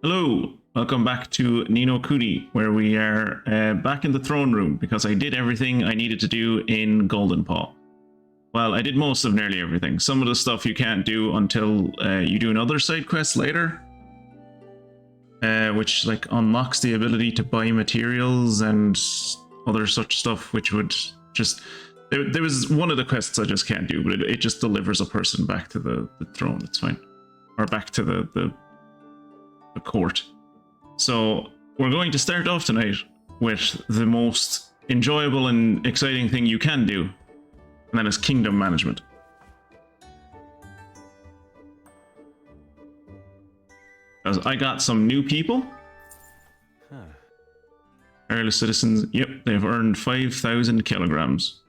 Hello, welcome back to Nino Kuni, where we are back in the throne room because I did everything I needed to do in Golden Paw. Well, I did most of nearly everything. Some of the stuff you can't do until you do another side quest later, which like unlocks the ability to buy materials and other such stuff, which would just... There was one of the quests I just can't do, but it just delivers a person back to the throne. It's fine. Or back to the court. So we're going to start off tonight with the most enjoyable and exciting thing you can do, and that is kingdom management. Because I got some new people. Early citizens, yep, they've earned 5,000 kilograms.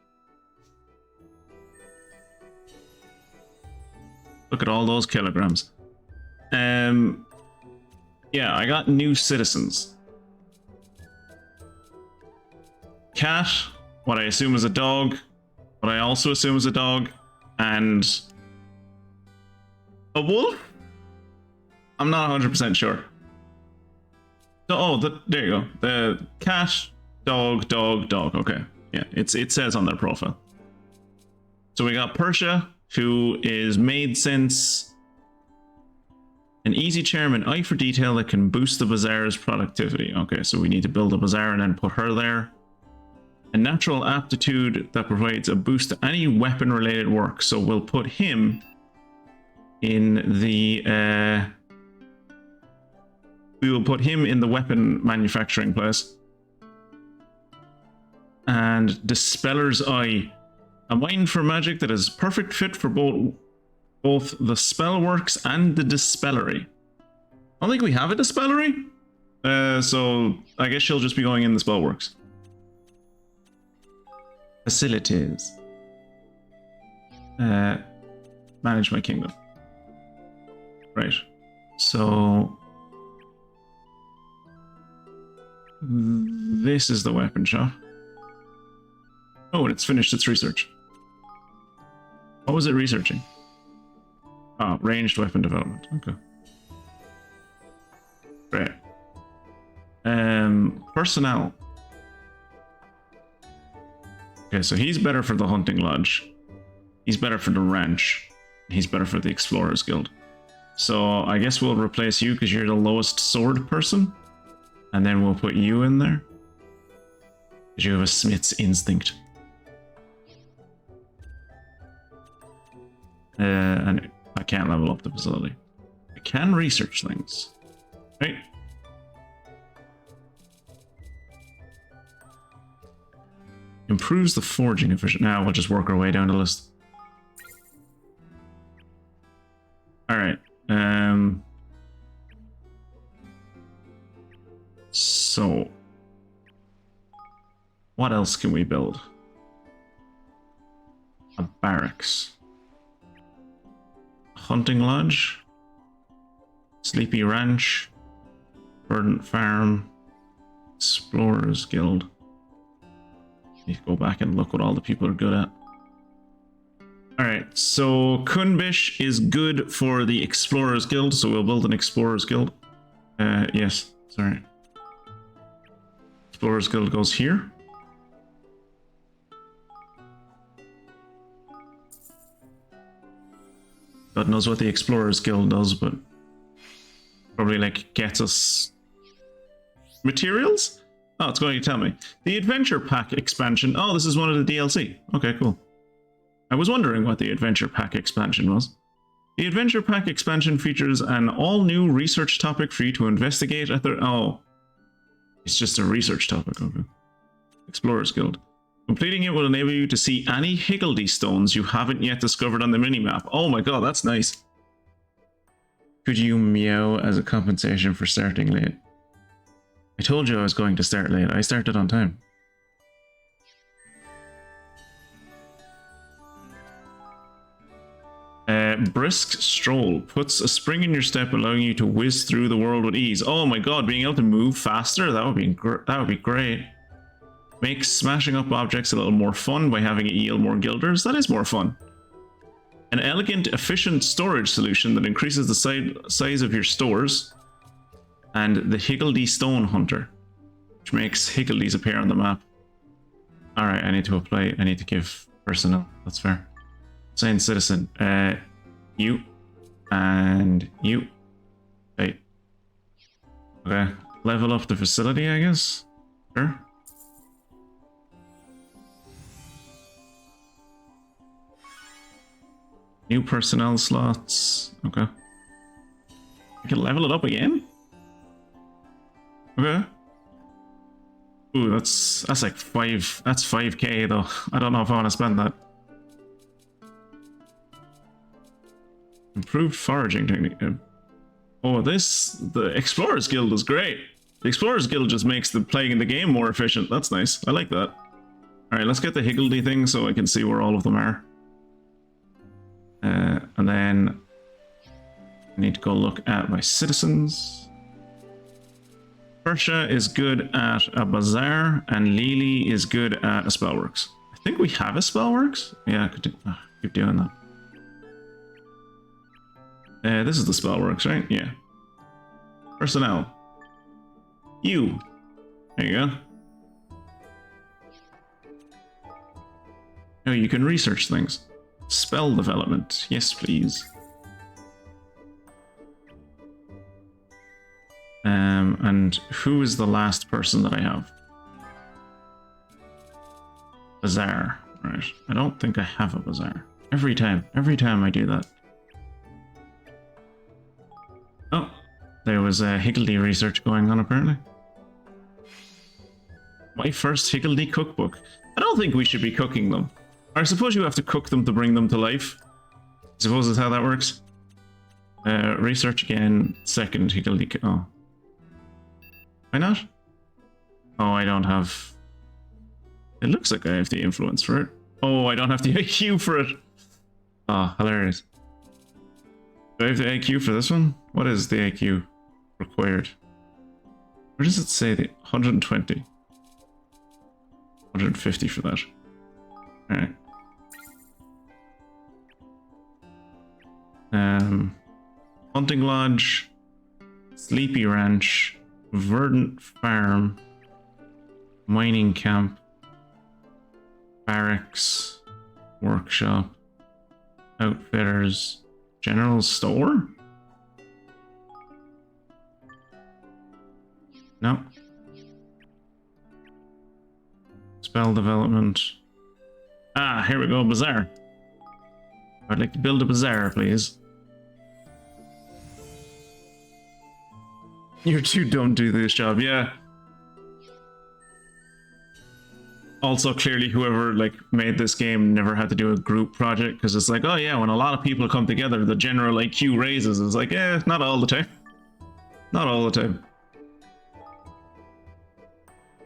Look at all those kilograms. Yeah, I got new citizens. Cat, what I assume is a dog, what I also assume is a dog, and a wolf? I'm not 100% sure. There you go. The cat, dog. Okay, yeah, it says on their profile. So we got Persia, who is made since an easy charm and eye for detail that can boost the bazaar's productivity. Okay, so we need to build a bazaar and then put her there. A natural aptitude that provides a boost to any weapon related work. So we'll put him in the we will put him in the weapon manufacturing place. And Dispeller's Eye, a mind for magic that is perfect fit for both the spellworks and the dispellery. I don't think we have a dispellery, so I guess she'll just be going in the spellworks. Facilities. Manage my kingdom. Right. So this is the weapon shop. Oh, and it's finished its research. What was it researching? Oh, ranged weapon development. Okay. Right. Personnel. Okay, so he's better for the hunting lodge. He's better for the ranch. He's better for the explorers guild. So I guess we'll replace you because you're the lowest sword person. And then we'll put you in there. Because you have a smith's instinct. And I can't level up the facility. I can research things. Right. Improves the forging efficiency. Now we'll just work our way down the list. Alright. So what else can we build? A barracks. Hunting lodge, sleepy ranch, verdant farm, explorers guild. Need to go back and look what all the people are good at. All right, so Kunbish is good for the explorers guild, so we'll build an explorers guild. Yes, sorry. Explorers guild goes here. God knows what the Explorers Guild does, but probably like gets us materials? Oh, it's going to tell me. The Adventure Pack expansion. Oh, this is one of the DLC. Okay, cool. I was wondering what the Adventure Pack expansion was. The Adventure Pack expansion features an all-new research topic for you to investigate at the... Oh. It's just a research topic, okay. Explorers Guild. Completing it will enable you to see any Higgledy stones you haven't yet discovered on the minimap. Oh my god, that's nice. Could you meow as a compensation for starting late? I told you I was going to start late. I started on time. Brisk stroll puts a spring in your step, allowing you to whiz through the world with ease. Oh my god, being able to move faster, that would be great. Makes smashing up objects a little more fun by having it yield more guilders. That is more fun. An elegant, efficient storage solution that increases the size of your stores and the Higgledy Stone Hunter, which makes Higgledies appear on the map. Alright, I need to apply, I need to give personnel, that's fair. Assign citizen, you, and you. Hey. Okay, level up the facility, I guess? Sure. New personnel slots, okay. I can level it up again? Okay. Ooh, that's like 5k though. I don't know if I want to spend that. Improved foraging technique. Oh, the Explorers Guild is great. The Explorers Guild just makes the playing the game more efficient. That's nice. I like that. Alright, let's get the Higgledy thing so I can see where all of them are. And then I need to go look at my citizens. Persia is good at a bazaar, and Lily is good at a spellworks. I think we have a spellworks. Yeah, I could keep doing that. This is the spellworks, right? Yeah. Personnel. You. There you go. Oh, you can research things. Spell development. Yes, please. And who is the last person that I have? Bazaar. Right. I don't think I have a bazaar. Every time I do that. Oh, there was a Higgledy research going on apparently. My first Higgledy cookbook. I don't think we should be cooking them. I suppose you have to cook them to bring them to life. I suppose that's how that works. Research again. Second Higgledy. Oh. Why not? Oh, I don't have... It looks like I have the influence for it. Oh, I don't have the IQ for it. Oh, hilarious. Do I have the IQ for this one? What is the IQ required? Where does it say the 120? 150 for that. Alright. Hunting Lodge, Sleepy Ranch, Verdant Farm, Mining Camp, Barracks, Workshop, Outfitters, General Store? No. Spell development. Ah, here we go, bazaar. I'd like to build a bazaar, please. You're too dumb to do this job, yeah. Also, clearly, whoever made this game never had to do a group project, because it's like, oh yeah, when a lot of people come together, the general IQ raises. It's like, eh, not all the time. Not all the time.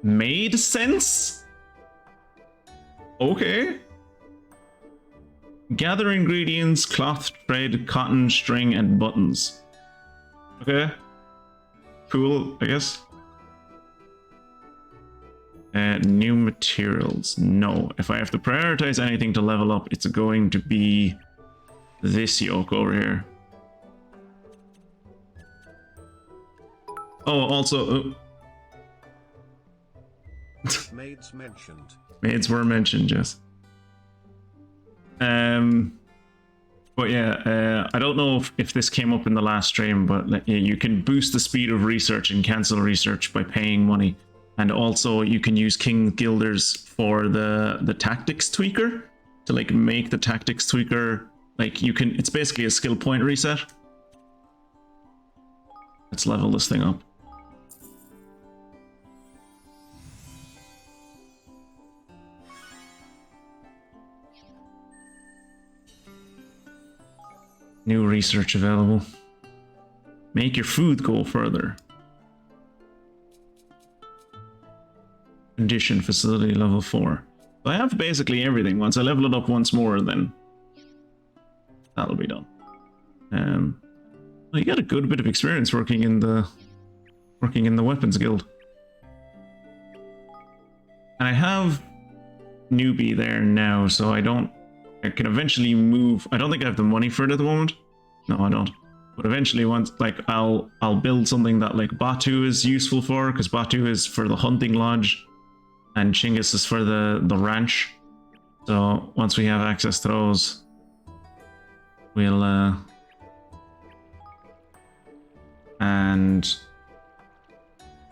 Made sense? Okay. Gather ingredients, cloth, thread, cotton, string, and buttons. Okay. Cool, I guess. New materials. No. If I have to prioritize anything to level up, it's going to be this yoke over here. Oh, also... Maids mentioned. Maids were mentioned, yes. But yeah, I don't know if this came up in the last stream, but you can boost the speed of research and cancel research by paying money. And also you can use King Gilders for the tactics tweaker to make the tactics tweaker it's basically a skill point reset. Let's level this thing up. New research available. Make your food go further. Condition facility level 4. So I have basically everything. Once I level it up once more, then that'll be done. Well, you got a good bit of experience working in the weapons guild. And I have newbie there now, so I can eventually move. I don't think I have the money for it at the moment. No, I don't. But eventually, once like I'll build something that like Batu is useful for, because Batu is for the hunting lodge, and Chinggis is for the ranch. So once we have access to those, we'll and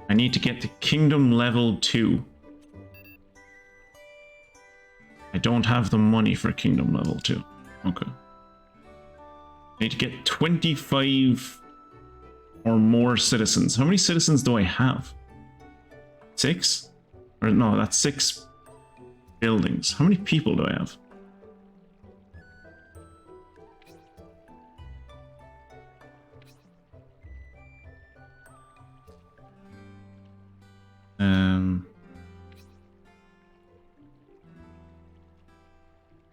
I need to get to Kingdom level 2. I don't have the money for Kingdom level 2. Okay. I need to get 25 or more citizens. How many citizens do I have? 6? Or no, that's 6 buildings. How many people do I have?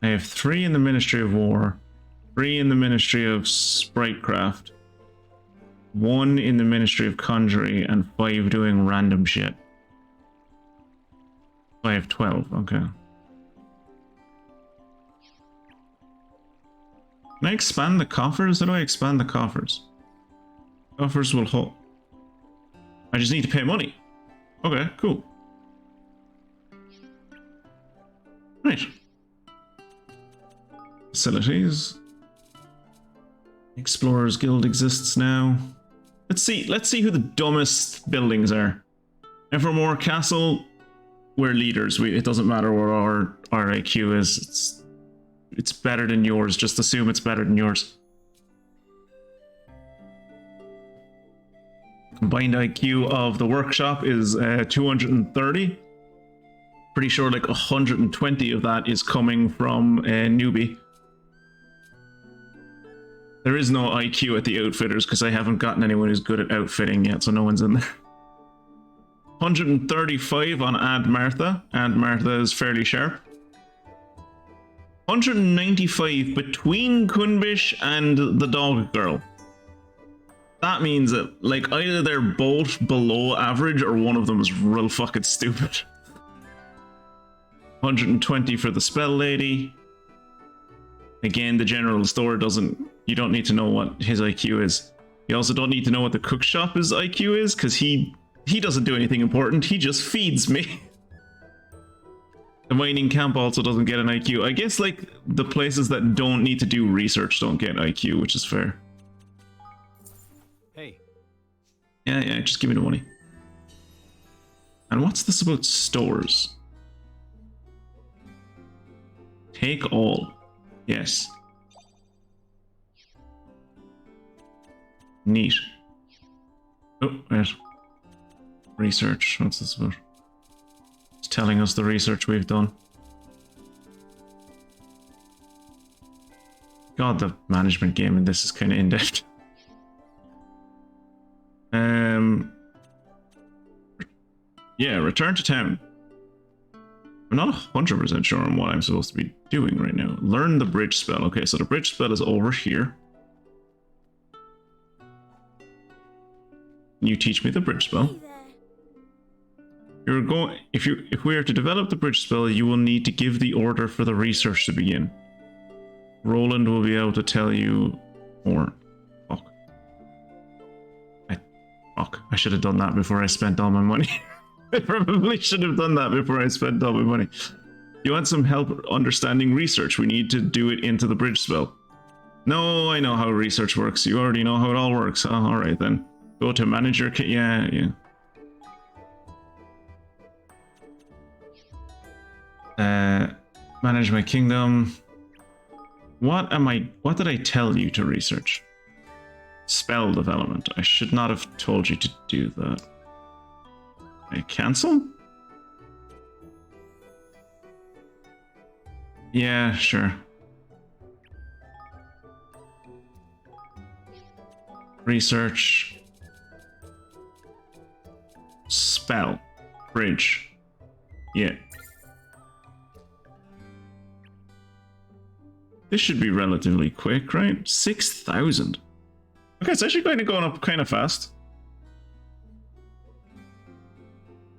I have 3 in the Ministry of War, 3 in the Ministry of Spritecraft, 1 in the Ministry of Conjuring, and 5 doing random shit. I have 12, okay. Can I expand the coffers? How do I expand the coffers? Coffers will hold. I just need to pay money. Okay, cool. Right. Facilities. Explorers Guild exists now. Let's see who the dumbest buildings are. Evermore Castle, we're leaders. It doesn't matter what our IQ is. It's better than yours. Just assume it's better than yours. Combined IQ of the workshop is 230. Pretty sure like 120 of that is coming from newbie. There is no IQ at the outfitters because I haven't gotten anyone who's good at outfitting yet, so no one's in there. 135 on Aunt Martha. Aunt Martha is fairly sharp. 195 between Kunbish and the dog girl. That means that like either they're both below average or one of them is real fucking stupid. 120 for the spell lady. Again, the general store you don't need to know what his IQ is. You also don't need to know what the cook shop's IQ is, because he doesn't do anything important, he just feeds me. The mining camp also doesn't get an IQ. I guess like the places that don't need to do research don't get IQ, which is fair. Hey. Yeah, just give me the money. And what's this about stores? Take all. Yes. Neat. Oh, wait. Research. What's this about? It's telling us the research we've done. God, the management game in this is kind of in-depth. Yeah, return to town. I'm not 100% sure on what I'm supposed to be doing right now. Learn the bridge spell. Okay, so the bridge spell is over here. You teach me the bridge spell. If we are to develop the bridge spell, you will need to give the order for the research to begin. Roland will be able to tell you more. Fuck. I should have done that before I spent all my money. I probably should have done that before I spent all my money. You want some help understanding research? We need to do it into the bridge spell. No, I know how research works. You already know how it all works. Oh, alright then. Go to manager kit. Yeah. Manage my kingdom. What did I tell you to research? Spell development. I should not have told you to do that. I cancel? Yeah, sure. Research. Spell. Bridge. Yeah. This should be relatively quick, right? 6,000. Okay, it's actually going up kind of fast.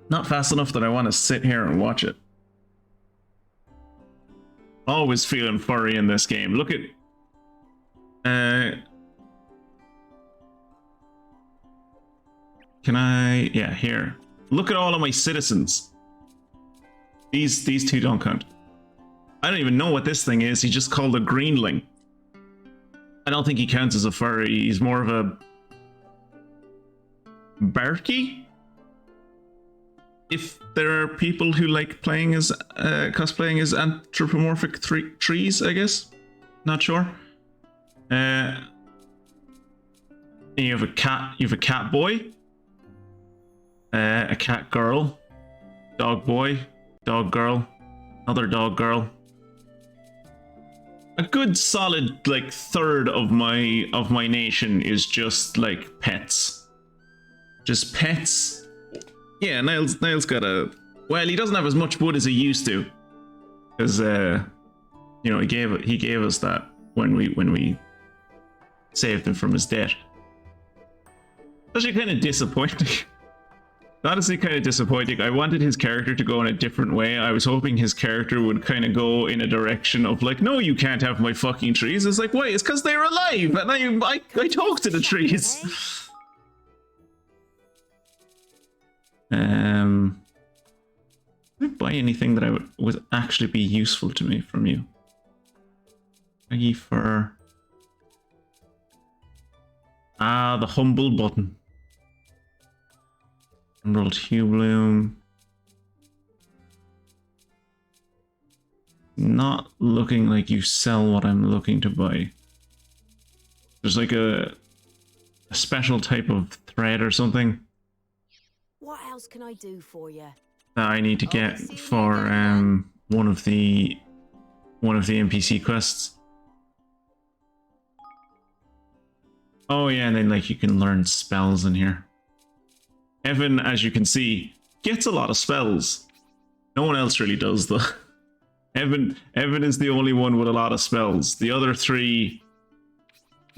Not fast enough that I want to sit here and watch it. Always feeling furry in this game. Look at... Can I? Yeah, here. Look at all of my citizens. These two don't count. I don't even know what this thing is. He just called a greenling. I don't think he counts as a furry. He's more of a barky. If there are people who like playing as cosplaying as anthropomorphic trees, I guess. Not sure. And you have a cat. You have a cat boy. A cat girl. Dog boy. Dog girl. Another dog girl. A good solid like third of my nation is just like pets. Just pets. Yeah, Niall's got a, well, he doesn't have as much wood as he used to. Because you know, he gave us that when we saved him from his debt. Actually kind of disappointing. Honestly, kind of disappointing. I wanted his character to go in a different way. I was hoping his character would kind of go in a direction of like, no, you can't have my fucking trees. It's like, wait, it's because they're alive, and I talk to the trees. Did I buy anything that would actually be useful to me from you? Thank for the humble button. Emerald Hue Bloom. Not looking like you sell what I'm looking to buy. There's like a special type of thread or something What else can I do for you? that I need to get for one of the NPC quests. Oh yeah, and then like you can learn spells in here. Evan, as you can see, gets a lot of spells. No one else really does though. Evan is the only one with a lot of spells. The other three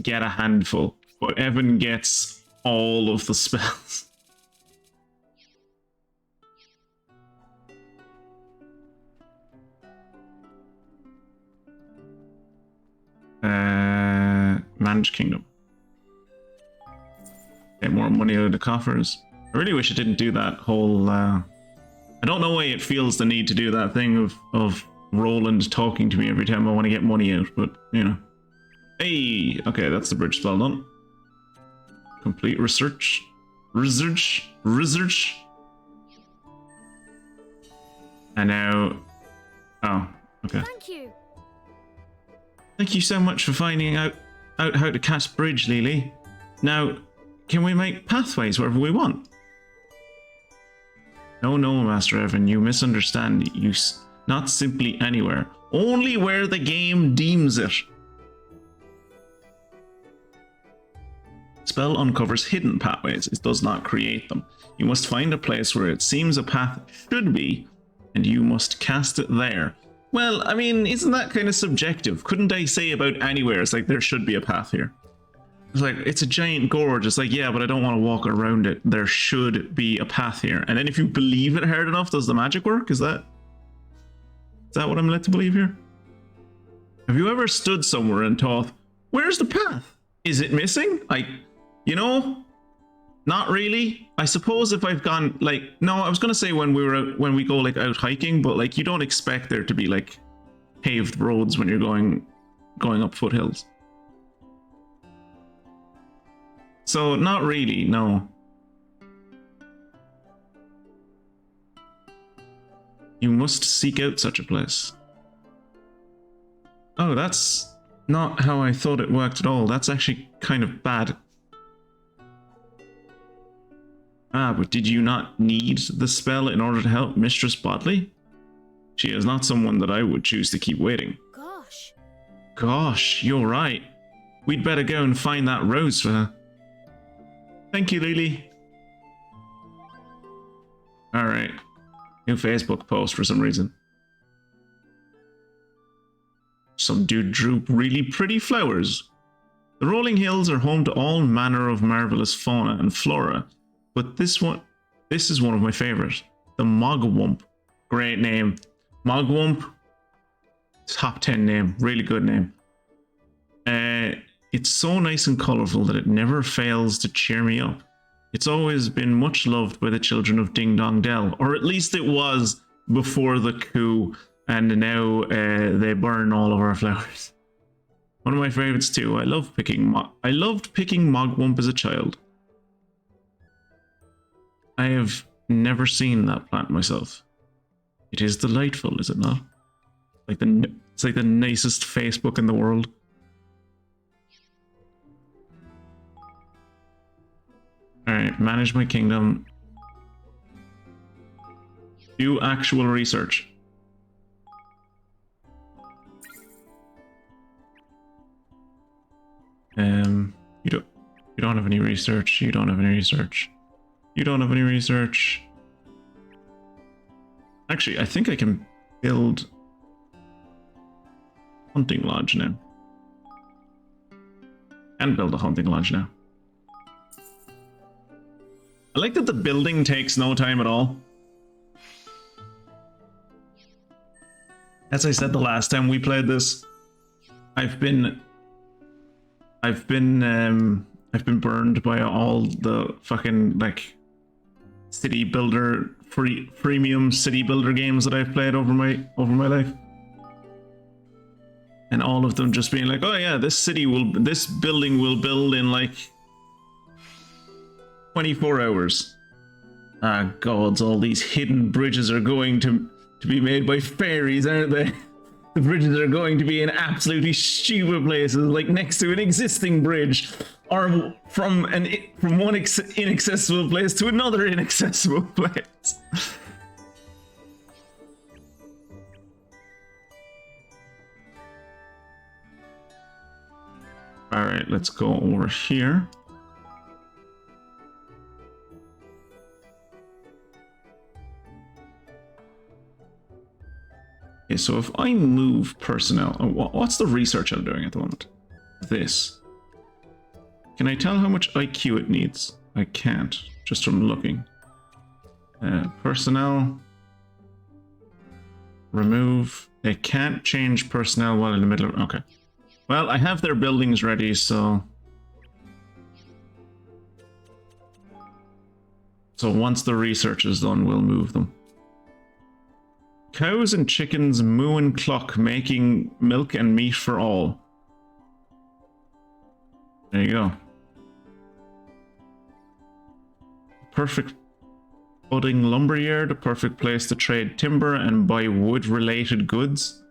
get a handful, but Evan gets all of the spells. Manage Kingdom. Get more money out of the coffers. I really wish I didn't do that whole I don't know why it feels the need to do that thing of Roland talking to me every time I want to get money out, but you know. Hey, okay, that's the bridge spell done. Complete research. Research. And now, oh, okay. Thank you. Thank you so much for finding out how to cast bridge, Lily. Now, can we make pathways wherever we want? No, Master Evan, you misunderstand. Not simply anywhere. Only where the game deems it. Spell uncovers hidden pathways. It does not create them. You must find a place where it seems a path should be, and you must cast it there. Well, I mean, isn't that kind of subjective? Couldn't I say about anywhere? It's like, there should be a path here. It's like, it's a giant gorge. It's like, yeah, but I don't want to walk around it. There should be a path here. And then if you believe it hard enough, does the magic work? Is that what I'm led to believe here? Have you ever stood somewhere and thought, where's the path? Is it missing? You know, not really. I suppose if I've gone like, no, I was going to say when we go like out hiking, but like you don't expect there to be like paved roads when you're going up foothills. So not really, no. You must seek out such a place. Oh, that's not how I thought it worked at all. That's actually kind of bad. Ah, but did you not need the spell in order to help Mistress Bodley? She is not someone that I would choose to keep waiting. Gosh, you're right. We'd better go and find that rose for her. Thank you, Lily. Alright. New Facebook post for some reason. Some dude drew really pretty flowers. The rolling hills are home to all manner of marvelous fauna and flora, but this is one of my favorites. The Mogwump. Great name. Mogwump. Top 10 name. Really good name. It's so nice and colorful that it never fails to cheer me up. It's always been much loved by the children of Ding Dong Dell, or at least it was before the coup, and now they burn all of our flowers. One of my favorites too. I loved picking Mogwump as a child. I have never seen that plant myself. It is delightful, is it not? It's like the nicest Facebook in the world. Alright, manage my kingdom. Do actual research. You don't have any research. You don't have any research. You don't have any research. Actually, I think I can build hunting lodge now. And build a hunting lodge now. I like that the building takes no time at all. As I said the last time we played this, I've been burned by all the fucking like city builder freemium city builder games that I've played over my life. And all of them just being like, oh yeah, this building will build in like 24 hours. Ah, gods, all these hidden bridges are going to be made by fairies, aren't they? The bridges are going to be in absolutely stupid places, like next to an existing bridge, or from one inaccessible place to another inaccessible place. All right, let's go over here. Okay, so if I move personnel, what's the research I'm doing at the moment? This. Can I tell how much IQ it needs? I can't, just from looking. Personnel. Remove. They can't change personnel while in the middle of... Okay. Well, I have their buildings ready, so... So once the research is done, we'll move them. Cows and chickens moo and cluck, making milk and meat for all. There you go. Perfect budding lumberyard, a perfect place to trade timber and buy wood-related goods.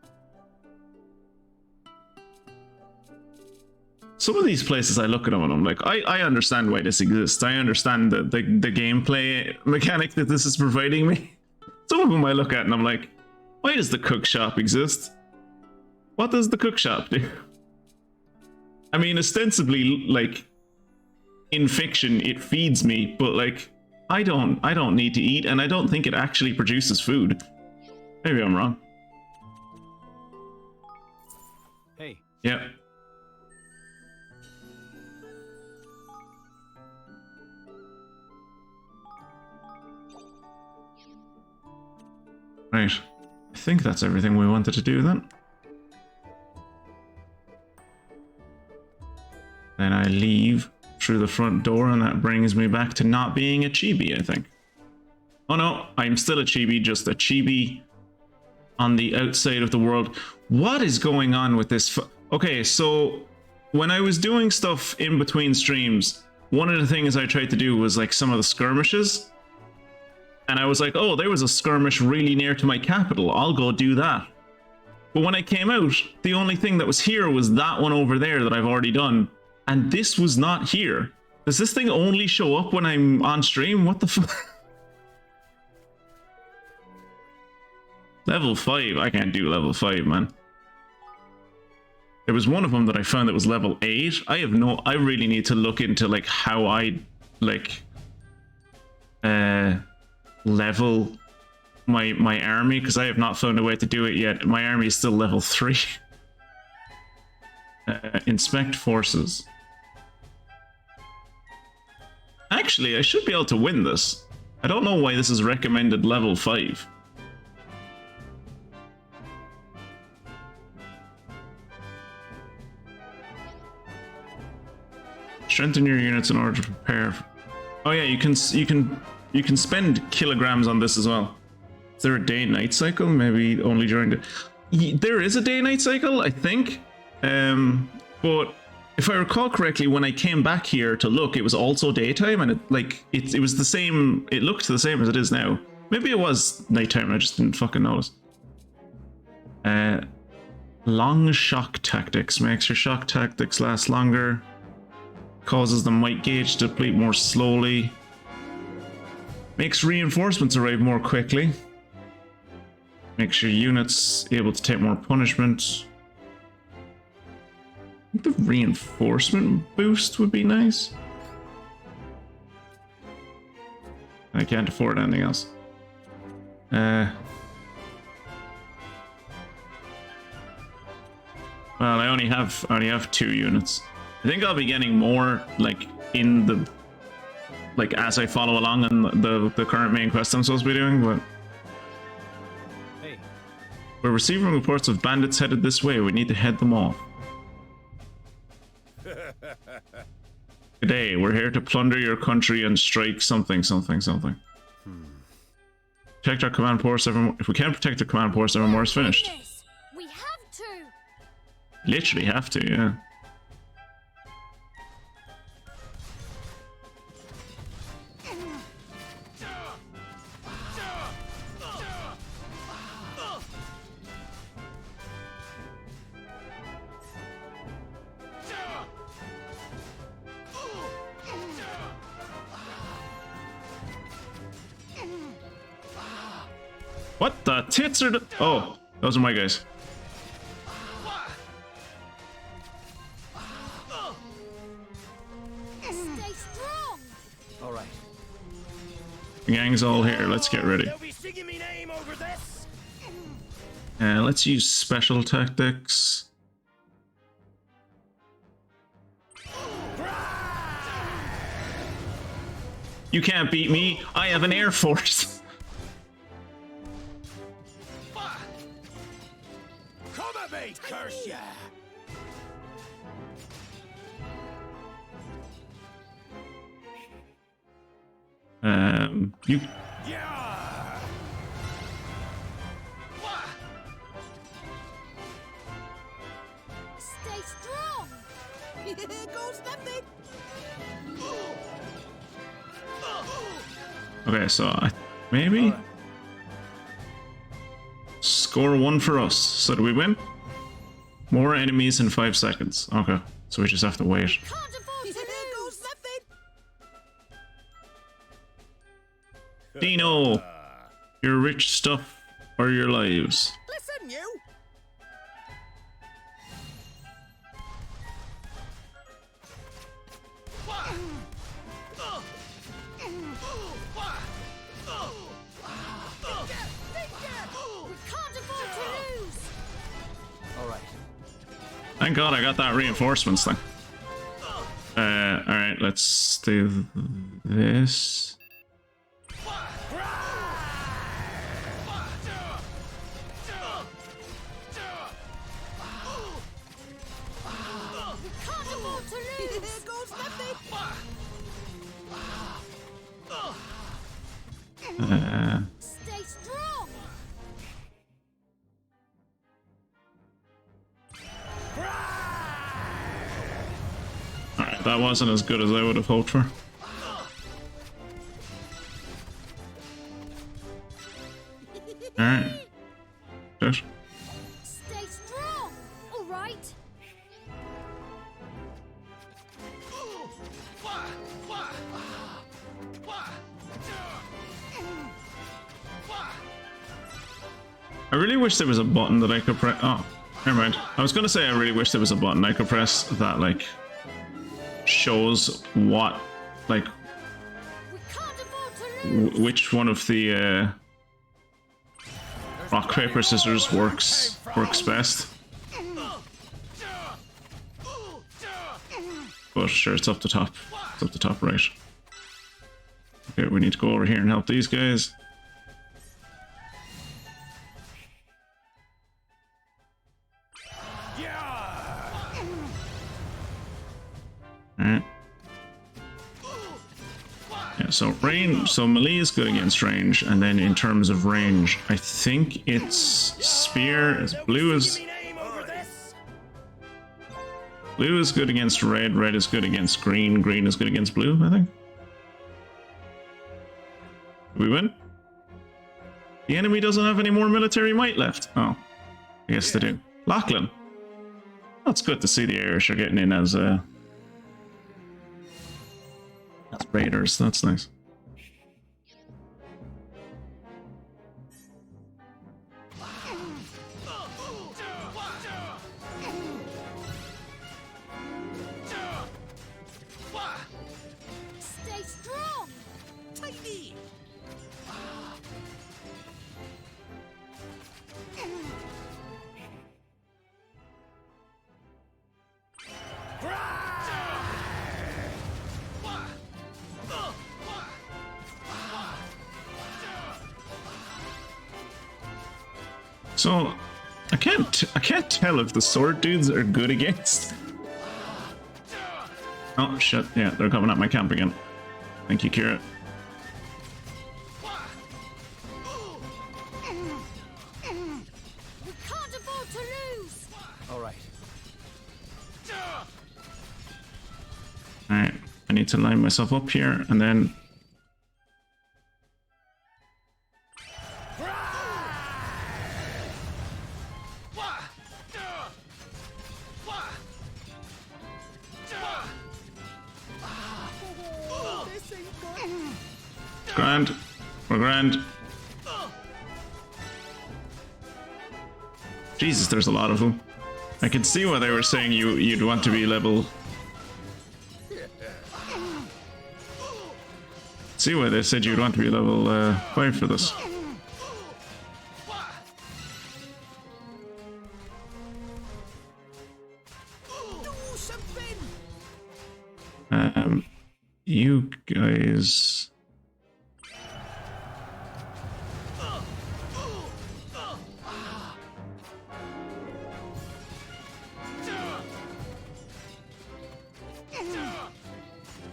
Some of these places I look at them and I'm like, I understand why this exists. I understand the gameplay mechanic that this is providing me. Some of them I look at and I'm like, why does the cook shop exist? What does the cook shop do? I mean, ostensibly, like, in fiction, it feeds me, but like, I don't need to eat, and I don't think it actually produces food. Maybe I'm wrong. Hey. Yeah. Right. I think that's everything we wanted to do then. Then I leave through the front door, and that brings me back to not being a chibi, I think. Oh no, I'm still a chibi, just a chibi on the outside of the world. What is going on with this? Okay, so when I was doing stuff in between streams, one of the things I tried to do was like some of the skirmishes. And I was like, oh, there was a skirmish really near to my capital. I'll go do that. But when I came out, the only thing that was here was that one over there that I've already done. And this was not here. Does this thing only show up when I'm on stream? What the fuck? Level 5. I can't do level 5, man. There was one of them that I found that was level 8. I really need to look into like how I like level my army, because I have not found a way to do it yet. My army is still level 3. Inspect forces. Actually, I should be able to win this. I don't know why this is recommended level 5. Strengthen your units in order to prepare. Oh yeah, you can spend kilograms on this as well. Is there a day-night cycle? Maybe only during the... There is a day-night cycle, I think. But if I recall correctly, when I came back here to look, it was also daytime, and it was the same. It looked the same as it is now. Maybe it was nighttime, and I just didn't fucking notice. Long shock tactics makes your shock tactics last longer. Causes the might gauge to deplete more slowly. Makes reinforcements arrive more quickly. Makes your units able to take more punishment. I think the reinforcement boost would be nice. I can't afford anything else. Well, I only have 2 units. I think I'll be getting more like in the as I follow along in the current main quest I'm supposed to be doing, but Hey. We're receiving reports of bandits headed this way. We need to head them off. Today, we're here to plunder your country and strike something. Protect our command post. If we can't protect the command post, evermore is finished. Goodness, we have to. Literally have to, yeah. What the tits are the... Oh, those are my guys. Stay strong. All right. The gang's all here. Let's get ready. They'll be singing me name over this. Let's use special tactics. You can't beat me. I have an air force. Come at me, curse ya! You... Yeah! Stay strong. Go Stephanie. Okay, so maybe... Score 1 for us. So do we win? More enemies in 5 seconds. Okay, so we just have to wait. Can't afford to lose. Dino! Your rich stuff or your lives? Listen, you! We can't afford to lose. All right. Thank God I got that reinforcements thing. Alright, let's do this. Can't afford to lose. Go Stephanie. Stay strong. Alright, that wasn't as good as I would have hoped for. Alright. Josh. Stay strong. All right. I really wish there was a button that I could press. Oh, never mind. I was gonna say I really wish there was a button I could press that like shows what like We can't afford to lose. which one of the rock paper scissors works best. But sure, it's up the top. It's up the top right. Okay, we need to go over here and help these guys. Alright. range, so melee is good against range, and then in terms of range, I think it's spear is blue is good against red, red is good against green, green is good against blue, I think. We win? The enemy doesn't have any more military might left. Oh, I guess they do. Lachlan. That's good to see the Irish are getting in as raiders. That's nice. Stay strong. Tiny. So I can't tell if the sword dudes are good against. Oh shit! Yeah, they're coming at my camp again. Thank you, Kira. We can't afford to lose. All right. All right, I need to line myself up here, and then. Grand. We're grand. Jesus, there's a lot of them. I can see why they were saying you'd want to be level. See why they said you'd want to be level 5 for this. You guys.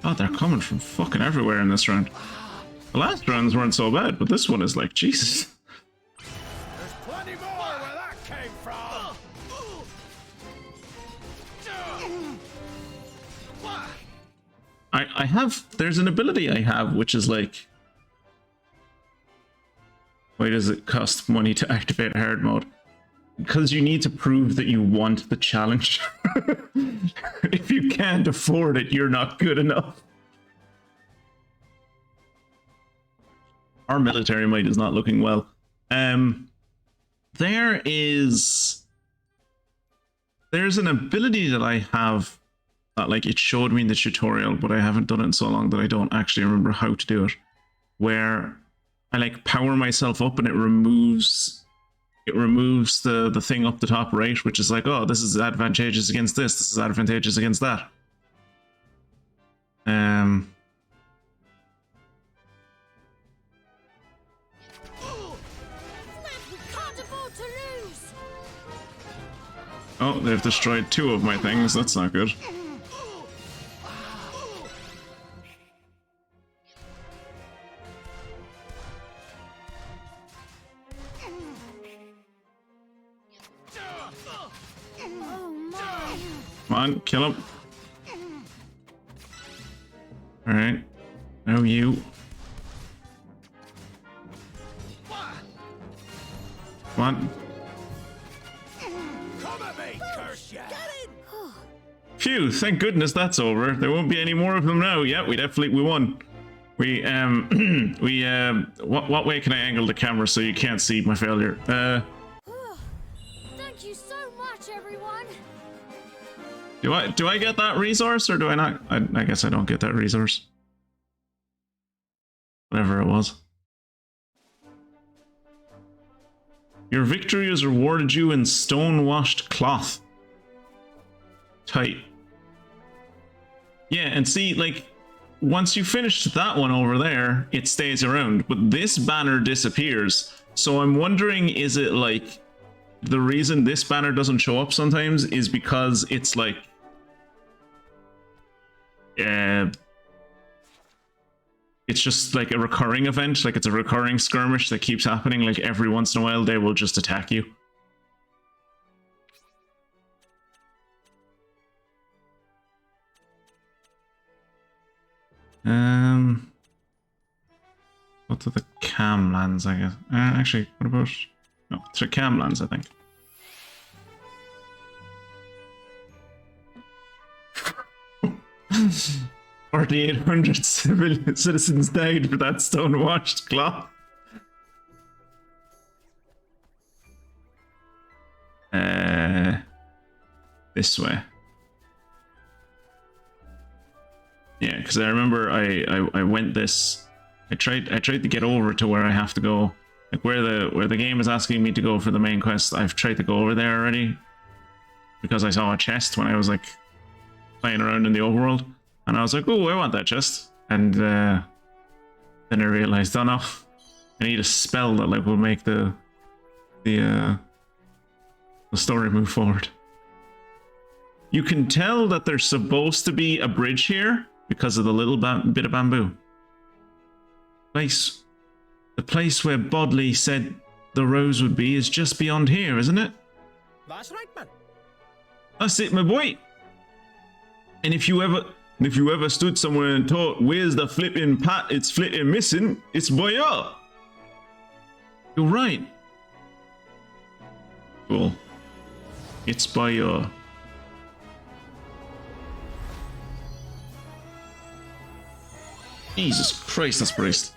Oh, they're coming from fucking everywhere in this round. The last rounds weren't so bad, but this one is like, Jesus. There's plenty more where that came from. I have, there's an ability I have, which is like, why does it cost money to activate hard mode? Because you need to prove that you want the challenge. If you can't afford it, you're not good enough. Our military might is not looking well. There's an ability that I have that, like, it showed me in the tutorial, but I haven't done it in so long that I don't actually remember how to do it, where I like power myself up and it removes the thing up the top right, which is like, oh, this is advantageous against this is advantageous against that. Lad, we can't afford to lose. Oh, they've destroyed 2 of my things. That's not good. Oh my. Come on, kill him. Alright. Now you. Come on. Come at me, curse ya! Get in! Phew, thank goodness that's over. There won't be any more of them now. Yeah, we won. We, what way can I angle the camera so you can't see my failure? Thank you so much, everyone. Do I get that resource or do I not? I guess I don't get that resource. Whatever it was. Your victory has rewarded you in stone-washed cloth. Tight. Yeah, and see, like, once you finish that one over there, it stays around, but this banner disappears. So I'm wondering, is it like the reason this banner doesn't show up sometimes is because it's like it's just like a recurring event, like it's a recurring skirmish that keeps happening. Like every once in a while, they will just attack you. What are the cam lands, I guess? Actually, what about... No, it's the cam lands, I think. Or the 800 civilian citizens died for that stonewashed cloth. This way. Yeah, because I remember I went this. I tried to get over to where I have to go, like where the game is asking me to go for the main quest. I've tried to go over there already because I saw a chest when I was like playing around in the overworld, and I was like, oh, I want that chest. And then I realized, oh no, I need a spell that like will make the story move forward. You can tell that there's supposed to be a bridge here because of the little bit of bamboo. The place where Bodley said the rose would be is just beyond here, isn't it? That's right, man. That's it, my boy. And if you ever stood somewhere and thought, where's the flipping pat? It's flipping missing. It's by ya. You're right. Cool. It's by ya. Jesus Christ, that's braced.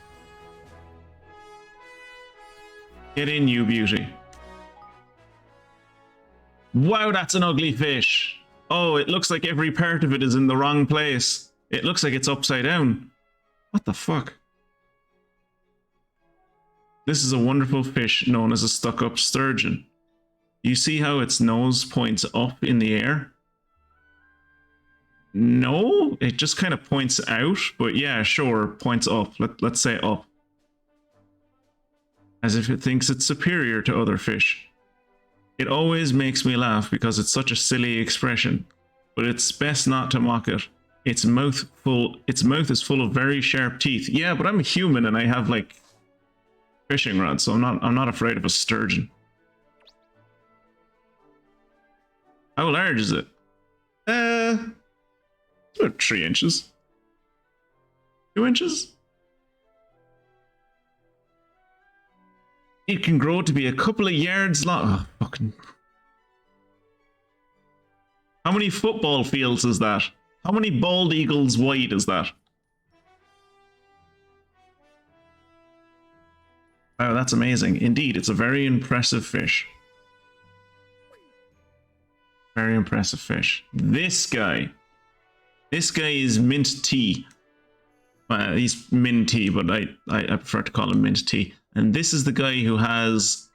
Get in, you beauty. Wow, that's an ugly fish. Oh, it looks like every part of it is in the wrong place. It looks like it's upside down. What the fuck? This is a wonderful fish known as a stuck-up sturgeon. You see how its nose points up in the air? No, it just kind of points out, but yeah, sure, points up. Let's say up. As if it thinks it's superior to other fish. It always makes me laugh because it's such a silly expression, but it's best not to mock it. Its mouth is full of very sharp teeth. Yeah, but I'm a human and I have like fishing rods, so I'm not afraid of a sturgeon. How large is it? About 3 inches. 2 inches? It can grow to be a couple of yards long. Oh, fucking. How many football fields is that? How many bald eagles wide is that? Wow, that's amazing. Indeed, it's a very impressive fish. Very impressive fish. This guy is mint tea. He's mint tea, but I prefer to call him mint tea. And this is the guy who has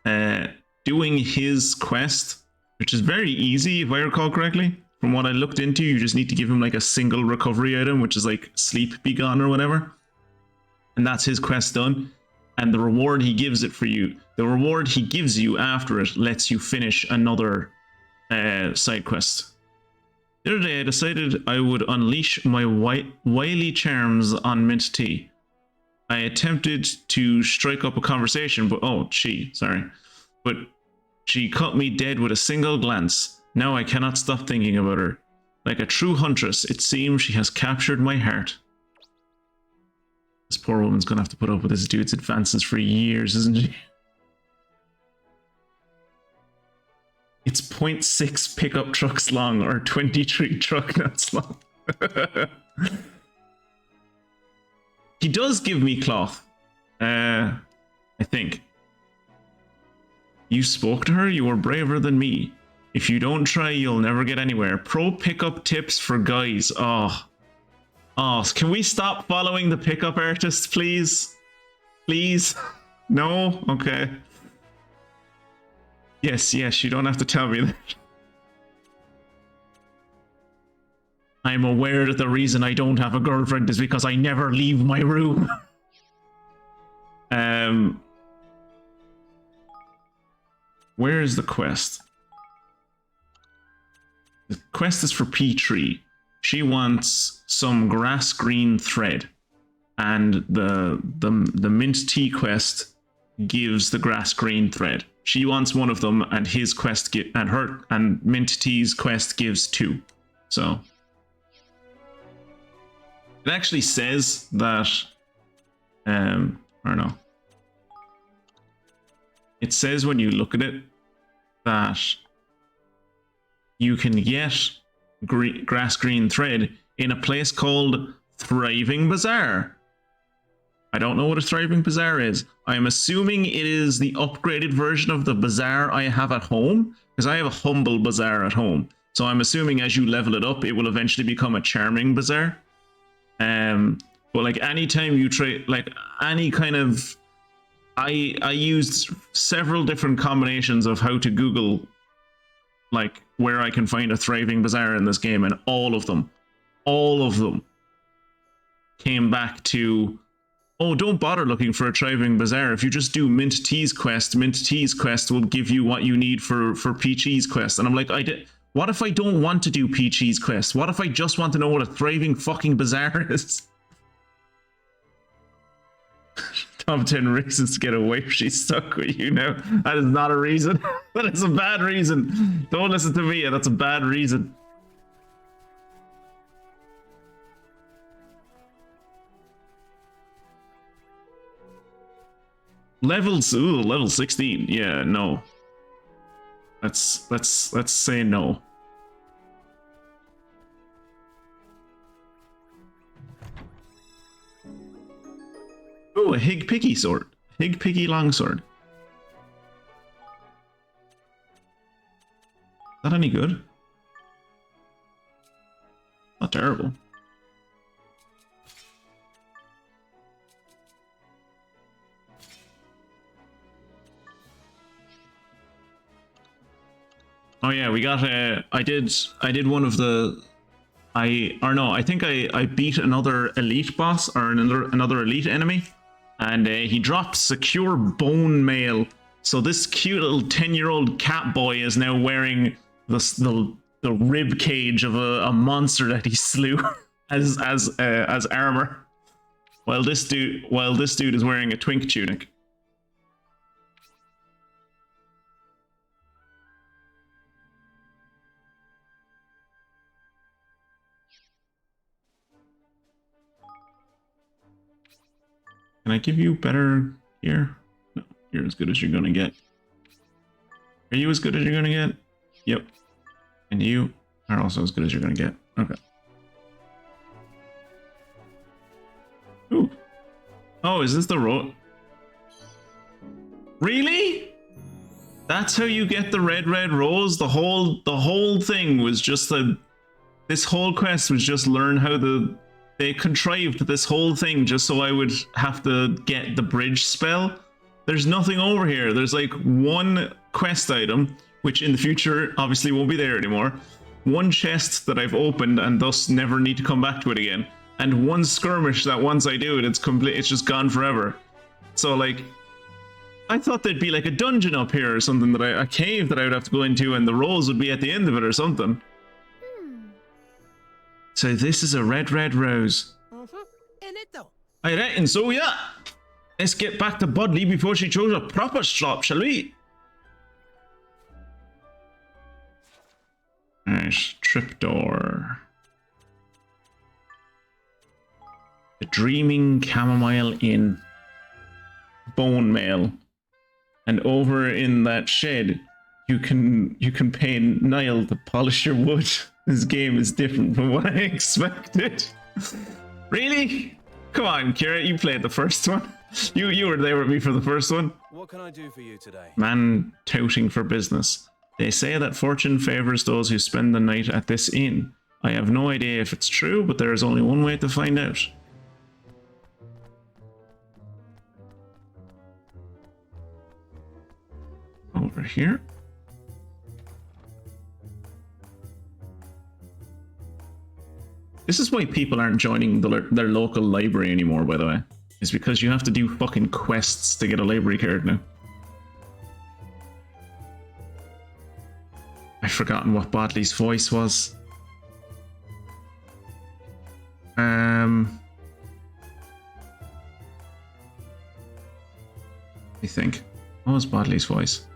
doing his quest, which is very easy if I recall correctly. From what I looked into, you just need to give him like a single recovery item, which is like sleep be gone or whatever. And that's his quest done. And the reward he gives it for you, the reward he gives you after it lets you finish another side quest. The other day I decided I would unleash my wily charms on Mint Tea. I attempted to strike up a conversation, but but she cut me dead with a single glance. Now I cannot stop thinking about her. Like a true huntress, it seems she has captured my heart. This poor woman's gonna have to put up with this dude's advances for years, isn't she? It's 0.6 pickup trucks long, or 23 truck nuts long. He does give me cloth. I think. You spoke to her? You were braver than me. If you don't try, you'll never get anywhere. Pro pickup tips for guys. Oh, can we stop following the pickup artist, please? Please? No? Okay. Yes, you don't have to tell me that. I'm aware that the reason I don't have a girlfriend is because I never leave my room. Where is the quest? The quest is for P3. She wants some grass green thread. and the mint tea quest gives the grass green thread. She wants one of them, and his quest and mint tea's quest gives 2. So it actually says that I don't know. It says when you look at it that you can get grass green thread in a place called Thriving Bazaar. I don't know what a Thriving Bazaar is. I'm assuming it is the upgraded version of the bazaar I have at home, because I have a humble bazaar at home. So I'm assuming as you level it up, it will eventually become a charming bazaar. But like anytime you trade, like any kind of, I used several different combinations of how to Google like where I can find a thriving bazaar in this game, and all of them came back to, oh, don't bother looking for a thriving bazaar. If you just do Mint Tea's quest will give you what you need for Peachy's quest. And I'm like, what if I don't want to do Peachy's quest? What if I just want to know what a thriving fucking bazaar is? Top 10 reasons to get a wife, she's stuck with you now. That is not a reason. That is a bad reason. Don't listen to me, that's a bad reason. Level 16. Yeah, no. Let's say no. Oh, a Hig Picky sword. Hig Picky longsword. Is that any good? Not terrible. Oh yeah, we got I did one of the I think I beat another elite boss or another elite enemy, and he dropped secure bone mail. So this cute little 10-year-old cat boy is now wearing the rib cage of a monster that he slew as armor, while this dude is wearing a twink tunic. Can I give you better here? No, you're as good as you're gonna get. Are you as good as you're gonna get? Yep. And you are also as good as you're gonna get. Okay. Ooh. Oh, is this the road? Really? That's how you get the red rose? The whole thing was just this whole quest was just learn how they contrived this whole thing just so I would have to get the bridge spell. There's nothing over here. There's like one quest item, which in the future obviously won't be there anymore. One chest that I've opened and thus never need to come back to it again. And one skirmish that once I do it, it's just gone forever. So like, I thought there'd be like a dungeon up here or something, a cave that I would have to go into, and the rose would be at the end of it or something. So this is a red rose. In it though. I reckon so, yeah. Let's get back to Budley before she chose a proper slop, shall we? Alright, tripdoor. The Dreaming Chamomile Inn. Bone mail. And over in that shed, you can pay Niall to polish your wood. This game is different from what I expected. Really? Come on, Kira, you played the first one. You were there with me for the first one. What can I do for you today? Man touting for business. They say that fortune favors those who spend the night at this inn. I have no idea if it's true, but there is only one way to find out. Over here. This is why people aren't joining their local library anymore, by the way. It's because you have to do fucking quests to get a library card now. I've forgotten what Bodley's voice was. I think. What was Bodley's voice?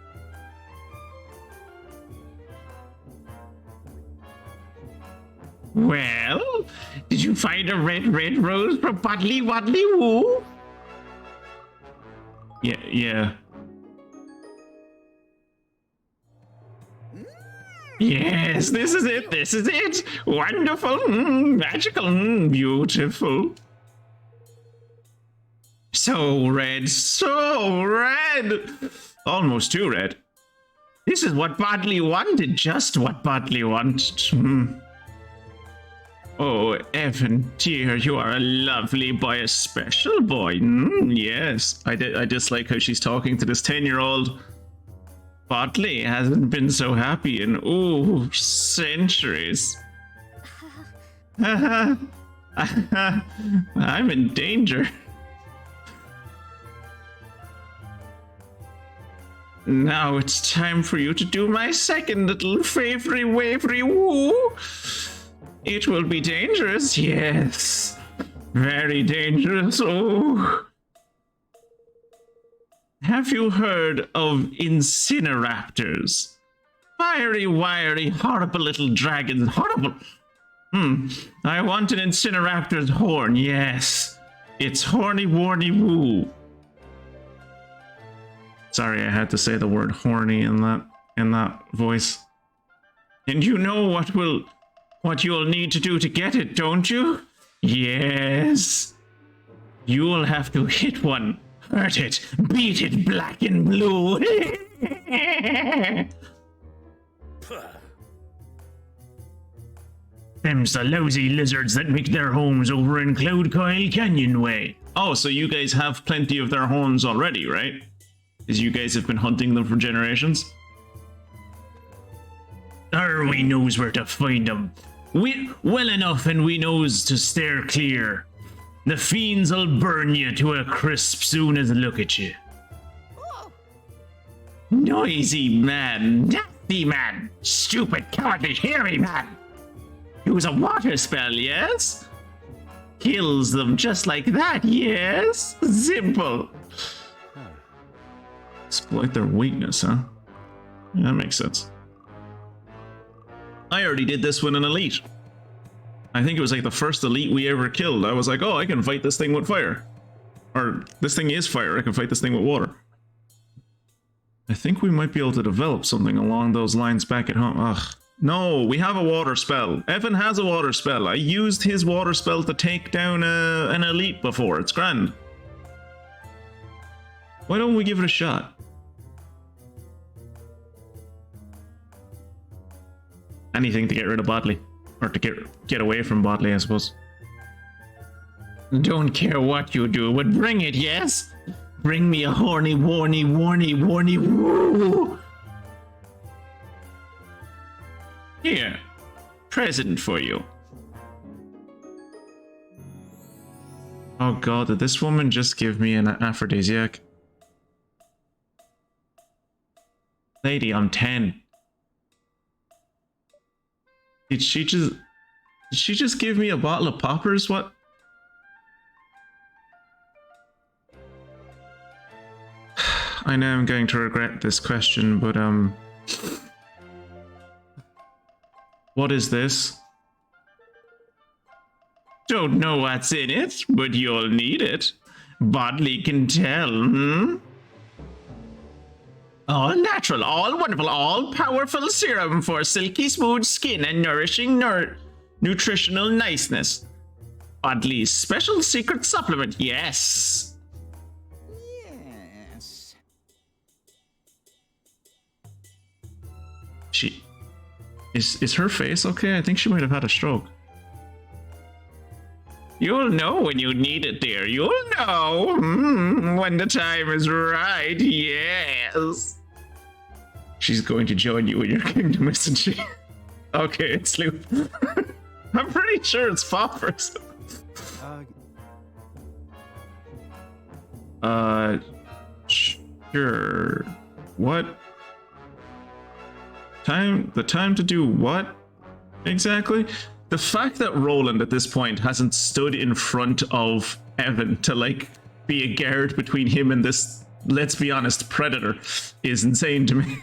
Well, did you find a red rose for Bodley Wadley Woo? Yeah. Yes, this is it. Wonderful, magical, beautiful. So red. Almost too red. This is what Bodley wanted, just what Bodley wanted. Oh, Evan, dear, you are a lovely boy, a special boy. Yes, I just like how she's talking to this 10-year-old. Bodley hasn't been so happy in, centuries. I'm in danger. Now it's time for you to do my second little wavery woo. It will be dangerous, yes. Very dangerous, oh. Have you heard of incineraptors? Fiery, wiry, horrible little dragons. Horrible. I want an incineraptor's horn, yes. It's horny, warny, woo. Sorry, I had to say the word horny in that voice. And you know what you'll need to do to get it, don't you? Yes. You'll have to hit one, hurt it, beat it black and blue. Them's the lousy lizards that make their homes over in Cloud Coil Canyon way. Oh, so you guys have plenty of their horns already, right? Because you guys have been hunting them for generations? We knows where to find them. Well enough, and we knows to steer clear. The fiends'll burn you to a crisp soon as look at you. Noisy man, nasty man, stupid, cowardly, hairy man. Use a water spell, yes? Kills them just like that, yes? Simple. Exploit their weakness, huh? Yeah, that makes sense. I already did this with an elite. I think it was like the first elite we ever killed. I was like, oh, I can fight this thing with fire. Or, this thing is fire, I can fight this thing with water. I think we might be able to develop something along those lines back at home. Ugh. No, we have a water spell. Evan has a water spell. I used his water spell to take down an elite before. It's grand. Why don't we give it a shot? Anything to get rid of Bodley. Or to get away from Bodley, I suppose. Don't care what you do, but bring it, yes? Bring me a horny, warny, woo! Here. Present for you. Oh god, did this woman just give me an aphrodisiac? Lady, I'm 10. Did she just give me a bottle of poppers? What? I know I'm going to regret this question, but what is this? Don't know what's in it, but you'll need it. Bodley can tell, All natural, all wonderful, all powerful serum for silky smooth skin and nourishing nutritional niceness. Bodley's special secret supplement, yes. Yes. Is her face okay? I think she might have had a stroke. You'll know when you need it, dear. You'll know when the time is right, yes. She's going to join you in your kingdom, isn't she? Okay, it's Loop. I'm pretty sure it's Poppers. Sure. What? The time to do what? Exactly? The fact that Roland at this point hasn't stood in front of Evan to, like, be a guard between him and this let's be honest, Predator is insane to me.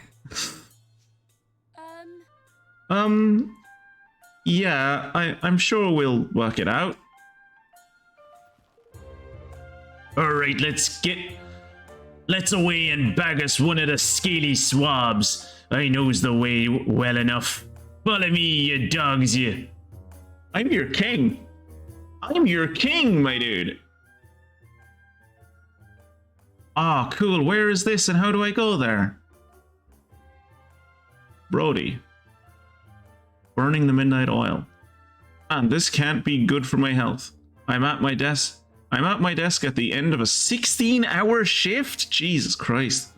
Yeah, I'm sure we'll work it out. Alright, let's away and bag us one of the scaly swabs. I knows the way well enough. Follow me, you dogs, you. I'm your king. I'm your king, my dude. Ah, cool. Where is this and how do I go there? Brody. Burning the midnight oil. And this can't be good for my health. I'm at my desk at the end of a 16-hour shift? Jesus Christ.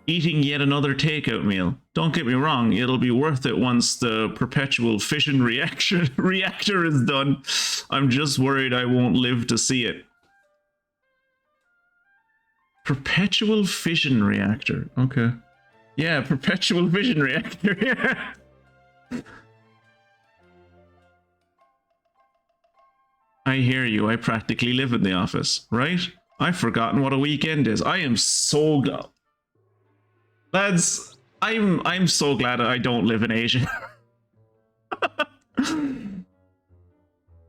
Eating yet another takeout meal. Don't get me wrong, it'll be worth it once the perpetual fission reactor is done. I'm just worried I won't live to see it. Perpetual fission reactor. Okay. Yeah, perpetual fission reactor. Yeah. I hear you. I practically live in the office, right? I've forgotten what a weekend is. I am so glad. Lads, I'm so glad I don't live in Asia.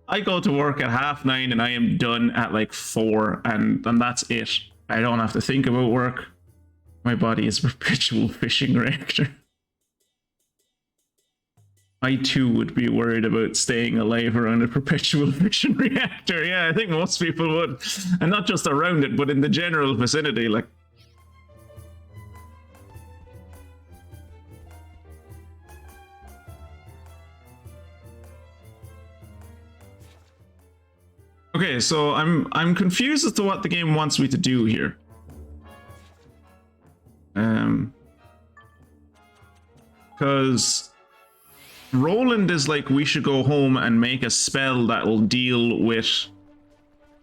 I go to work at 9:30 and I am done at like 4 and that's it. I don't have to think about work. My body is a perpetual fishing reactor. I too would be worried about staying alive around a perpetual fission reactor. Yeah, I think most people would. And not just around it, but in the general vicinity, like. Okay, so I'm confused as to what the game wants me to do here. Because Roland is like, we should go home and make a spell that will deal with...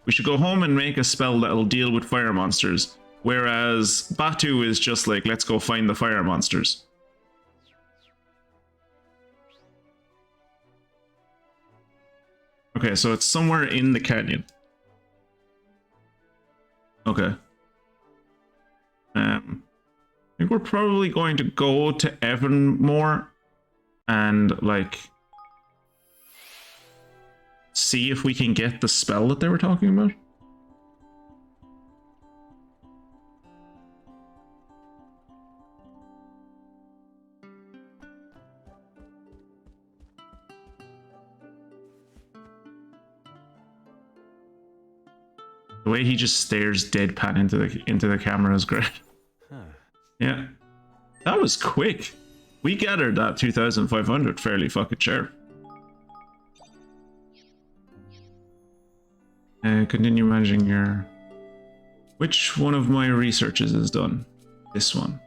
We should go home and make a spell that will deal with fire monsters. Whereas Batu is just like, let's go find the fire monsters. Okay, so it's somewhere in the canyon. Okay. I think we're probably going to go to Evanmore and like see if we can get the spell that they were talking about. The way he just stares deadpan into the camera is great. Huh. Yeah. That was quick. We gathered that 2,500 fairly fucking sure. Continue managing your... Which one of my researches is done? This one.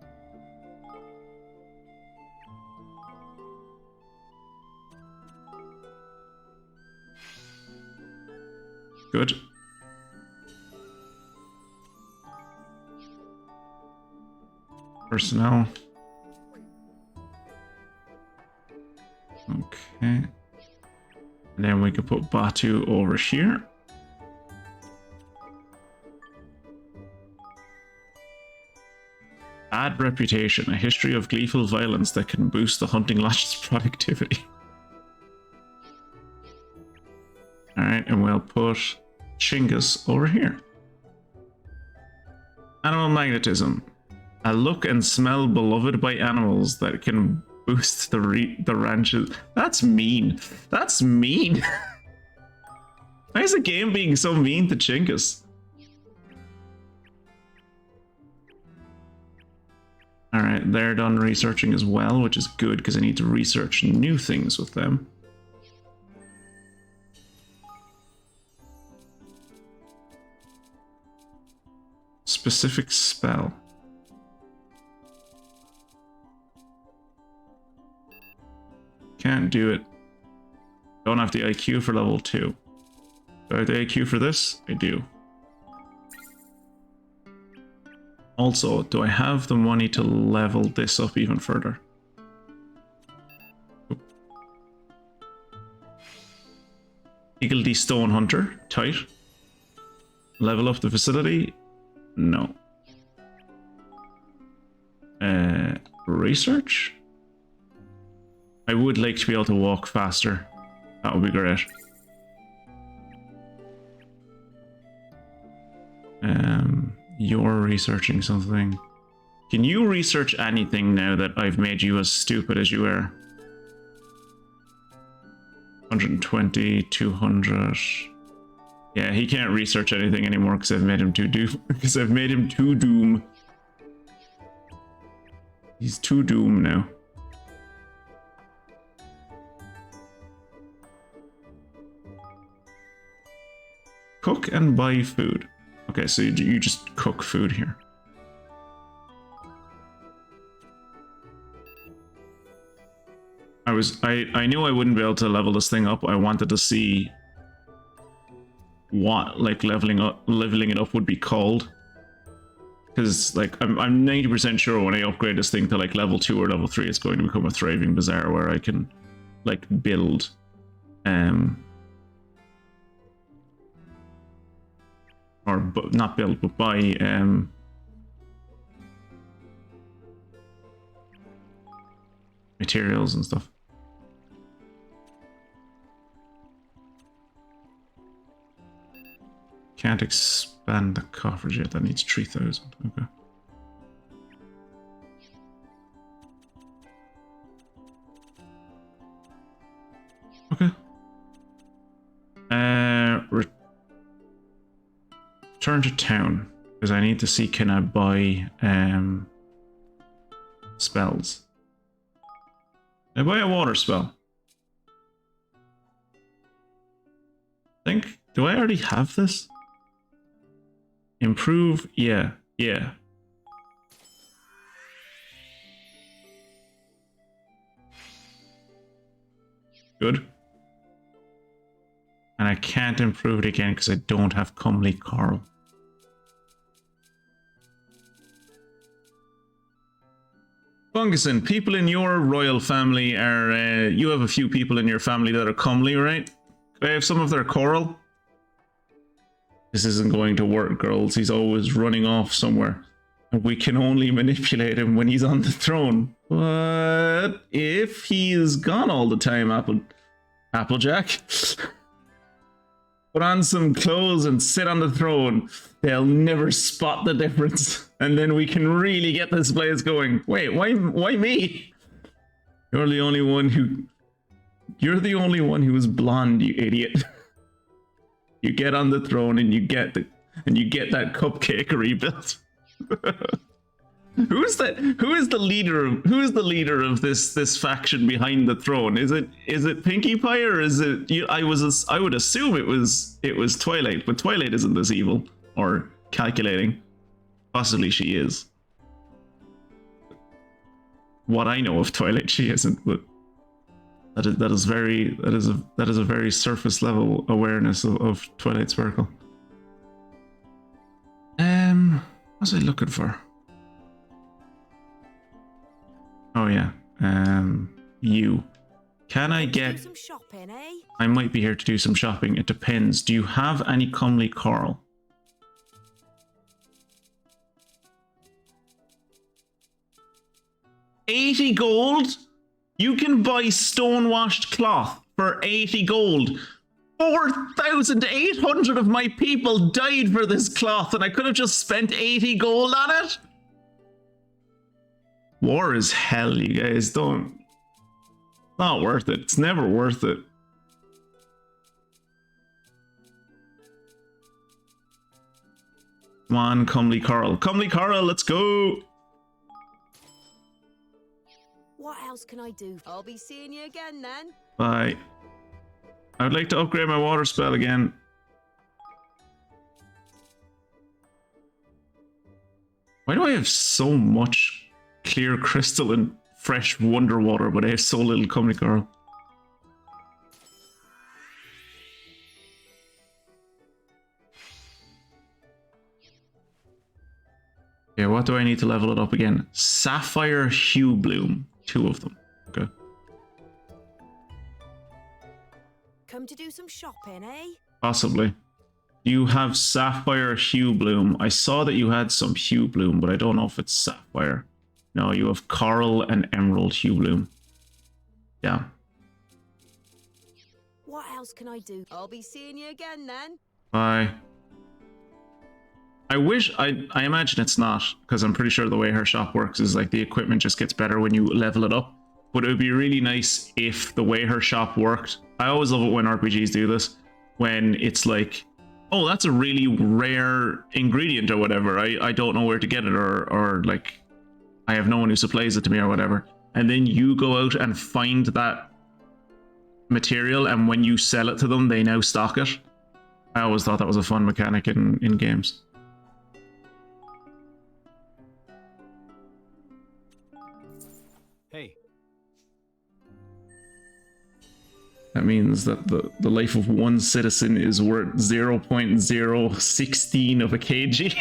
Good. Personnel. Okay. And then we can put Batu over here. Bad reputation, a history of gleeful violence that can boost the hunting lodge's productivity. Alright, and we'll put Chingus over here. Animal magnetism. A look and smell beloved by animals that can boost the ranches. That's mean. That's mean. Why is the game being so mean to Chingus? Alright, they're done researching as well, which is good because I need to research new things with them. Specific spell. Can't do it. Don't have the IQ for level 2. Do I have the IQ for this? I do. Also, do I have the money to level this up even further? Higgledy Stone Hunter, tight. Level up the facility? No. research? I would like to be able to walk faster. That would be great. You're researching something. Can you research anything now that I've made you as stupid as you are? 120, 200. Yeah, he can't research anything anymore because I've made him too doom. Because I've made him too doom. He's too doom now. Cook and buy food. Okay, so you just cook food here. I knew I wouldn't be able to level this thing up. I wanted to see what like leveling it up would be called. Because like I'm 90% sure when I upgrade this thing to like level 2 or level 3, it's going to become a thriving bazaar where I can like build or not build, but buy materials and stuff. Can't expand the coffers yet. That needs 3,000. Okay. Okay. Return to town because I need to see can I buy spells. Can I buy a water spell? Do I already have this? Improve, yeah. Good. And I can't improve it again because I don't have comely coral. Funguson, people in your royal family are, you have a few people in your family that are comely, right? I have some of their coral. This isn't going to work, girls. He's always running off somewhere. And we can only manipulate him when he's on the throne. But if he's gone all the time, Applejack, put on some clothes and sit on the throne. They'll never spot the difference. And then we can really get this place going. Wait, why me? You're the only one who is blonde, you idiot. You get on the throne and you get that cupcake rebuilt. Who is the leader of this faction behind the throne? Is it Pinkie Pie or is it I would assume it was Twilight, but Twilight isn't this evil or calculating. Possibly she is. What I know of Twilight, she isn't, but that is a very surface level awareness of Twilight Sparkle. What was I looking for? Oh yeah. You. Can I get Do some shopping, eh? I might be here to do some shopping. It depends. Do you have any comely coral? $80 gold? You can buy stone-washed cloth for 80 gold. 4,800 of my people died for this cloth and I could have just spent 80 gold on it? War is hell, you guys. Don't. Not worth it. It's never worth it. Come on, comely coral. Comely coral, let's go. What else can I do? I'll be seeing you again then. Bye. I would like to upgrade my water spell again. Why do I have so much clear crystal and fresh wonder water, but I have so little comely coral? Yeah, what do I need to level it up again? Sapphire Hue Bloom. 2 of them. Okay. Come to do some shopping, eh? Possibly. You have Sapphire Hue Bloom. I saw that you had some Hue Bloom, but I don't know if it's Sapphire. No, you have Coral and Emerald Hue Bloom. Yeah. What else can I do? I'll be seeing you again then. Bye. I wish, I imagine it's not, because I'm pretty sure the way her shop works is like the equipment just gets better when you level it up. But it would be really nice if the way her shop worked, I always love it when RPGs do this, when it's like, oh, that's a really rare ingredient or whatever. I don't know where to get it, or like, I have no one who supplies it to me or whatever. And then you go out and find that material, and when you sell it to them, they now stock it. I always thought that was a fun mechanic in games. Hey. That means that the life of one citizen is worth 0.016 of a kg.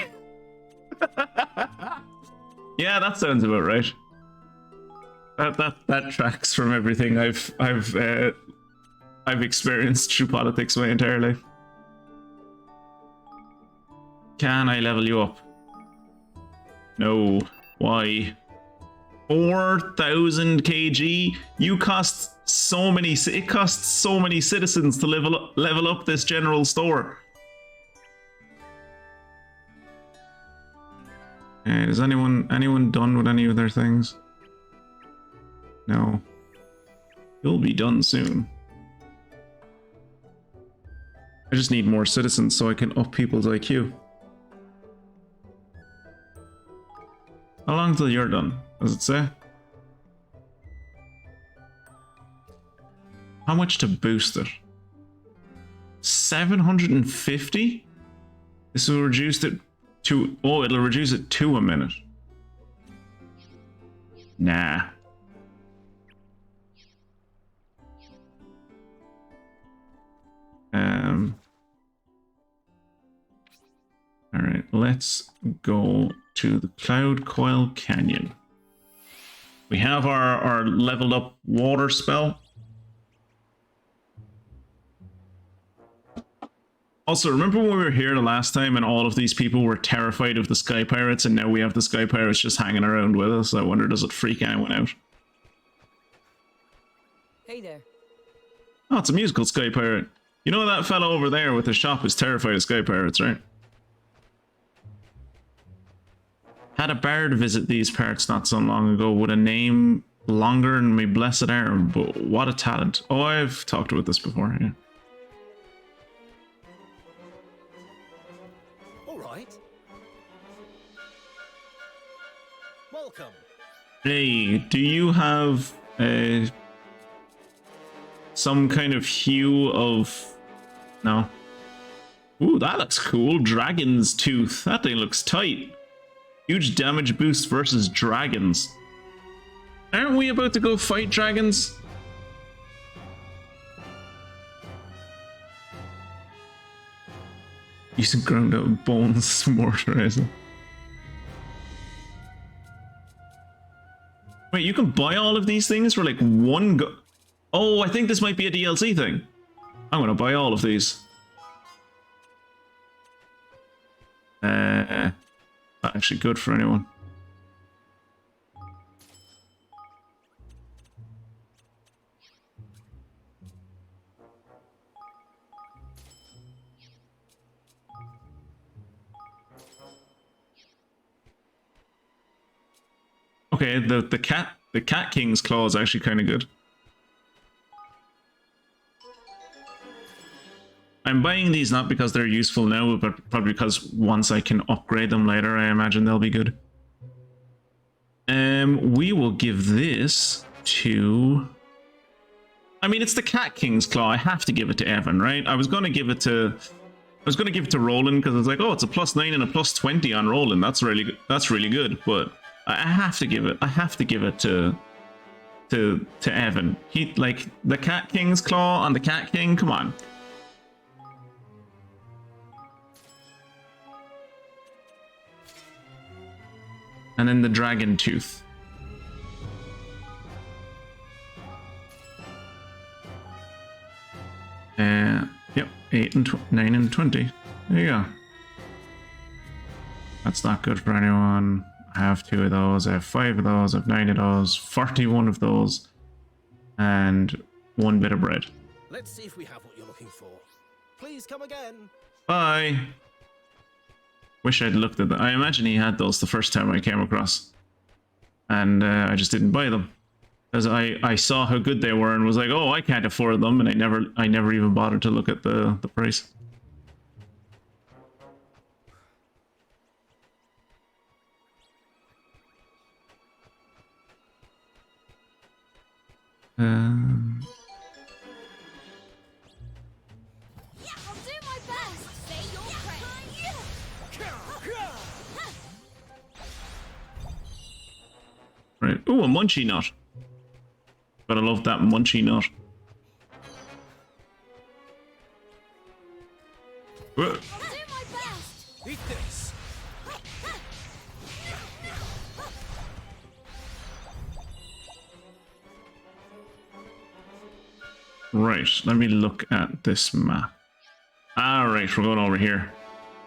Yeah, that sounds about right. That tracks from everything I've experienced through politics my entire life. Can I level you up? No. Why? 4,000 kg? You cost so many. It costs so many citizens to level up this general store. Is anyone done with any of their things? No. You'll be done soon. I just need more citizens so I can up people's IQ. How long till you're done? Does it say? How much to boost it? 750? This will reduce it to... Oh, it'll reduce it to a minute. Nah. Alright, let's go to the Cloud Coil Canyon. We have our leveled up water spell. Also, remember when we were here the last time and all of these people were terrified of the Sky Pirates, and now we have the Sky Pirates just hanging around with us? I wonder, does it freak anyone out? Hey there. Oh, it's a musical Sky Pirate. You know that fellow over there with the shop is terrified of Sky Pirates, right? Had a bard visit these parts not so long ago with a name longer than my blessed arm, but what a talent. Oh, I've talked about this before, yeah. Alright. Welcome. Hey, do you have some kind of hue of... No. Ooh, that looks cool. Dragon's Tooth. That thing looks tight. Huge damage boost versus dragons. Aren't we about to go fight dragons? Using ground out bones mortarizer. Wait, you can buy all of these things for like one go... Oh, I think this might be a DLC thing. I'm gonna buy all of these. Not actually good for anyone. Okay, the cat king's claw is actually kind of good. I'm buying these not because they're useful now, but probably because once I can upgrade them later, I imagine they'll be good. We will give this to... I mean, it's the Cat King's Claw. I have to give it to Evan, right? I was going to give it to Roland because it's like, oh, it's a +9 and a +20 on Roland. That's really good. But I have to give it to Evan. He, like, the Cat King's Claw on the Cat King. Come on. And then the Dragon Tooth. Yep, 8 and 9 and 20. There you go. That's not good for anyone. I have 2 of those, I have 5 of those, I have 9 of those, 41 of those, and 1 bit of bread. Let's see if we have what you're looking for. Please come again. Bye! Wish I'd looked at that. I imagine he had those the first time I came across. And I just didn't buy them. Because I saw how good they were and was like, oh, I can't afford them, and I never even bothered to look at the price. Yeah, I'll do my best. Say your prayers. Right. Ooh, a munchie nut. Gotta love that munchie nut. I'll do my best. Eat this. Right, let me look at this map. Alright, we're going over here.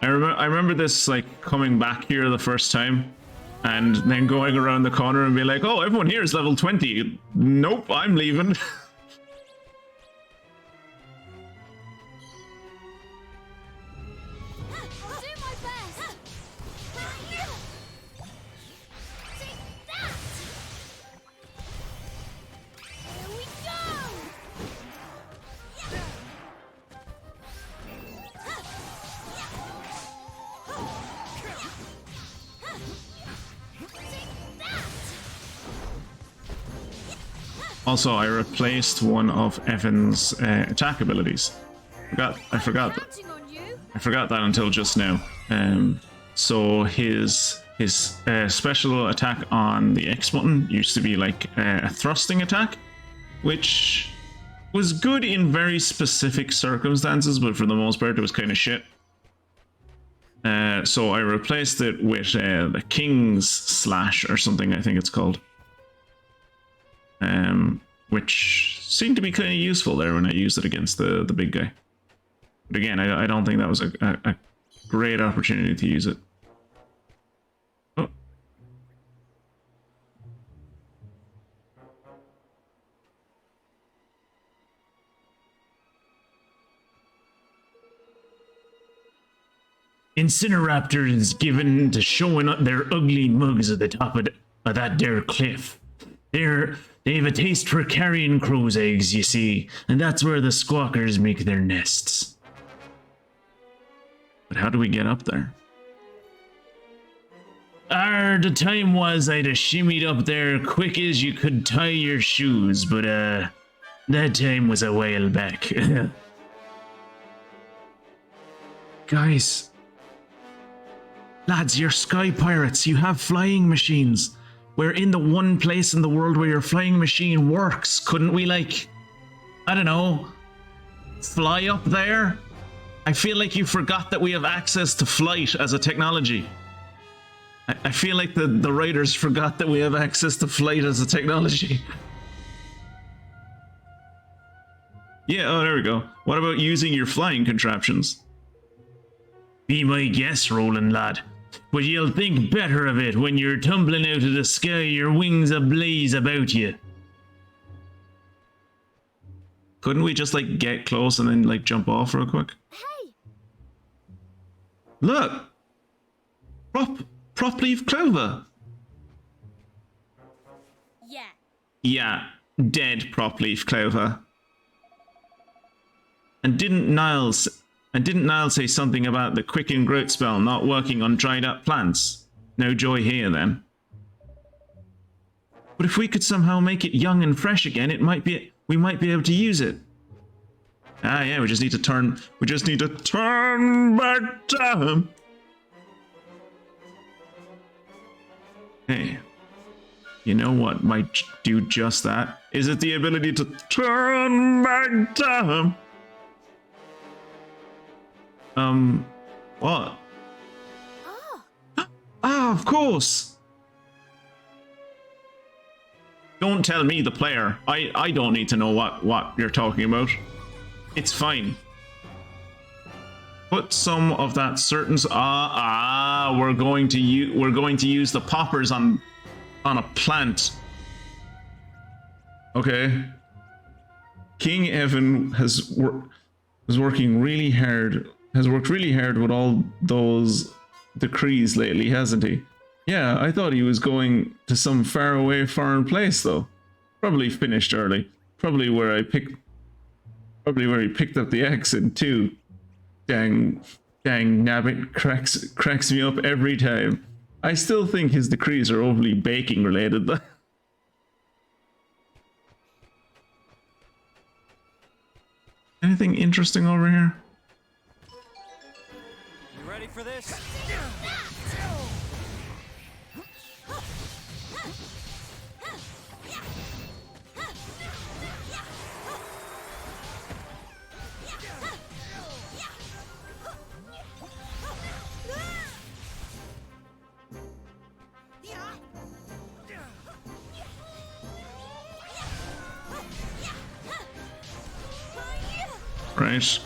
I remember this like coming back here the first time and then going around the corner and be like, oh, everyone here is level 20. Nope, I'm leaving. I'll do my best. Take that. Here we go. Also, I replaced one of Evan's attack abilities. I forgot Counting on you. I forgot that until just now. So his special attack on the X button used to be like a thrusting attack, which was good in very specific circumstances, but for the most part it was kind of shit. So I replaced it with the King's Slash or something, I think it's called. Which seemed to be kind of useful there when I used it against the big guy. But again, I don't think that was a great opportunity to use it. Oh. Incineraptors given to showing up their ugly mugs at the top of that there cliff. They've a taste for carrion crow's eggs, you see, and that's where the squawkers make their nests. But how do we get up there? The time was I'd have shimmied up there quick as you could tie your shoes, but that time was a while back. Guys. Lads, you're sky pirates, you have flying machines. We're in the one place in the world where your flying machine works. Couldn't we, like, I don't know, fly up there? I feel like you forgot that we have access to flight as a technology. I feel like the writers forgot that we have access to flight as a technology. Yeah, oh, there we go. What about using your flying contraptions? Be my guest, Roland lad. But you'll think better of it when you're tumbling out of the sky, your wings ablaze about you. Couldn't we just, like, get close and then, like, jump off real quick? Hey. Look! Prop leaf clover. Yeah. Yeah, dead prop leaf clover. And didn't Niles say something about the quicken growth spell not working on dried up plants? No joy here then. But if we could somehow make it young and fresh again, we might be able to use it. Ah yeah, we just need to turn back time. Hey. You know what might do just that? Is it the ability to turn back time? What? Ah, of course! Don't tell me, the player. I don't need to know what you're talking about. It's fine. Put some of that certain we're going to use the poppers on a plant. Okay. King Evan has worked really hard with all those decrees lately, hasn't he? Yeah, I thought he was going to some faraway foreign place though. Probably finished early. Probably where he picked up the accent too. Dang nabbit cracks me up every time. I still think his decrees are overly baking related though. Anything interesting over here? You ready for this? Right.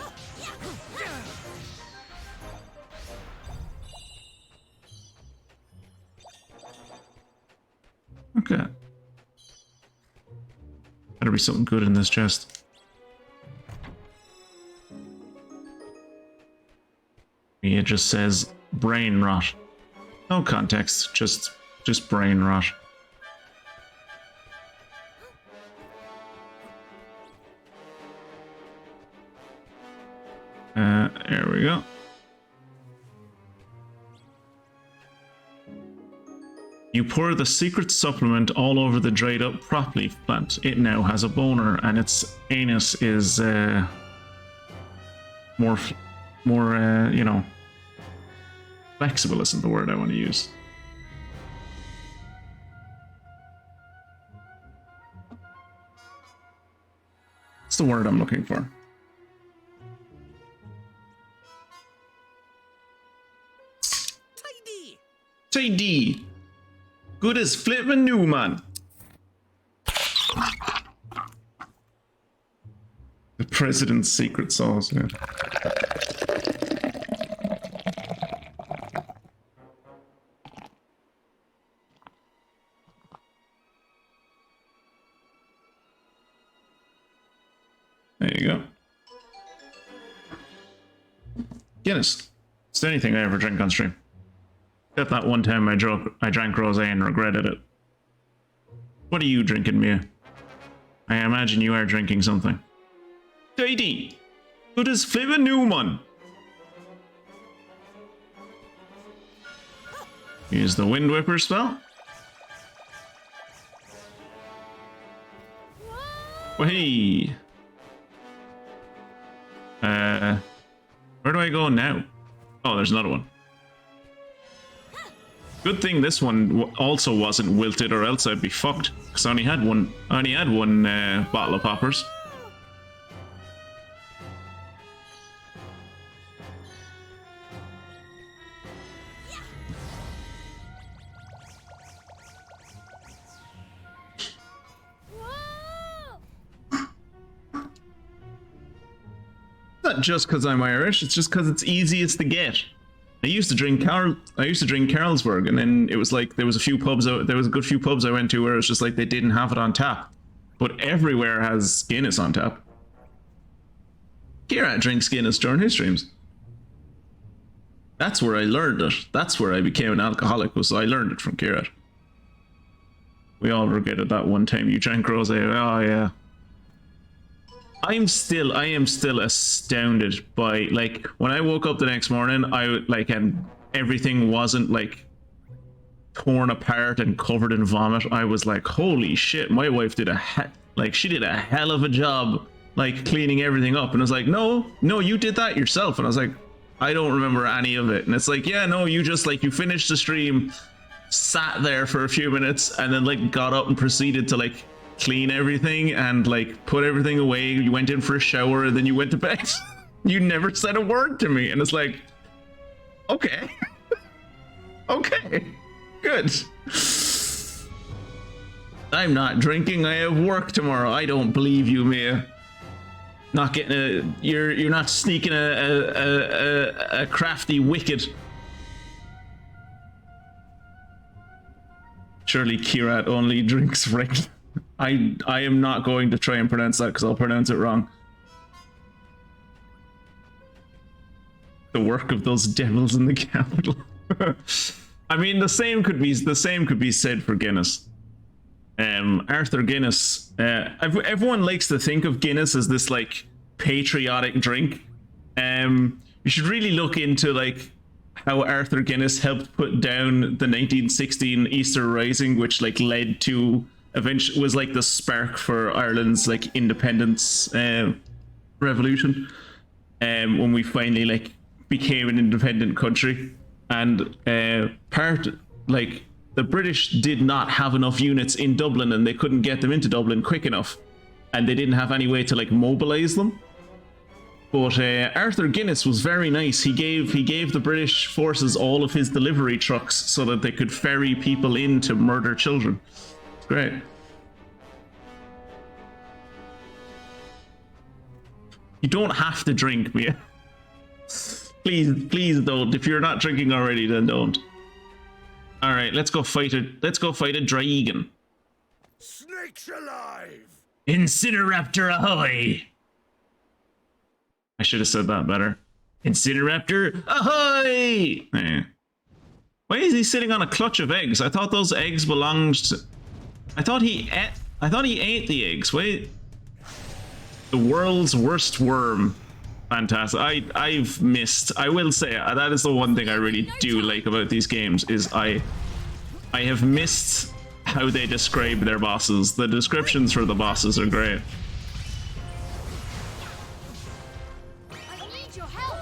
Okay. Better be something good in this chest. It just says brain rot. No context, just brain rot. There we go. You pour the secret supplement all over the dried up prop leaf plant. It now has a boner and its anus is more you know, flexible isn't the word I want to use. It's the word I'm looking for. Tidy. Good as flippin' new, man. The president's secret sauce, yeah. There you go. Guinness. It's the only thing I ever drink on stream. Except that one time I drank rosé and regretted it. What are you drinking, Mia? I imagine you are drinking something. Tidy. Good as flippin' new, man. Use the Wind Whipper spell. Hey. Where do I go now? Oh, there's another one. Good thing this one also wasn't wilted, or else I'd be fucked. Cause I only had one bottle of poppers. Not just because I'm Irish, it's just because it's easiest to get. I used to drink Carlsberg, and then it was like there was a good few pubs I went to where it was just like they didn't have it on tap. But everywhere has Guinness on tap. Kira drinks Guinness during his streams. That's where I learned it. That's where I became an alcoholic, was I learned it from Kira. We all regretted that one time you drank rosé. Oh yeah. I am still astounded by, like, when I woke up the next morning, and everything wasn't like torn apart and covered in vomit. I was like, holy shit, my wife did she did a hell of a job, like, cleaning everything up. And I was like, no, you did that yourself. And I was like, I don't remember any of it. And it's like, yeah, no, you just, like, you finished the stream, sat there for a few minutes, and then, like, got up and proceeded to, like, clean everything and, like, put everything away. You went in for a shower and then you went to bed. You never said a word to me. And it's like, okay. Okay, good. I'm not drinking. I have work tomorrow. I don't believe you, Mia. Not getting a, you're not sneaking a crafty wicked. Surely Kirat only drinks regular. I am not going to try and pronounce that because I'll pronounce it wrong. The work of those devils in the capital. I mean, the same could be said for Guinness. Arthur Guinness. Everyone likes to think of Guinness as this like patriotic drink. You should really look into like how Arthur Guinness helped put down the 1916 Easter Rising, which like led to eventually was like the spark for Ireland's like independence revolution. When we finally like became an independent country, and like the British did not have enough units in Dublin, and they couldn't get them into Dublin quick enough, and they didn't have any way to like mobilize them. But Arthur Guinness was very nice. He gave the British forces all of his delivery trucks so that they could ferry people in to murder children. It's great. You don't have to drink, Mia. Please don't. If you're not drinking already, then don't. All right, let's go fight a dragon. Snakes alive! Incineraptor ahoy! I should have said that better. Incineraptor ahoy! Eh. Why is he sitting on a clutch of eggs? I thought those eggs belonged to... I thought he ate the eggs. Wait. The world's worst worm. Fantastic. I've missed. I will say that is the one thing I really do like about these games is I have missed how they describe their bosses. The descriptions for the bosses are great. I need your help.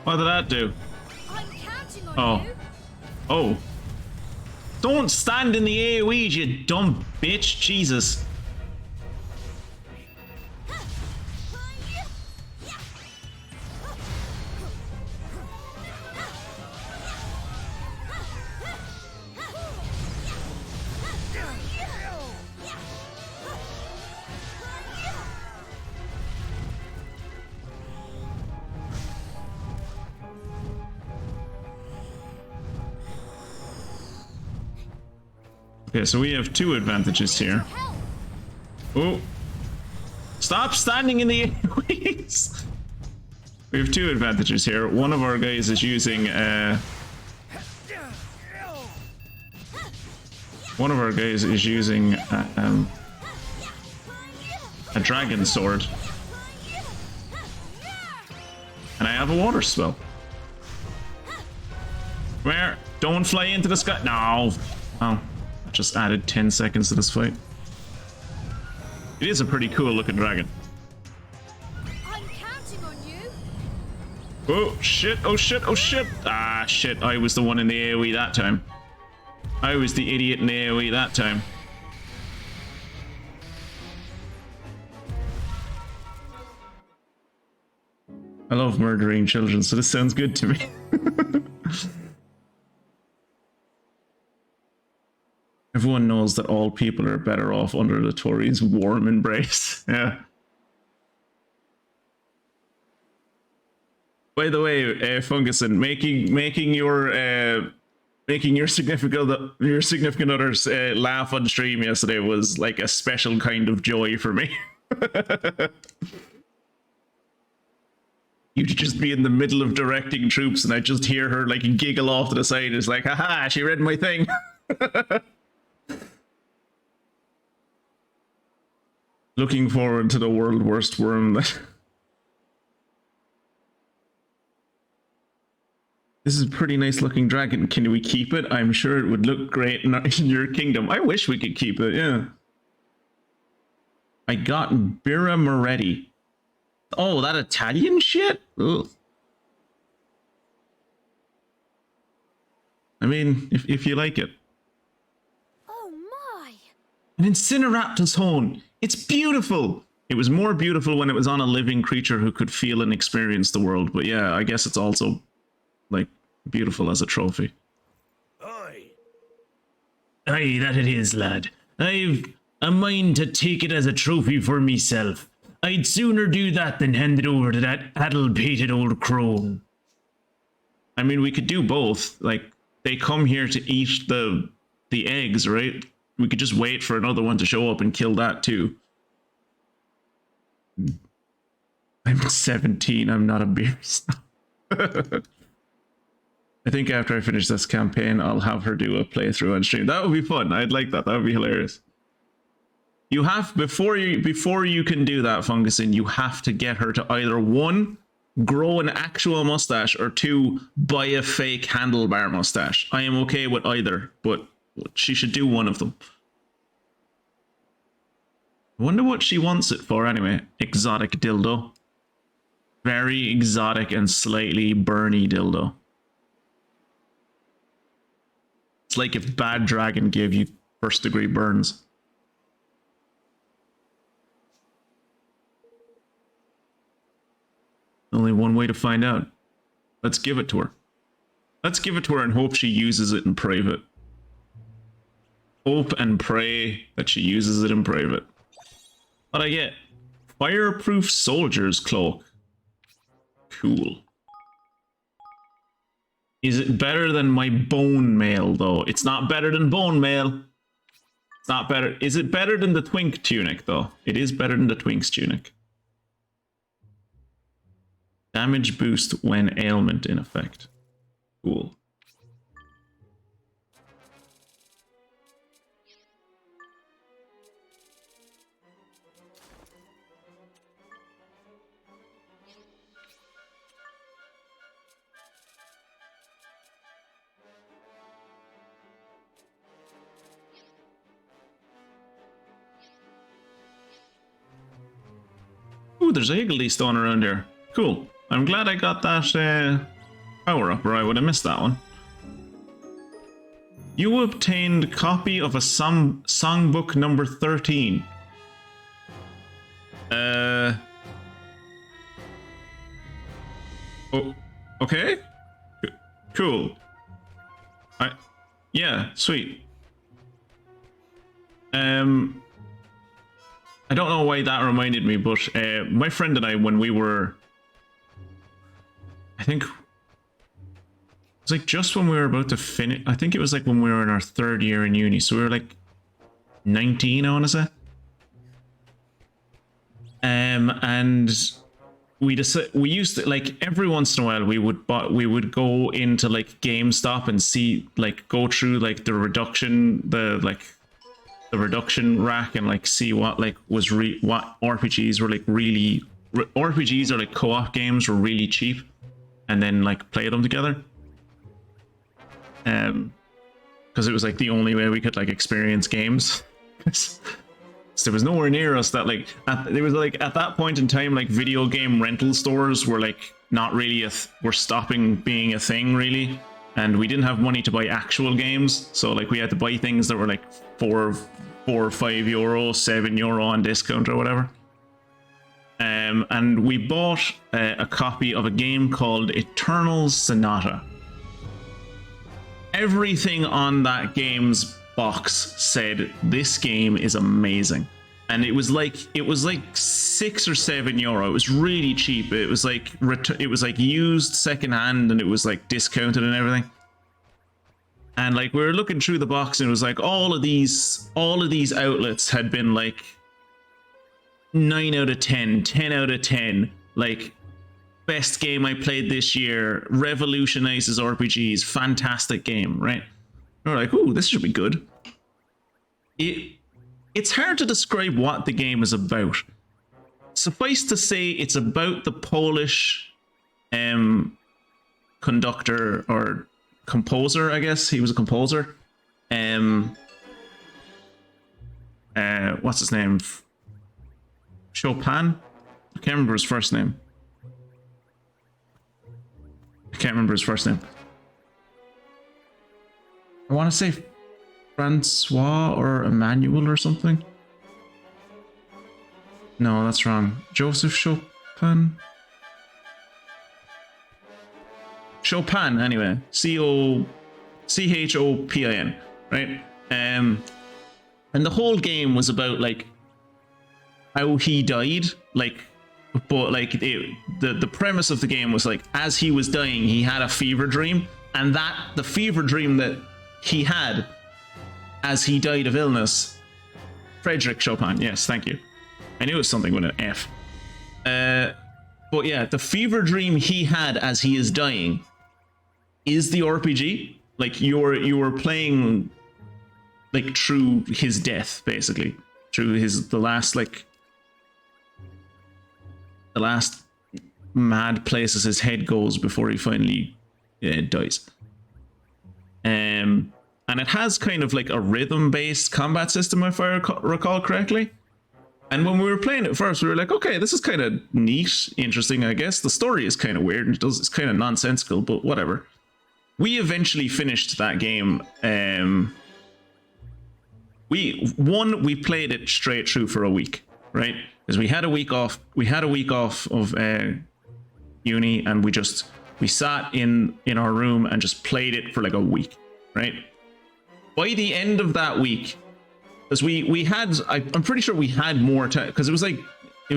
What did that do? I'm counting on Oh. you. Oh. Don't stand in the AoEs, you dumb bitch. Jesus. Okay, so we have two advantages here. Oh. Stop standing in the AoEs. We have two advantages here. One of our guys is using a dragon sword. And I have a water spell. Where? Don't fly into the sky. No. Oh. Just added 10 seconds to this fight. It is a pretty cool looking dragon. I'm counting on you. Oh shit, oh shit, oh shit. Ah shit, I was the one in the AoE that time. I was the idiot in the AoE that time. I love murdering children, so this sounds good to me. Everyone knows that all people are better off under the Tories' warm embrace. Yeah. By the way, Funguson, making your significant others laugh on stream yesterday was like a special kind of joy for me. You'd just be in the middle of directing troops, and I just hear her like giggle off to the side. It's like, haha, she read my thing. Looking forward to the world worst worm. This is a pretty nice looking dragon. Can we keep it? I'm sure it would look great in your kingdom. I wish we could keep it, yeah. I got Bira Moretti. Oh, that Italian shit? Ugh. I mean, if you like it. Oh my! An Incineraptor's horn. It's beautiful. It was more beautiful when it was on a living creature who could feel and experience the world. But yeah, I guess it's also, like, beautiful as a trophy. Oi! Aye, that it is, lad. I've a mind to take it as a trophy for myself. I'd sooner do that than hand it over to that addle-pated old crone. I mean, we could do both. Like, they come here to eat the eggs, right? We could just wait for another one to show up and kill that too. I'm 17. I'm not a beer snob. I think after I finish this campaign, I'll have her do a playthrough on stream. That would be fun. I'd like that. That would be hilarious. You have before you can do that, Fungusin, you have to get her to either one, grow an actual mustache, or two, buy a fake handlebar mustache. I am okay with either, but she should do one of them. I wonder what she wants it for anyway. Exotic dildo. Very exotic and slightly burny dildo. It's like if Bad Dragon gave you first degree burns. Only one way to find out. Let's give it to her. Let's give it to her and hope she uses it in private. Hope and pray that she uses it in private. What I get? Fireproof soldier's cloak. Cool. Is it better than my bone mail though? It's not better than bone mail. It's not better. Is it better than the twink tunic though? It is better than the twink's tunic. Damage boost when ailment in effect. Cool. Ooh, there's a Higgledy stone around here. Cool. I'm glad I got that power up, or I would have missed that one. You obtained copy of a songbook number 13. Oh, okay. Cool. Yeah, sweet. I don't know why that reminded me, but my friend and I, when we were, I think, it was like just when we were about to finish, I think it was like when we were in our third year in uni, so we were like 19, I want to say. And we used to, like, every once in a while we would go into like GameStop and see, like, go through like the reduction rack and like see what like was what RPGs were like really RPGs or like co-op games were really cheap, and then like play them together. Because it was like the only way we could like experience games. So there was nowhere near us that like there was like at that point in time, like video game rental stores were like not really were stopping being a thing really, and we didn't have money to buy actual games, so like we had to buy things that were like €4 or €5, €7 on discount or whatever. And we bought a copy of a game called Eternal Sonata. Everything on that game's box said this game is amazing, and it was like €6 or €7. It was really cheap. It was like used secondhand, and it was like discounted and everything. And like we were looking through the box, and it was like all of these outlets had been like 9 out of 10, 10 out of 10, like best game I played this year, revolutionizes RPGs, fantastic game, right? And we're like, ooh, this should be good. It's hard to describe what the game is about. Suffice to say, it's about the Polish conductor or composer, I guess. He was a composer. What's his name? Chopin? I can't remember his first name. I can't remember his first name. I want to say Francois or Emmanuel or something. No, that's wrong. Joseph Chopin? Chopin, anyway. Chopin, right? And the whole game was about, like, how he died, like, but, like, the premise of the game was, like, as he was dying, he had a fever dream, and the fever dream that he had as he died of illness, Frederick Chopin, yes, thank you. I knew it was something with an F. But yeah, the fever dream he had as he is dying is the RPG. Like, you were playing, like, through his death, basically. Through the last mad places his head goes before he finally dies. And it has kind of like a rhythm-based combat system, if I recall correctly. And when we were playing it first, we were like, okay, this is kind of neat, interesting, I guess. The story is kind of weird, and it's kind of nonsensical, but whatever. We eventually finished that game. We played it straight through for a week, right? Because we had a week off. We had a week off of uni, and we sat in our room and just played it for like a week, right? By the end of that week, because we had, I'm pretty sure we had more time, because it was like we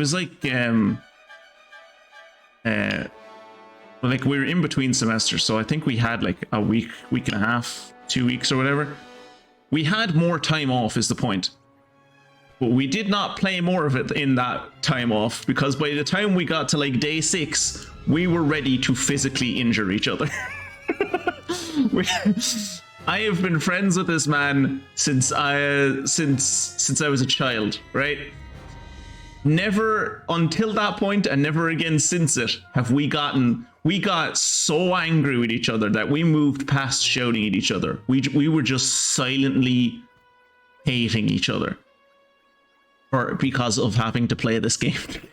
were in between semesters, so I think we had like a week and a half, 2 weeks or whatever. We had more time off is the point. But we did not play more of it in that time off, because by the time we got to like day 6, we were ready to physically injure each other. I have been friends with this man since I was a child, right? Never until that point, and never again since it, have we got so angry with each other that we moved past shouting at each other. We were just silently hating each other because of having to play this game together.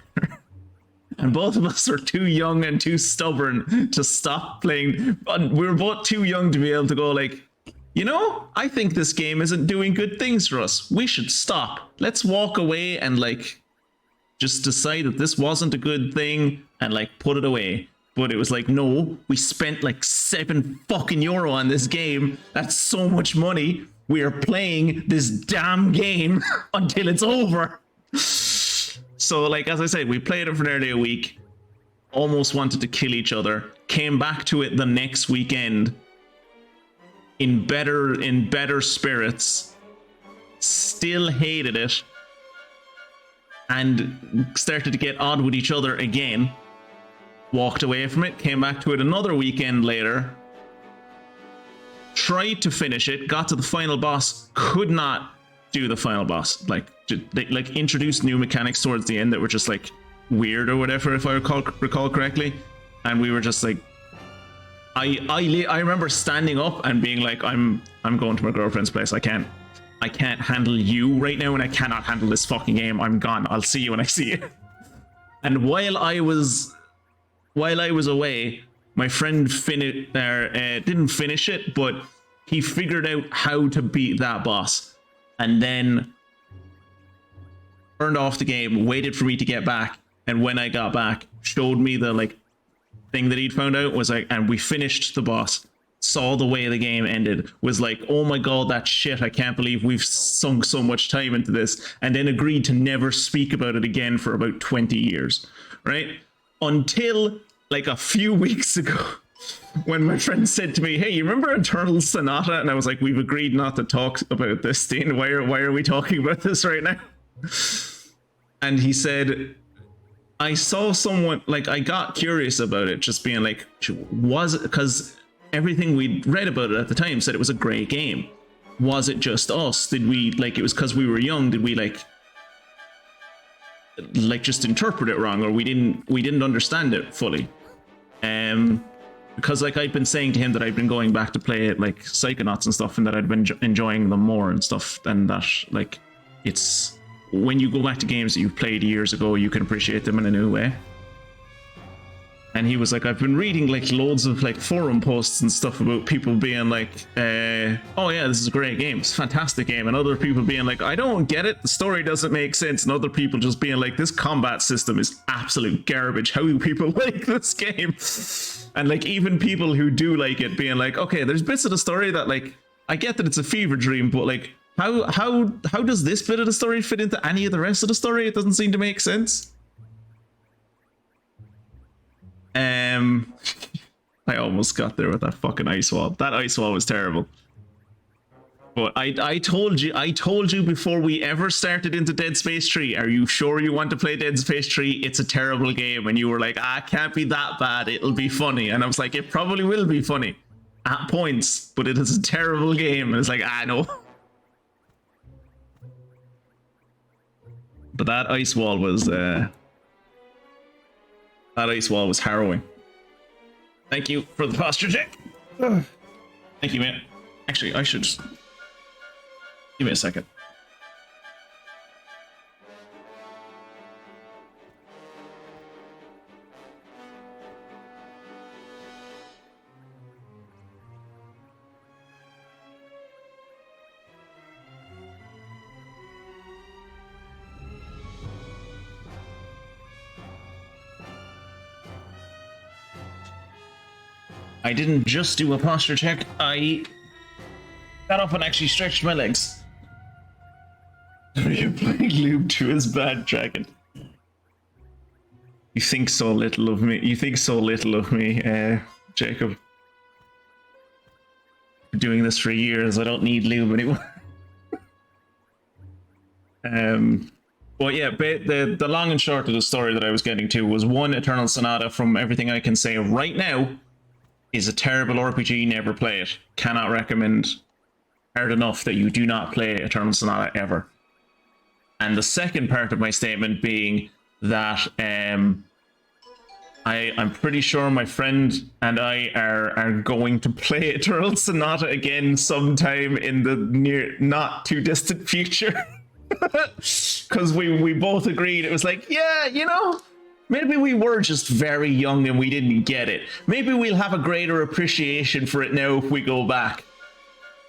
And both of us were too young and too stubborn to stop playing. We were both too young to be able to go like, you know, I think this game isn't doing good things for us. We should stop. Let's walk away and like just decide that this wasn't a good thing and like put it away. But it was like, no, we spent like €7 fucking on this game. That's so much money. We are playing this damn game until it's over. So like, as I said, we played it for nearly a week, almost wanted to kill each other, came back to it the next weekend in better spirits, still hated it, and started to get odd with each other again. Walked away from it, came back to it another weekend later, tried to finish it, got to the final boss, could not do the final boss. Like, they introduced new mechanics towards the end that were just like weird or whatever, if I recall correctly. And we were just like, I remember standing up and being like, I'm going to my girlfriend's place. I can't handle you right now, and I cannot handle this fucking game. I'm gone. I'll see you when I see you. And while I was away, my friend didn't finish it, but he figured out how to beat that boss, and then turned off the game, waited for me to get back, and when I got back, showed me the like thing that he'd found out, was like, and we finished the boss, saw the way the game ended, was like, oh my god, that shit, I can't believe we've sunk so much time into this, and then agreed to never speak about it again for about 20 years, right? Until like a few weeks ago, when my friend said to me, hey, you remember Eternal Sonata? And I was like, we've agreed not to talk about this, Dean. Why are we talking about this right now? And he said, I saw someone, like, I got curious about it, just being like, was it, because everything we'd read about it at the time said it was a great game. Was it just us? Did we, like, it was because we were young, did we like just interpret it wrong, or we didn't understand it fully? Because like I'd been saying to him that I'd been going back to play it like Psychonauts and stuff, and that I'd been enjoying them more and stuff, and that like it's when you go back to games that you've played years ago, you can appreciate them in a new way. And he was like, I've been reading like loads of like forum posts and stuff about people being like, oh yeah, this is a great game, it's a fantastic game, and other people being like, I don't get it, the story doesn't make sense, and other people just being like, this combat system is absolute garbage, how do people like this game? And like even people who do like it being like, okay, there's bits of the story that like, I get that it's a fever dream, but like, how does this bit of the story fit into any of the rest of the story? It doesn't seem to make sense. I almost got there with that fucking ice wall. That ice wall was terrible. But I told you before we ever started into Dead Space 3, are you sure you want to play Dead Space 3? It's a terrible game. And you were like, it can't be that bad, it'll be funny. And I was like, it probably will be funny at points, but it is a terrible game. And it's like, no. But that ice wall was harrowing. Thank you for the posture check. Thank you, man. Actually, I should just... Give me a second. I didn't just do a posture check, I got up and actually stretched my legs. Are you playing Lube 2 as bad, Dragon? You think so little of me. You think so little of me, Jacob. Been doing this for years, I don't need lube anymore. But yeah, the long and short of the story that I was getting to was one, Eternal Sonata, from everything I can say right now, is a terrible RPG, never play it. Cannot recommend hard enough that you do not play Eternal Sonata ever. And the second part of my statement being that I'm pretty sure my friend and I are going to play Eternal Sonata again sometime in the near, not too distant future. Because we both agreed, it was like, yeah, you know, maybe we were just very young and we didn't get it. Maybe we'll have a greater appreciation for it now if we go back.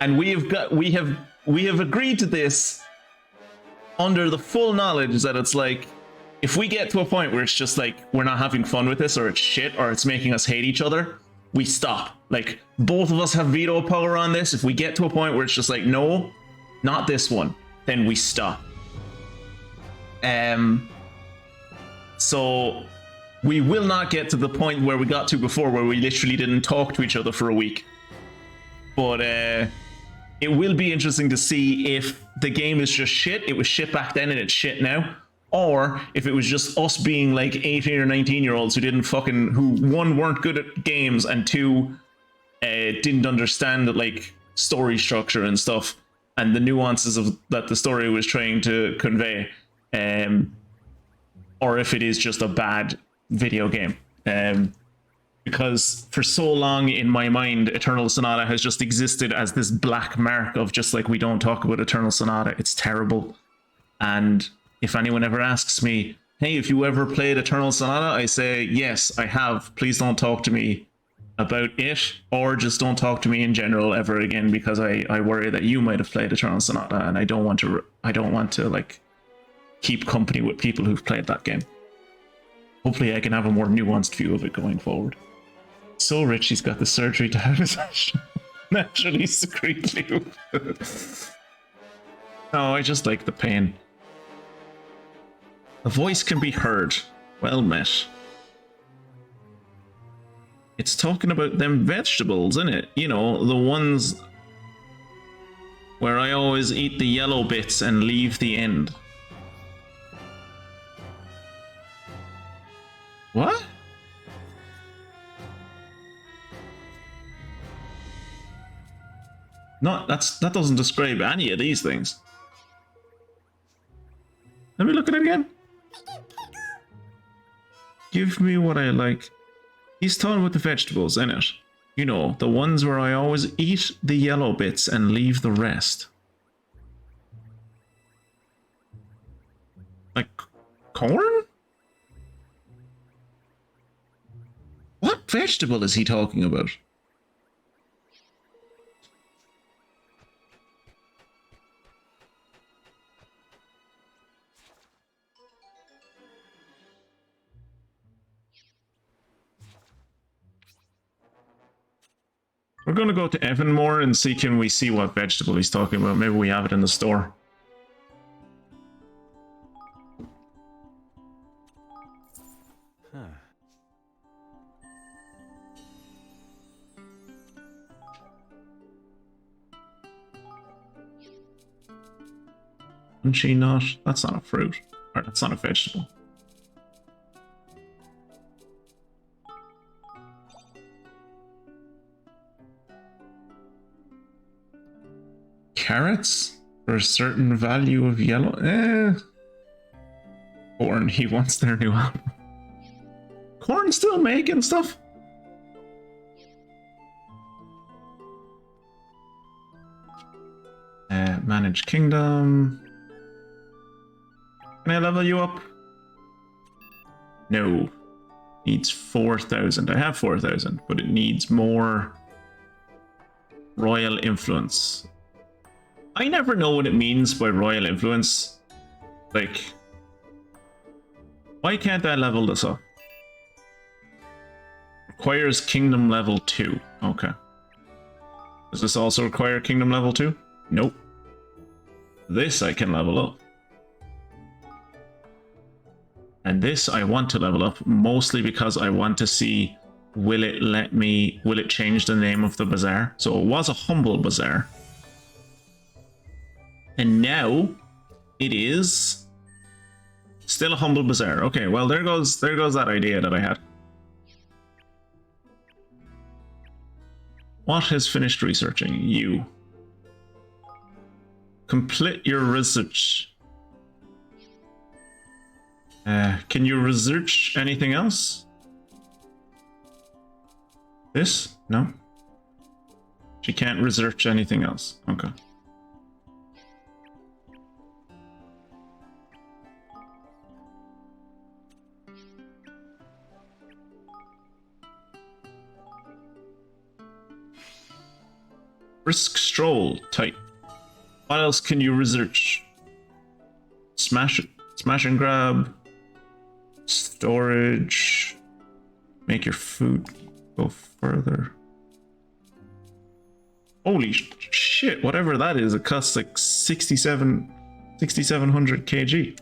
And we have agreed to this under the full knowledge that it's like, if we get to a point where it's just like, we're not having fun with this, or it's shit, or it's making us hate each other, we stop. Like, both of us have veto power on this. If we get to a point where it's just like, no, not this one, then we stop. So we will not get to the point where we got to before, where we literally didn't talk to each other for a week. But it will be interesting to see if the game is just shit. It was shit back then and it's shit now. Or if it was just us being like 18 or 19-year-olds who didn't fucking, who one, weren't good at games, and two, didn't understand that, like, story structure and stuff and the nuances of that the story was trying to convey. Or if it is just a bad video game. Because for so long in my mind, Eternal Sonata has just existed as this black mark of just like, we don't talk about Eternal Sonata, it's terrible. And if anyone ever asks me, hey, if you ever played Eternal Sonata, I say, yes, I have. Please don't talk to me about it, or just don't talk to me in general ever again, because I worry that you might have played Eternal Sonata, and I don't want to like keep company with people who've played that game. Hopefully I can have a more nuanced view of it going forward. So Rich, he's got the surgery to have his naturally secrete lube. No, I just like the pain. The voice can be heard. Well met. It's talking about them vegetables, isn't it? You know, the ones where I always eat the yellow bits and leave the end. What? No, that doesn't describe any of these things. Let me look at it again. Give me what I like. He's talking about the vegetables, in it. You know, the ones where I always eat the yellow bits and leave the rest. Like corn? What vegetable is he talking about? We're going to go to Evanmore and see can we see what vegetable he's talking about. Maybe we have it in the store. Crunchy nut? That's not a fruit. Or that's not a vegetable. Carrots? For a certain value of yellow? Corn, he wants their new album. Corn still making stuff? Manage kingdom. Can I level you up? No. Needs 4,000. I have 4,000, but it needs more royal influence. I never know what it means by royal influence. Like, why can't I level this up? Requires kingdom level 2. Okay. Does this also require kingdom level 2? Nope. This I can level up. And this I want to level up mostly because I want to see will it change the name of the bazaar? So it was a humble bazaar. And now it is still a humble bazaar. Okay, well there goes that idea that I had. What has finished researching? You. Complete your research. Can you research anything else? This? No. She can't research anything else. Okay. Brisk stroll type. What else can you research? Smash and grab. Storage. Make your food go further. Holy shit, whatever that is, it costs like 6,700 kg.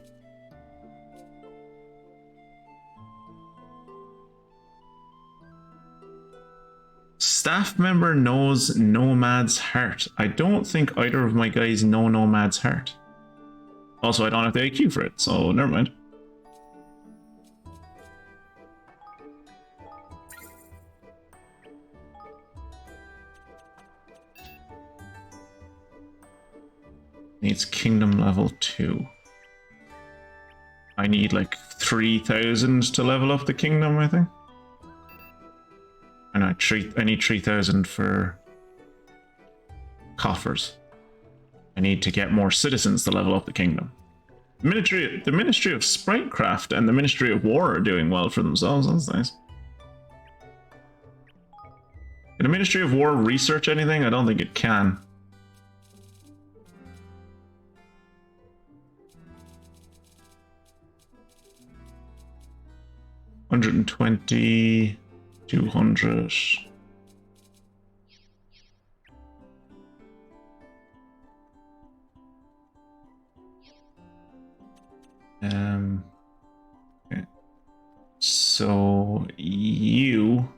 Staff member knows Nomad's heart. I don't think either of my guys know Nomad's heart. Also, I don't have the IQ for it, so never mind. Needs kingdom level 2. I need like 3,000 to level up the kingdom, I think. And I need 3,000 for coffers. I need to get more citizens to level up the kingdom. The Ministry of Spritecraft and the Ministry of War are doing well for themselves. That's nice. Can the Ministry of War research anything? I don't think it can. $120, 200. Okay. So do you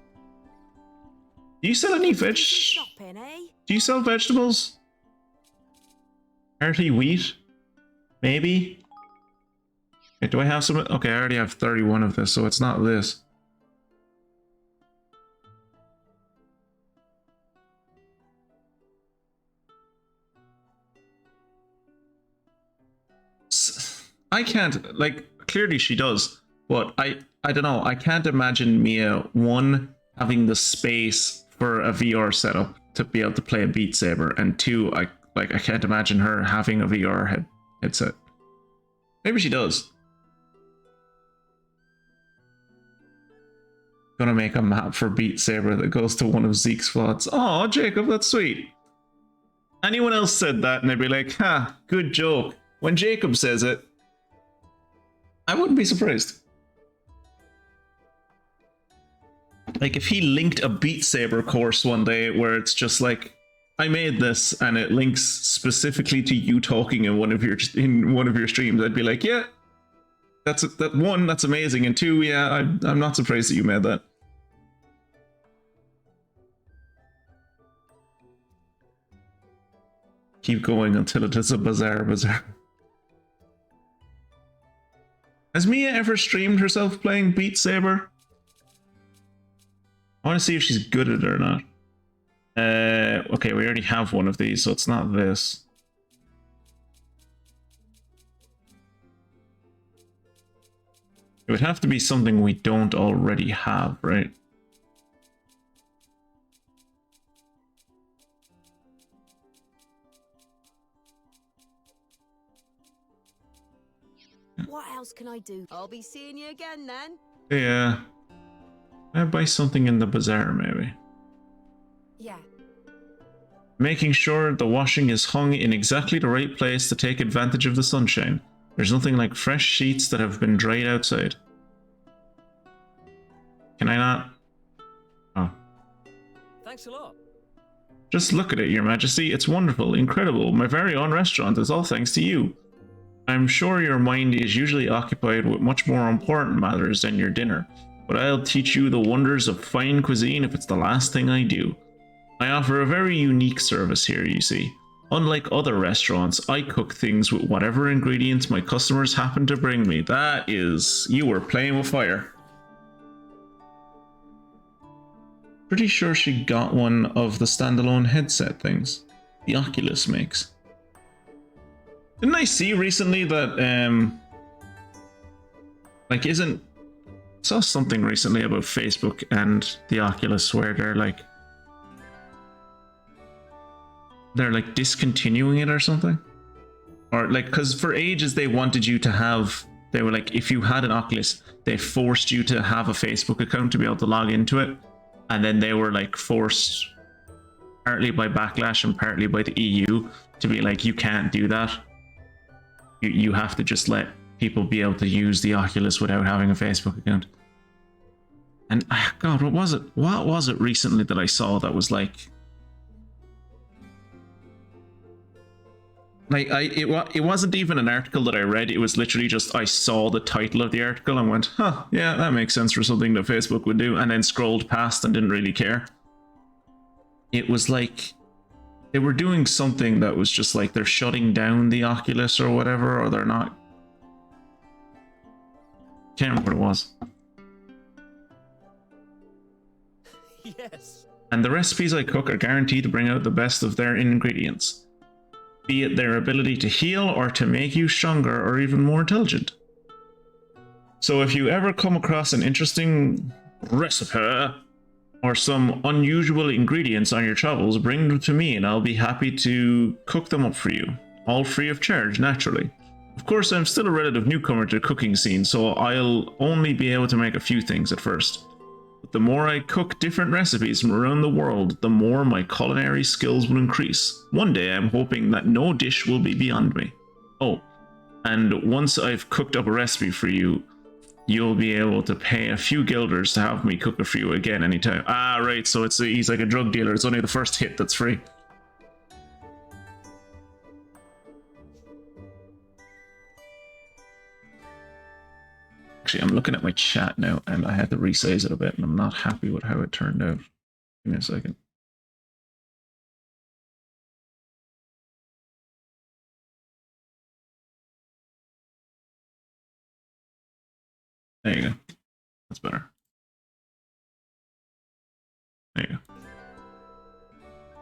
sell any veg? Shopping, eh? Do you sell vegetables? Hearty wheat? Maybe? Okay, do I have some? Okay, I already have 31 of this, so it's not this. I can't, like, clearly she does, but I don't know. I can't imagine Mia, one, having the space for a VR setup to be able to play a Beat Saber, and two, I can't imagine her having a VR headset. Maybe she does. Gonna make a map for Beat Saber that goes to one of Zeke's VoDs. Oh, Jacob, that's sweet. Anyone else said that and they'd be like, ha, good joke. When Jacob says it, I wouldn't be surprised. Like if he linked a Beat Saber course one day where it's just like, I made this and it links specifically to you talking in one of your streams, I'd be like, yeah, that's amazing, and two, yeah, I'm not surprised that you made that. Keep going until it is a bazaar. Has Mia ever streamed herself playing Beat Saber? I want to see if she's good at it or not. Okay, we already have one of these, so it's not this. It would have to be something we don't already have, right? What else can I do? I'll be seeing you again then. Yeah. I'd buy something in the bazaar, maybe. Yeah. Making sure the washing is hung in exactly the right place to take advantage of the sunshine. There's nothing like fresh sheets that have been dried outside. Can I not? Oh. Thanks a lot. Just look at it, Your Majesty. It's wonderful, incredible. My very own restaurant is all thanks to you. I'm sure your mind is usually occupied with much more important matters than your dinner, but I'll teach you the wonders of fine cuisine if it's the last thing I do. I offer a very unique service here, you see. Unlike other restaurants, I cook things with whatever ingredients my customers happen to bring me. That is... you were playing with fire. Pretty sure she got one of the standalone headset things the Oculus makes. Didn't I see recently that, like, saw something recently about Facebook and the Oculus where they're like discontinuing it or something? Or like, because for ages they wanted you to have, they were like, if you had an Oculus, they forced you to have a Facebook account to be able to log into it. And then they were like forced, partly by backlash and partly by the EU, to be like, you can't do that. You have to just let people be able to use the Oculus without having a Facebook account. And God, what was it? What was it recently that I saw that was like it wasn't even an article that I read. It was literally just I saw the title of the article and went, huh, yeah, that makes sense for something that Facebook would do, and then scrolled past and didn't really care. It was like they were doing something that was just like they're shutting down the Oculus or whatever, or they're not. Can't remember what it was. Yes. And the recipes I cook are guaranteed to bring out the best of their ingredients, be it their ability to heal or to make you stronger or even more intelligent. So if you ever come across an interesting recipe or some unusual ingredients on your travels, bring them to me and I'll be happy to cook them up for you. All free of charge, naturally. Of course, I'm still a relative newcomer to the cooking scene, so I'll only be able to make a few things at first. But the more I cook different recipes from around the world, the more my culinary skills will increase. One day I'm hoping that no dish will be beyond me. Oh, and once I've cooked up a recipe for you, you'll be able to pay a few guilders to have me cook it for you again anytime. Ah, right, so he's like a drug dealer. It's only the first hit that's free. Actually, I'm looking at my chat now, and I had to resize it a bit, and I'm not happy with how it turned out. Give me a second. There you go. That's better. There you go.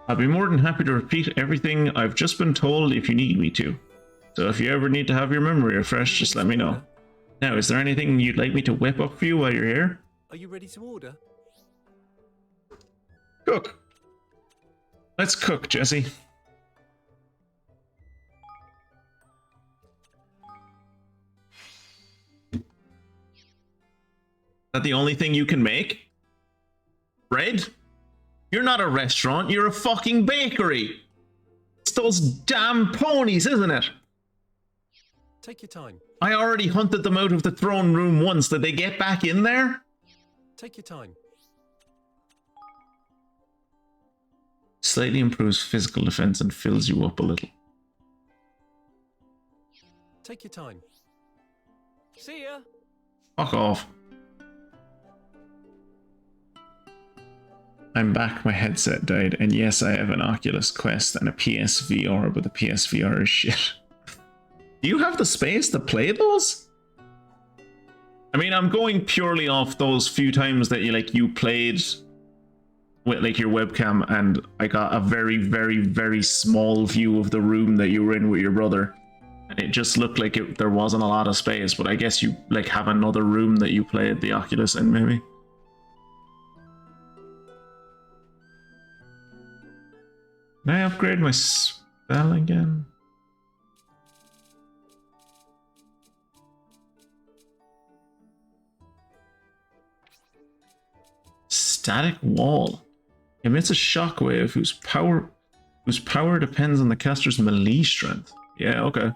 I'll be more than happy to repeat everything I've just been told if you need me to. So if you ever need to have your memory refreshed, just let me know. Now, is there anything you'd like me to whip up for you while you're here? Are you ready to order? Cook. Let's cook, Jesse. Is that the only thing you can make? Red? You're not a restaurant, you're a fucking bakery. It's those damn ponies, isn't it? Take your time. I already hunted them out of the throne room once. Did they get back in there? Take your time. Slightly improves physical defense and fills you up a little. Take your time. See ya. Fuck off. I'm back, my headset died, and yes, I have an Oculus Quest and a PSVR, but the PSVR is shit. Do you have the space to play those? I mean, I'm going purely off those few times that you played with like your webcam, and I got a very, very, very small view of the room that you were in with your brother. And it just looked like there wasn't a lot of space, but I guess you like have another room that you played the Oculus in, maybe. Can I upgrade my spell again? Static wall emits a shockwave whose power depends on the caster's melee strength. Yeah, okay.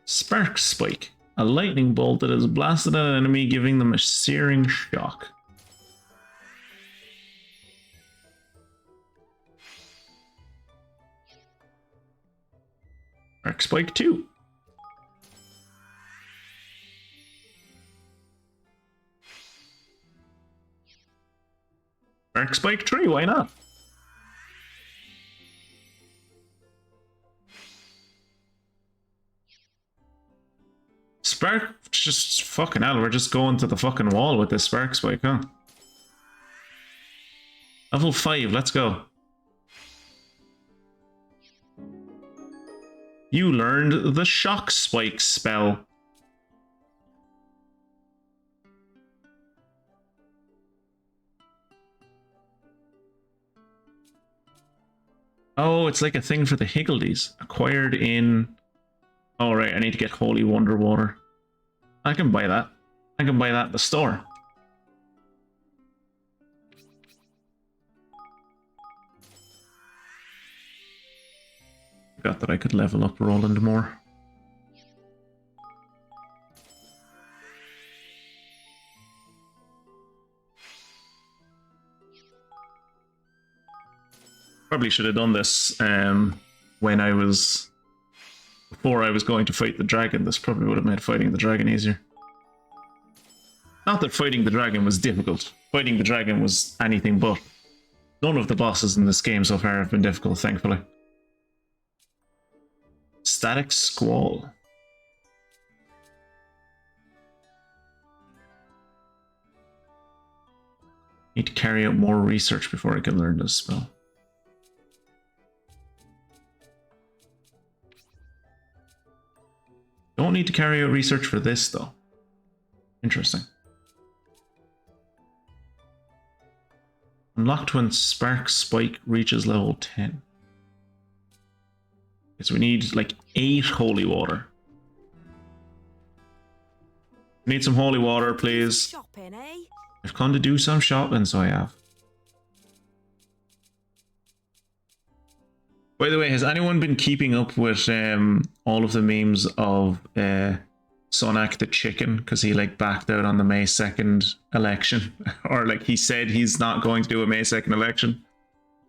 Spark spike, a lightning bolt that is blasted at an enemy, giving them a searing shock. Spark spike 2. Spark spike 3, why not? Spark, just fucking hell, we're just going to the fucking wall with this spark spike, huh? Level 5, let's go. You learned the shock spike spell. Oh, it's like a thing for the Higgledies. Acquired in... Oh, right, I need to get Holy Wonder Water. I can buy that. I can buy that at the store. Forgot that I could level up Roland more. Probably should have done this when I was... Before I was going to fight the dragon. This probably would have made fighting the dragon easier. Not that fighting the dragon was difficult. Fighting the dragon was anything but. None of the bosses in this game so far have been difficult, thankfully. Static Squall. Need to carry out more research before I can learn this spell. Don't need to carry out research for this, though. Interesting. Unlocked when Spark Spike reaches level 10. So we need like 8 holy water. Need some holy water, please. Shopping, eh? I've come to do some shopping, so I have. By the way, has anyone been keeping up with all of the memes of Sonak the chicken? Because he like backed out on the May 2nd election. Or like he said he's not going to do a May 2nd election.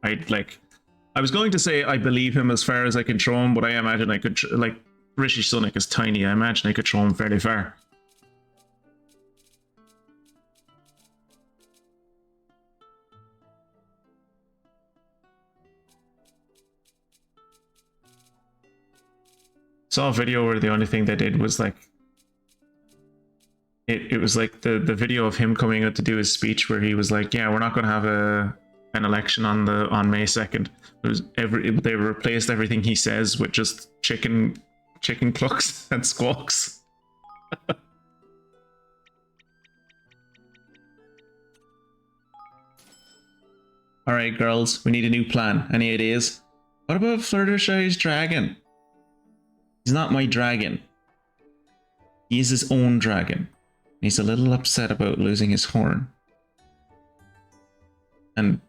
I was going to say I believe him as far as I can throw him, but I imagine I could, like, Rishi Sunak is tiny. I imagine I could throw him fairly far. Saw a video where the only thing they did was like it was like the video of him coming out to do his speech where he was like, yeah, we're not going to have an election on May 2nd. It was they replaced everything he says with just chicken clucks and squawks. All right, girls, we need a new plan. Any ideas? What about Fluttershy's dragon? He's not my dragon. He's his own dragon. He's a little upset about losing his horn. And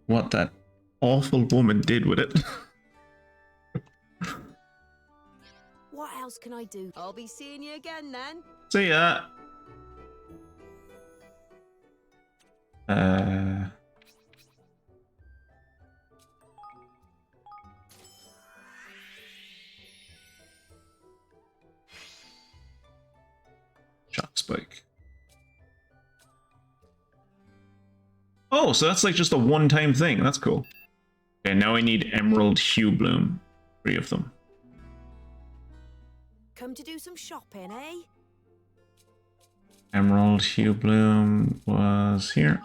what that awful woman did with it. What else can I do? I'll be seeing you again then. See ya. Shock spike. Oh, so that's like just a one-time thing. That's cool. Okay, now I need Emerald Hue Bloom. 3 of them. Come to do some shopping, eh? Emerald Hue Bloom was here.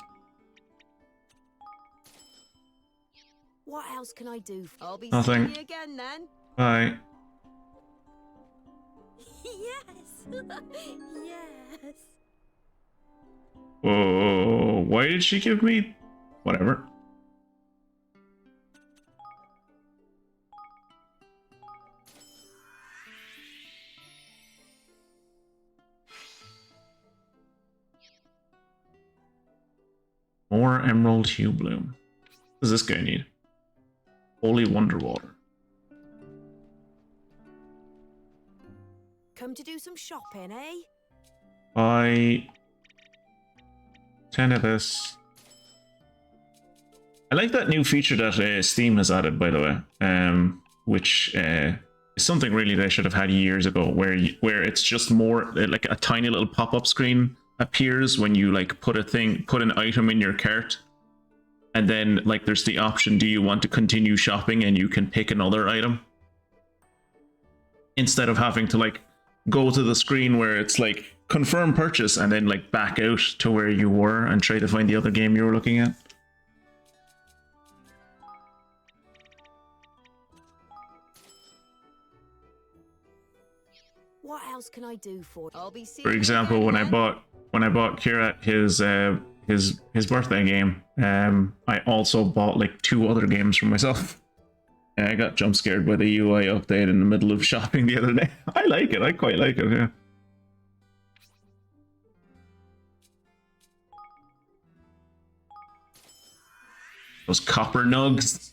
What else can I do? I'll be Nothing. seeing you again then. Bye. Yes. Yes. Whoa, why did she give me... Whatever. More Emerald Hue Bloom. What does this guy need? Holy Wonder Water. Come to do some shopping, eh? Buy 10 of this. I like that new feature that Steam has added, by the way, which is something really they should have had years ago, where it's just more like a tiny little pop-up screen appears when you like put an item in your cart, and then like there's the option, do you want to continue shopping, and you can pick another item instead of having to like go to the screen where it's like confirm purchase and then like back out to where you were and try to find the other game you were looking at. What else can I do for? I'll be seeing For example, when I bought Kira his birthday game, I also bought like 2 other games for myself. And I got jump scared by the UI update in the middle of shopping the other day. I like it. I quite like it. Yeah. Those copper nugs.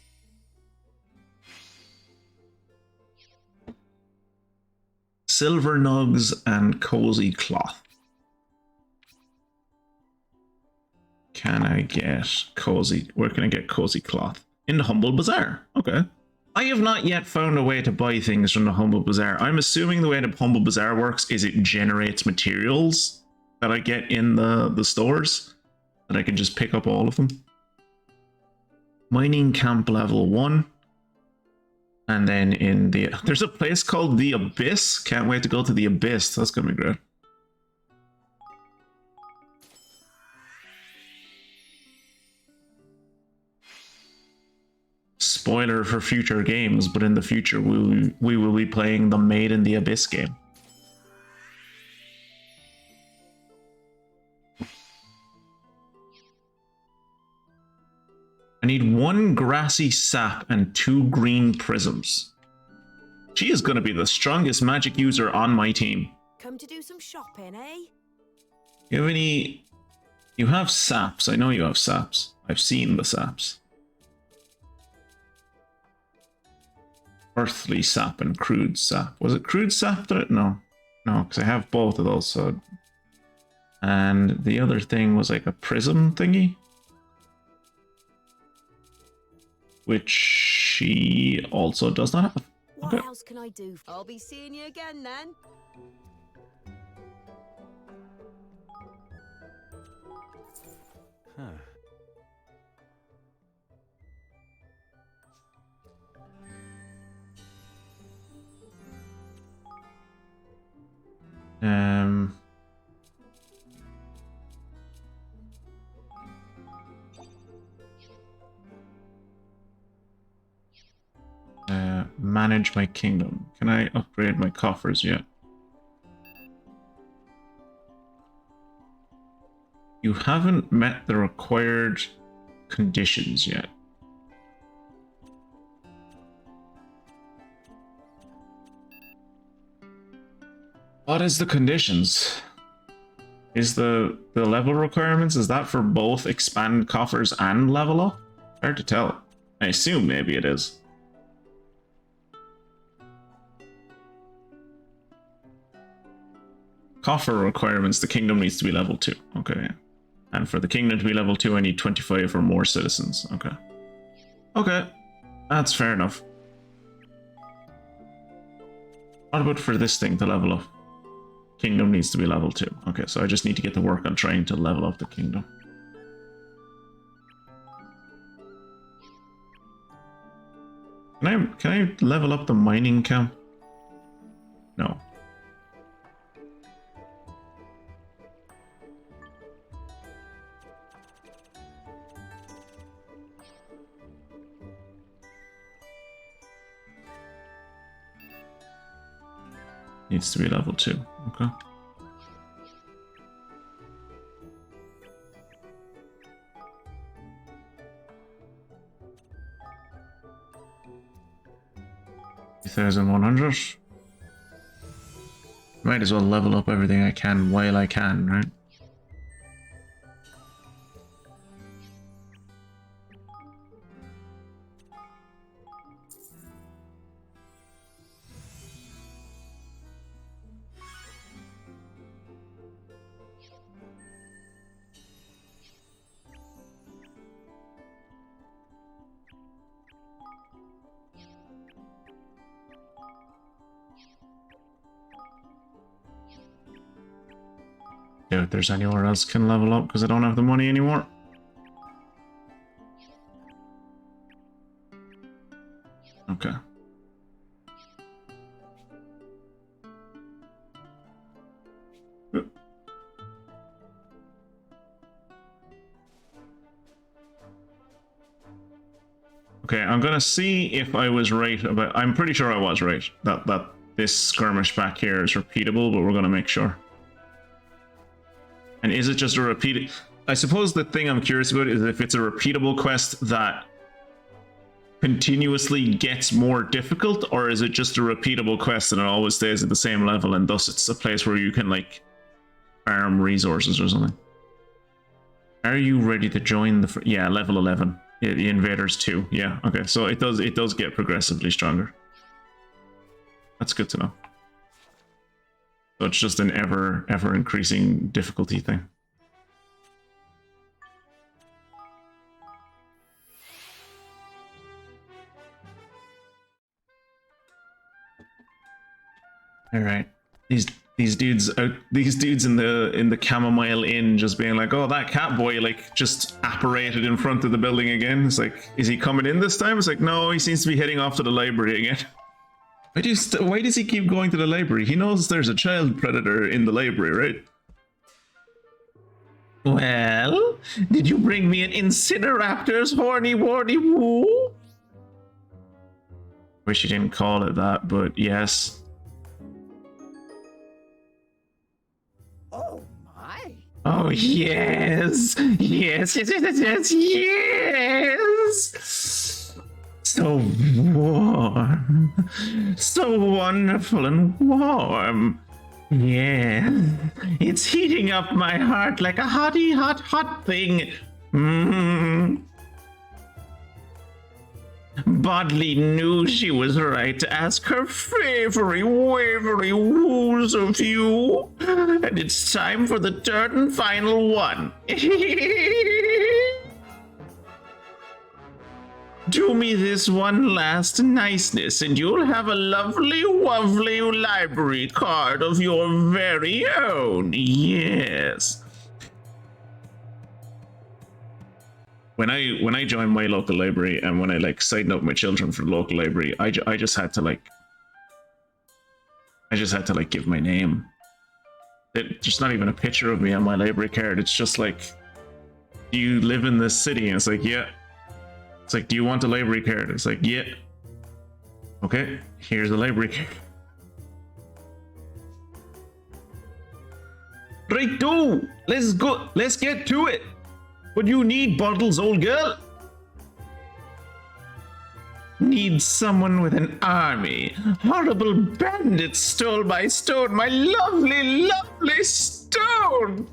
Silver nugs and cozy cloth. Can I get cozy? Where can I get cozy cloth? In the Humble Bazaar. Okay. I have not yet found a way to buy things from the Humble Bazaar. I'm assuming the way the Humble Bazaar works is it generates materials that I get in the stores, that I can just pick up all of them. Mining camp level 1. And then in there's a place called the Abyss. Can't wait to go to the Abyss. That's gonna be great. Spoiler for future games, but in the future we will be playing the Made in the Abyss game. I need 1 grassy sap and 2 green prisms. She is going to be the strongest magic user on my team. Come to do some shopping, eh? You have any... You have saps. I know you have saps. I've seen the saps. Earthly sap and crude sap. Was it crude sap? No. No, because I have both of those. So, and the other thing was like a prism thingy, which she also does not have. What Okay. else can I do? I'll be seeing you again then. Huh. Manage my kingdom. Can I upgrade my coffers yet? You haven't met the required conditions yet. What is the conditions? Is the level requirements, is that for both expand coffers and level up? Hard to tell. I assume maybe it is. Coffer requirements, the kingdom needs to be level 2. Okay. And for the kingdom to be level 2, I need 25 or more citizens. Okay. Okay. That's fair enough. What about for this thing to level up? Kingdom needs to be level 2. Okay, so I just need to get to work on trying to level up the kingdom. Can I level up the mining camp? No. Needs to be level 2. Okay. $2,100. Might as well level up everything I can while I can, right? If there's anywhere else can level up because I don't have the money anymore. Okay. Okay, I'm gonna see if I was right about. I'm pretty sure I was right that this skirmish back here is repeatable, but we're gonna make sure. And is it just a repeat? I suppose the thing I'm curious about is if it's a repeatable quest that continuously gets more difficult, or is it just a repeatable quest and it always stays at the same level, and thus it's a place where you can like farm resources or something. Are you ready to join the? Yeah, level 11. Yeah, the invaders 2. Yeah. Okay. So it does get progressively stronger. That's good to know. So it's just an ever increasing difficulty thing. All right, these dudes in the chamomile inn just being like, oh, that cat boy like just apparated in front of the building again. It's like, is he coming in this time? It's like, no, he seems to be heading off to the library again. Why does he keep going to the library? He knows there's a child predator in the library, right? Well, did you bring me an Incineraptor's horny warny woo? Wish you didn't call it that, but yes. Oh my! Oh yes! Yes, yes, yes, yes, yes! So warm. So wonderful and warm. Yeah. It's heating up my heart like a hot thing. Bodley knew she was right to ask her wavery woos of you. And it's time for the third and final one. Do me this one last niceness, and you'll have a lovely library card of your very own. Yes. When I joined my local library and when I like signed up my children for the local library, I just had to like give my name. There's not even a picture of me on my library card. It's just like, do you live in this city? And it's like, yeah. It's like, do you want a library card? It's like, yeah. Okay, here's the library card. Right, do. Let's go. Let's get to it. What do you need, Bottles, old girl? Need someone with an army. Horrible bandits stole my stone, my lovely, lovely stone.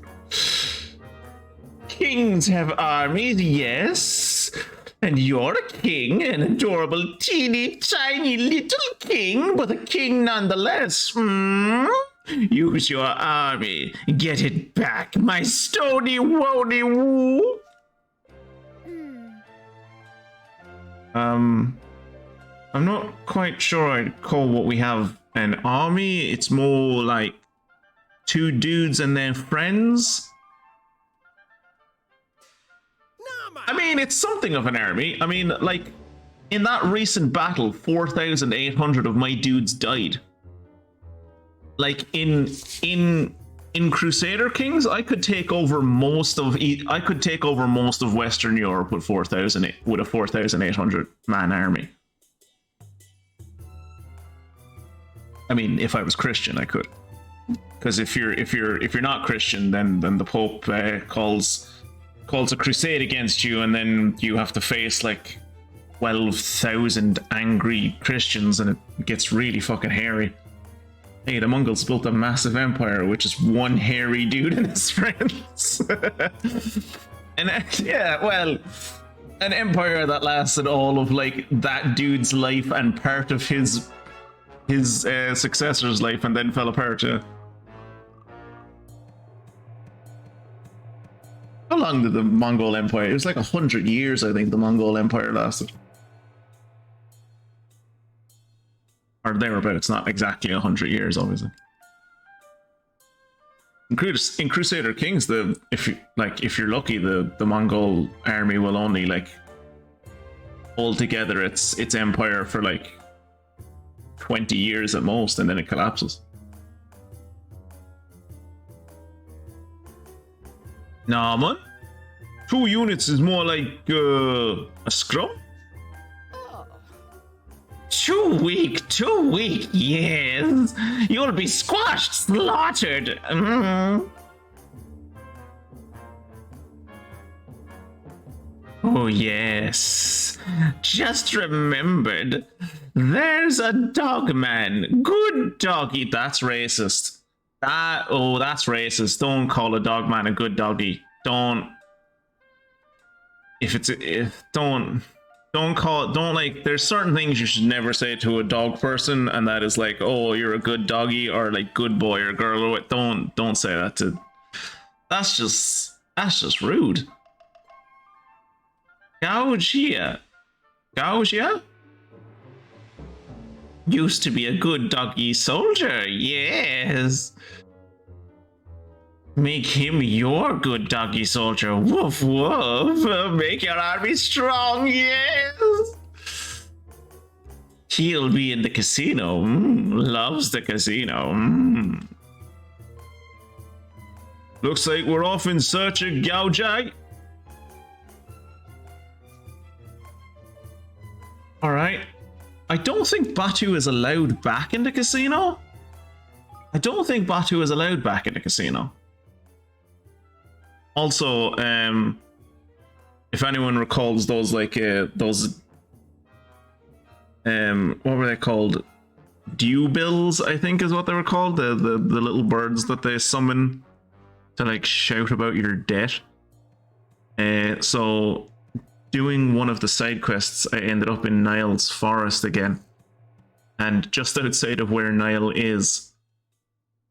Kings have armies, yes. And you're a king, an adorable, teeny, tiny little king, but a king nonetheless. Use your army. Get it back, my stony wony woo. I'm not quite sure I'd call what we have an army. It's more like two dudes and their friends. I mean, it's something of an army. I mean, like, in that recent battle, 4,800 of my dudes died. Like, in Crusader Kings, I could take over most of Western Europe with a 4,800 man army. I mean, if I was Christian, I could. Because if you're not Christian, then the Pope calls a crusade against you, and then you have to face like 12,000 angry Christians, and it gets really fucking hairy. Hey, the Mongols built a massive empire with just one hairy dude and his friends. And yeah, well, an empire that lasted all of like that dude's life and part of his successor's life, and then fell apart. Yeah. How long did the Mongol Empire? It was like 100 years, I think, the Mongol Empire lasted. Or thereabouts, not exactly 100 years, obviously. In Crusader Kings, if you're lucky, the Mongol army will only like hold together its empire for like 20 years at most, and then it collapses. Nah, man. 2 units is more like a scrum. Too weak, yes. You'll be squashed, slaughtered. Oh, yes. Just remembered. There's a dog man. Good doggy. That's racist. That's racist. Don't call a dog man a good doggy. Don't like, there's certain things you should never say to a dog person, and that is like, oh, you're a good doggy, or like good boy or girl, or what. Don't say that to. That's just rude. Gouge ya? Used to be a good doggy soldier, yes. Make him your good doggy soldier. Woof woof. Make your army strong, yes. He'll be in the casino. Loves the casino. Looks like we're off in search of Gaojai. Alright. I don't think Batu is allowed back in the casino. Also, if anyone recalls those, like, what were they called? Dew bills, I think is what they were called. The little birds that they summon to, like, shout about your debt. So, doing one of the side quests, I ended up in Niall's forest again. And just outside of where Niall is,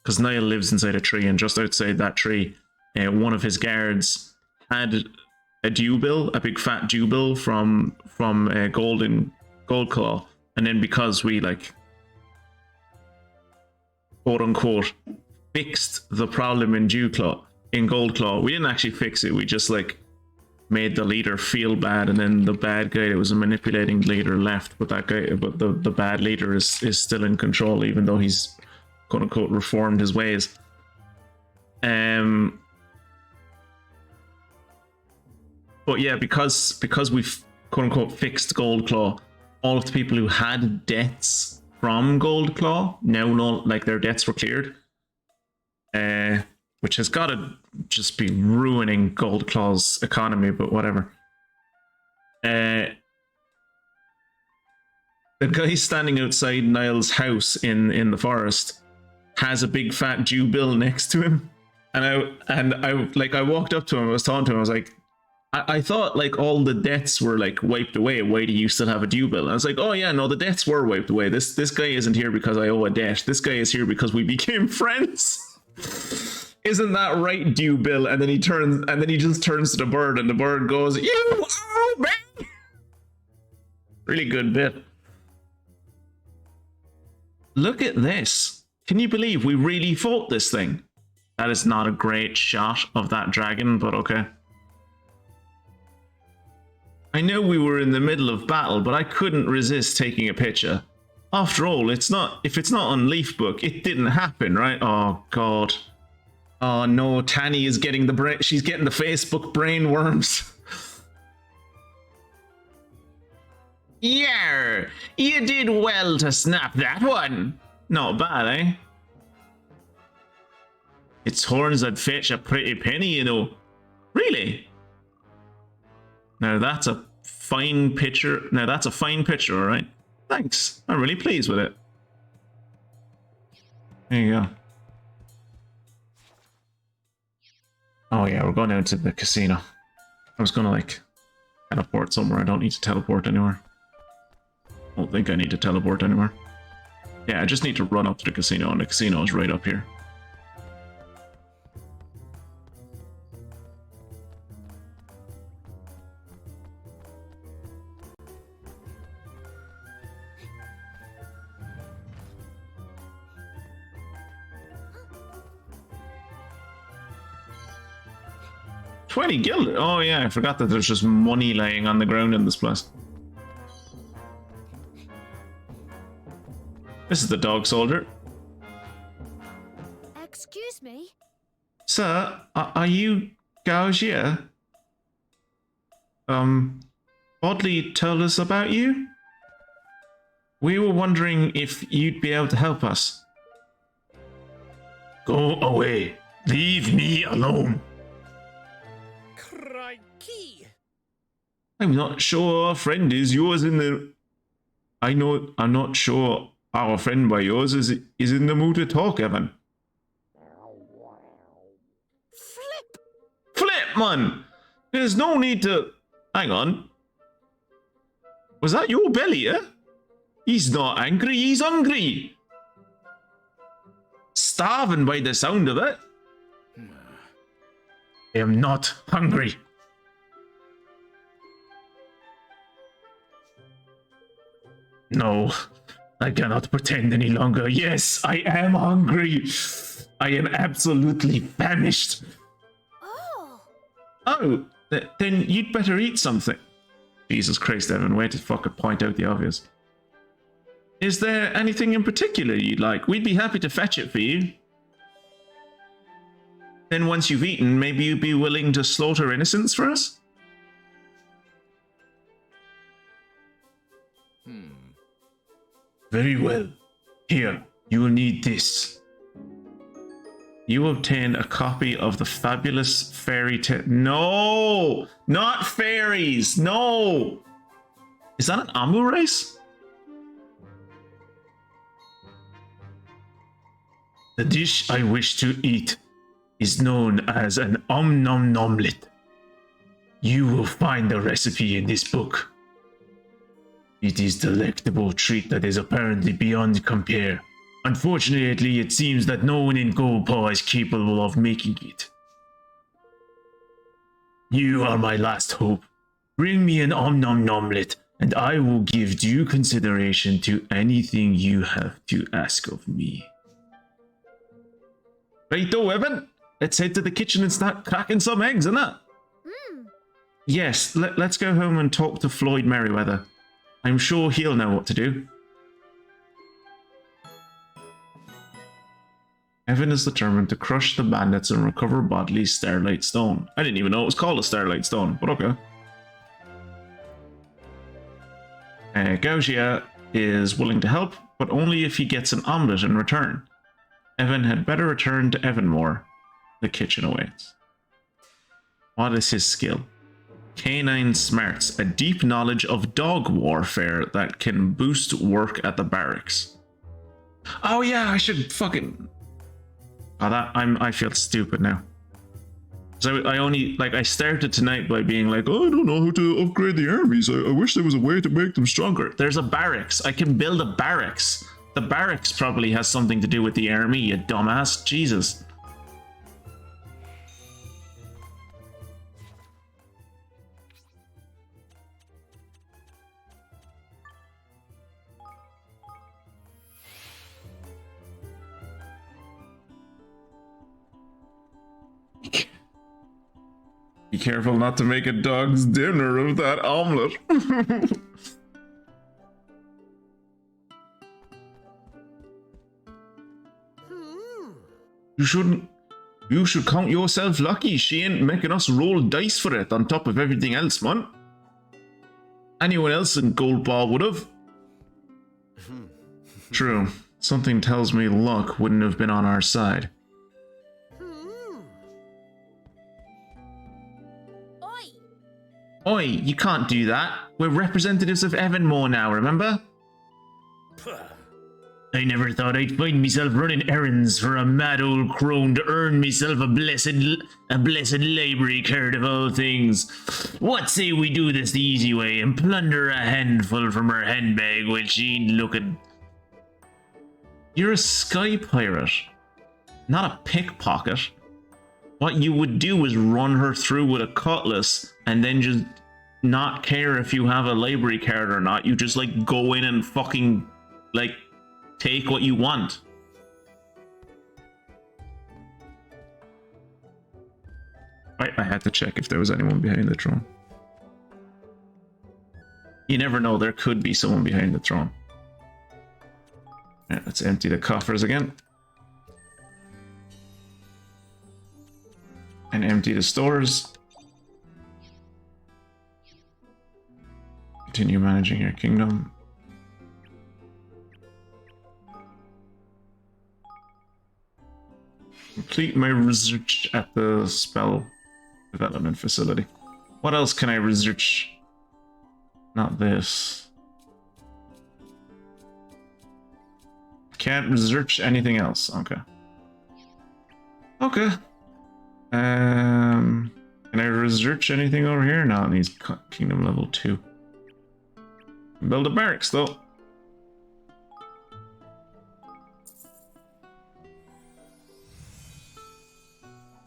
because Niall lives inside a tree, and just outside that tree, one of his guards had a dew bill, a big fat dew bill from Gold Claw, and then because we, like, quote unquote fixed the problem in Gold Claw, we didn't actually fix it. We just like made the leader feel bad, and then the bad guy that was manipulating the leader left, but the bad leader is still in control, even though he's quote unquote reformed his ways. But yeah, because we've quote unquote fixed Gold Claw, all of the people who had debts from Gold Claw now know, like, their debts were cleared. Which has got to just be ruining Gold Claw's economy, but whatever. The guy standing outside Niall's house in the forest has a big fat Jew bill next to him. And I walked up to him, I was talking to him, I was like, I thought like all the debts were like wiped away. Why do you still have a due bill? And I was like, oh yeah, no, the debts were wiped away. This guy isn't here because I owe a debt. This guy is here because we became friends. Isn't that right, due bill? And then he just turns to the bird, and the bird goes, "You owe me." Really good bit. Look at this. Can you believe we really fought this thing? That is not a great shot of that dragon, but okay. I know we were in the middle of battle, but I couldn't resist taking a picture. After all, if it's not on Leafbook, it didn't happen, right? Oh god. Oh no, Tanny is getting she's getting the Facebook brain worms. Yeah, you did well to snap that one. Not bad, eh? Its horns would fetch a pretty penny, you know. Really? Now that's a fine picture. Now that's a fine picture, all right? Thanks. I'm really pleased with it. There you go. Oh yeah, we're going out to the casino. I was gonna like teleport somewhere. I don't need to teleport anywhere. I don't think I need to teleport anywhere. Yeah, I just need to run up to the casino, and the casino is right up here. $20 gilded. Oh yeah, I forgot that there's just money laying on the ground in this place. This is the dog soldier. Excuse me? Sir, are you Gaugier? Bodley told us about you? We were wondering if you'd be able to help us. Go away. Leave me alone. Crikey! I'm not sure our friend is yours in the... I'm not sure our friend by yours is in the mood to talk, Evan. Flip, man! There's no need to... Hang on. Was that your belly, eh? He's not angry, he's hungry. Starving by the sound of it. I am not hungry. No, I cannot pretend any longer. Yes, I am hungry. I am absolutely famished. Oh, then you'd better eat something. Jesus Christ, Evan, way to fucking point out the obvious. Is there anything in particular you'd like? We'd be happy to fetch it for you. Then once you've eaten, maybe you'd be willing to slaughter innocents for us? Very well. Here, you will need this. You obtain a copy of the fabulous fairy tale. No! Not fairies! No! Is that an Amu race? The dish I wish to eat is known as an om-nom-nomlet. You will find the recipe in this book. It is a delectable treat that is apparently beyond compare. Unfortunately, it seems that no one in Goldpaw is capable of making it. You are my last hope. Bring me an om-nom-nomlet, and I will give due consideration to anything you have to ask of me. Righto, Evan. Let's head to the kitchen and start cracking some eggs, innit? Yes, let's go home and talk to Floyd Merriweather. I'm sure he'll know what to do. Evan is determined to crush the bandits and recover Bodley's Starlight Stone. I didn't even know it was called a Starlight Stone, but okay. Gaugia is willing to help, but only if he gets an omelette in return. Evan had better return to Evanmore. The kitchen awaits. What is his skill? Canine smarts, a deep knowledge of dog warfare that can boost work at the barracks. Oh yeah, I should fucking. Oh, I feel stupid now. So I only I started tonight by being like, oh, I don't know how to upgrade the armies. I wish there was a way to make them stronger. There's a barracks. I can build a barracks. The barracks probably has something to do with the army, you dumbass. Jesus. Be careful not to make a dog's dinner of that omelet. You should count yourself lucky she ain't making us roll dice for it on top of everything else, man. Anyone else in Gold Ball would have. True. Something tells me luck wouldn't have been on our side. Oi, you can't do that. We're representatives of Evanmore now, remember? I never thought I'd find myself running errands for a mad old crone to earn myself a blessed library card of all things. What say we do this the easy way and plunder a handful from her handbag while she ain't looking? You're a sky pirate, not a pickpocket. What you would do is run her through with a cutlass and then just not care if you have a library card or not. You just go in and fucking take what you want. I had to check if there was anyone behind the throne. You never know, there could be someone behind the throne. Right, let's empty the coffers again. And empty the stores. Continue managing your kingdom. Complete my research at the spell development facility. What else can I research? Not this. Can't research anything else. Okay. Okay. Can I research anything over here? No, it needs kingdom level 2. Build a barracks though.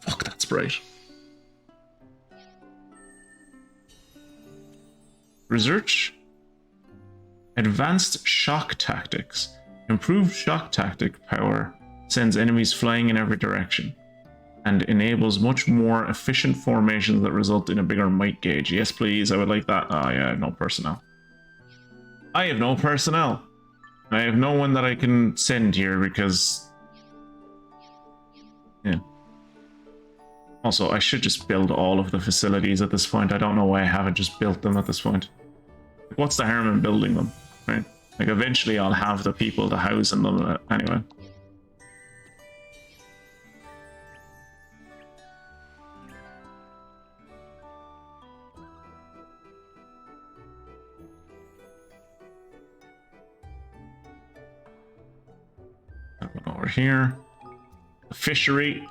Fuck, that's bright. Research. Advanced shock tactics. Improved shock tactic power sends enemies flying in every direction and enables much more efficient formations that result in a bigger might gauge. Yes, please, I would like that. Oh yeah, I have no personnel. I have no personnel. I have no one that I can send here because... yeah. Also, I should just build all of the facilities at this point. I don't know why I haven't just built them at this point. What's the harm in building them, right? Eventually I'll have the people to house in them anyway. Over here, the fishery.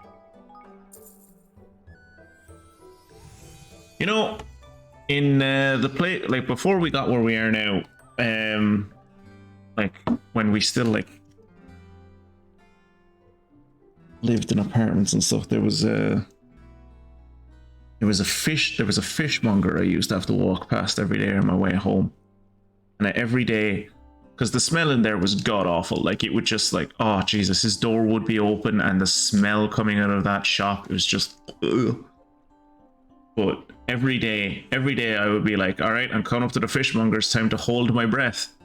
You know, in the play, before we got where we are now, when we still lived in apartments and stuff, there was a fishmonger I used to have to walk past every day on my way home, and every day. Because the smell in there was god awful. It would just oh Jesus, his door would be open and the smell coming out of that shop, it was just ugh. But every day I would be like, all right, I'm coming up to the fishmonger, it's time to hold my breath.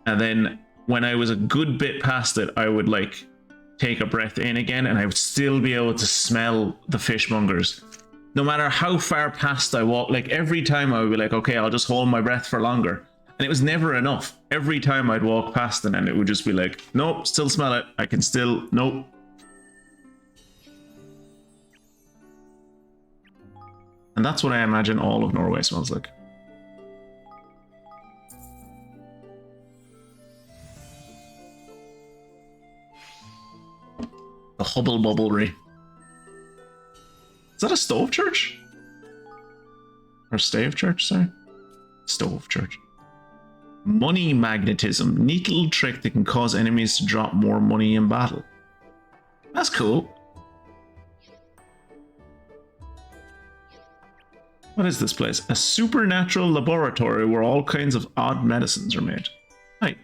And then when I was a good bit past it, I would take a breath in again and I would still be able to smell the fishmongers. No matter how far past I walk, every time I would be like, okay, I'll just hold my breath for longer. And it was never enough. Every time I'd walk past it and it would just be like, nope, still smell it. I can still, nope. And that's what I imagine all of Norway smells like. The Hubble Bubblery. Is that a stove church? Or stave church, sorry? Stove church. Money magnetism. Neat little trick that can cause enemies to drop more money in battle. That's cool. What is this place? A supernatural laboratory where all kinds of odd medicines are made. Right.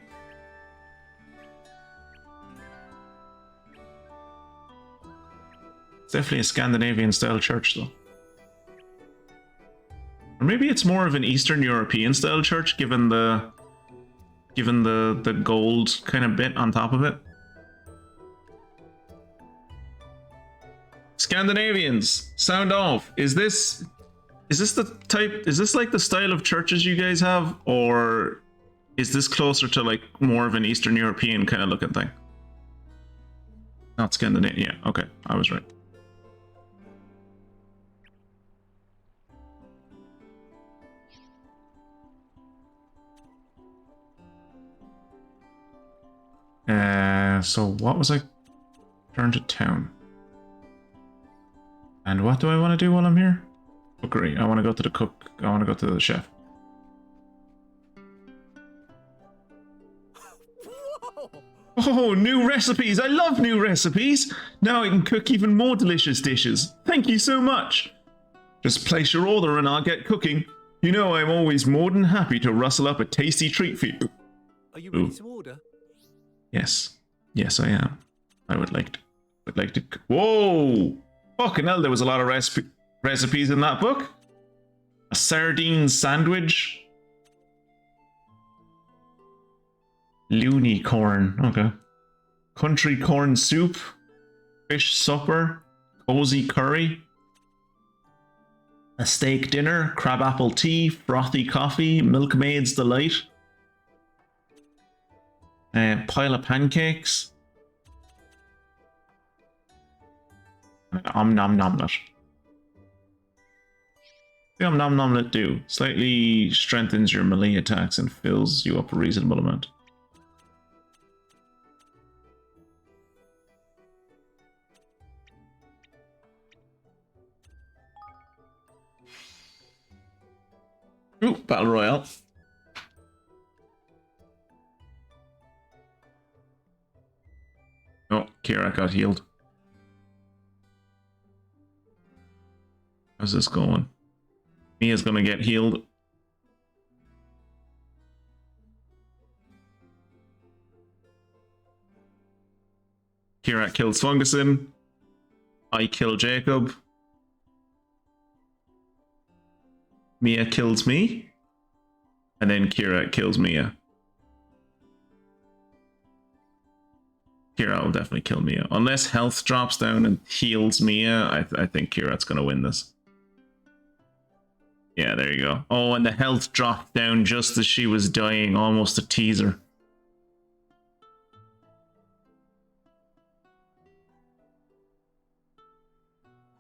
It's definitely a Scandinavian style church though. Or maybe it's more of an Eastern European style church given the gold kind of bit on top of it. Scandinavians, sound off. Is this the type, is this like the style of churches you guys have, or is this closer to like more of an Eastern European kind of looking thing? Not Scandinavian. Yeah, okay, I was right. So what was I? Turn to town. And what do I want to do while I'm here? Cookery. I want to go to the cook. I want to go to the chef. Oh, new recipes! I love new recipes! Now I can cook even more delicious dishes. Thank you so much! Just place your order and I'll get cooking. You know I'm always more than happy to rustle up a tasty treat for you. Are you ready to order? Yes. Yes, I am. I would like to... Whoa! Fucking hell, there was a lot of recipes in that book. A sardine sandwich. Loony corn. Okay. Country corn soup. Fish supper. Cozy curry. A steak dinner. Crabapple tea. Frothy coffee. Milkmaid's delight. Pile of pancakes. Nom nomlet. The nom nomlet do. Slightly strengthens your melee attacks and fills you up a reasonable amount. Ooh, Battle Royale. Oh, Kira got healed. How's this going? Mia's gonna get healed. Kira kills Fungusin. I kill Jacob. Mia kills me. And then Kira kills Mia. Kira will definitely kill Mia. Unless health drops down and heals Mia, I think Kira's gonna win this. Yeah, there you go. Oh, and the health dropped down just as she was dying. Almost a teaser.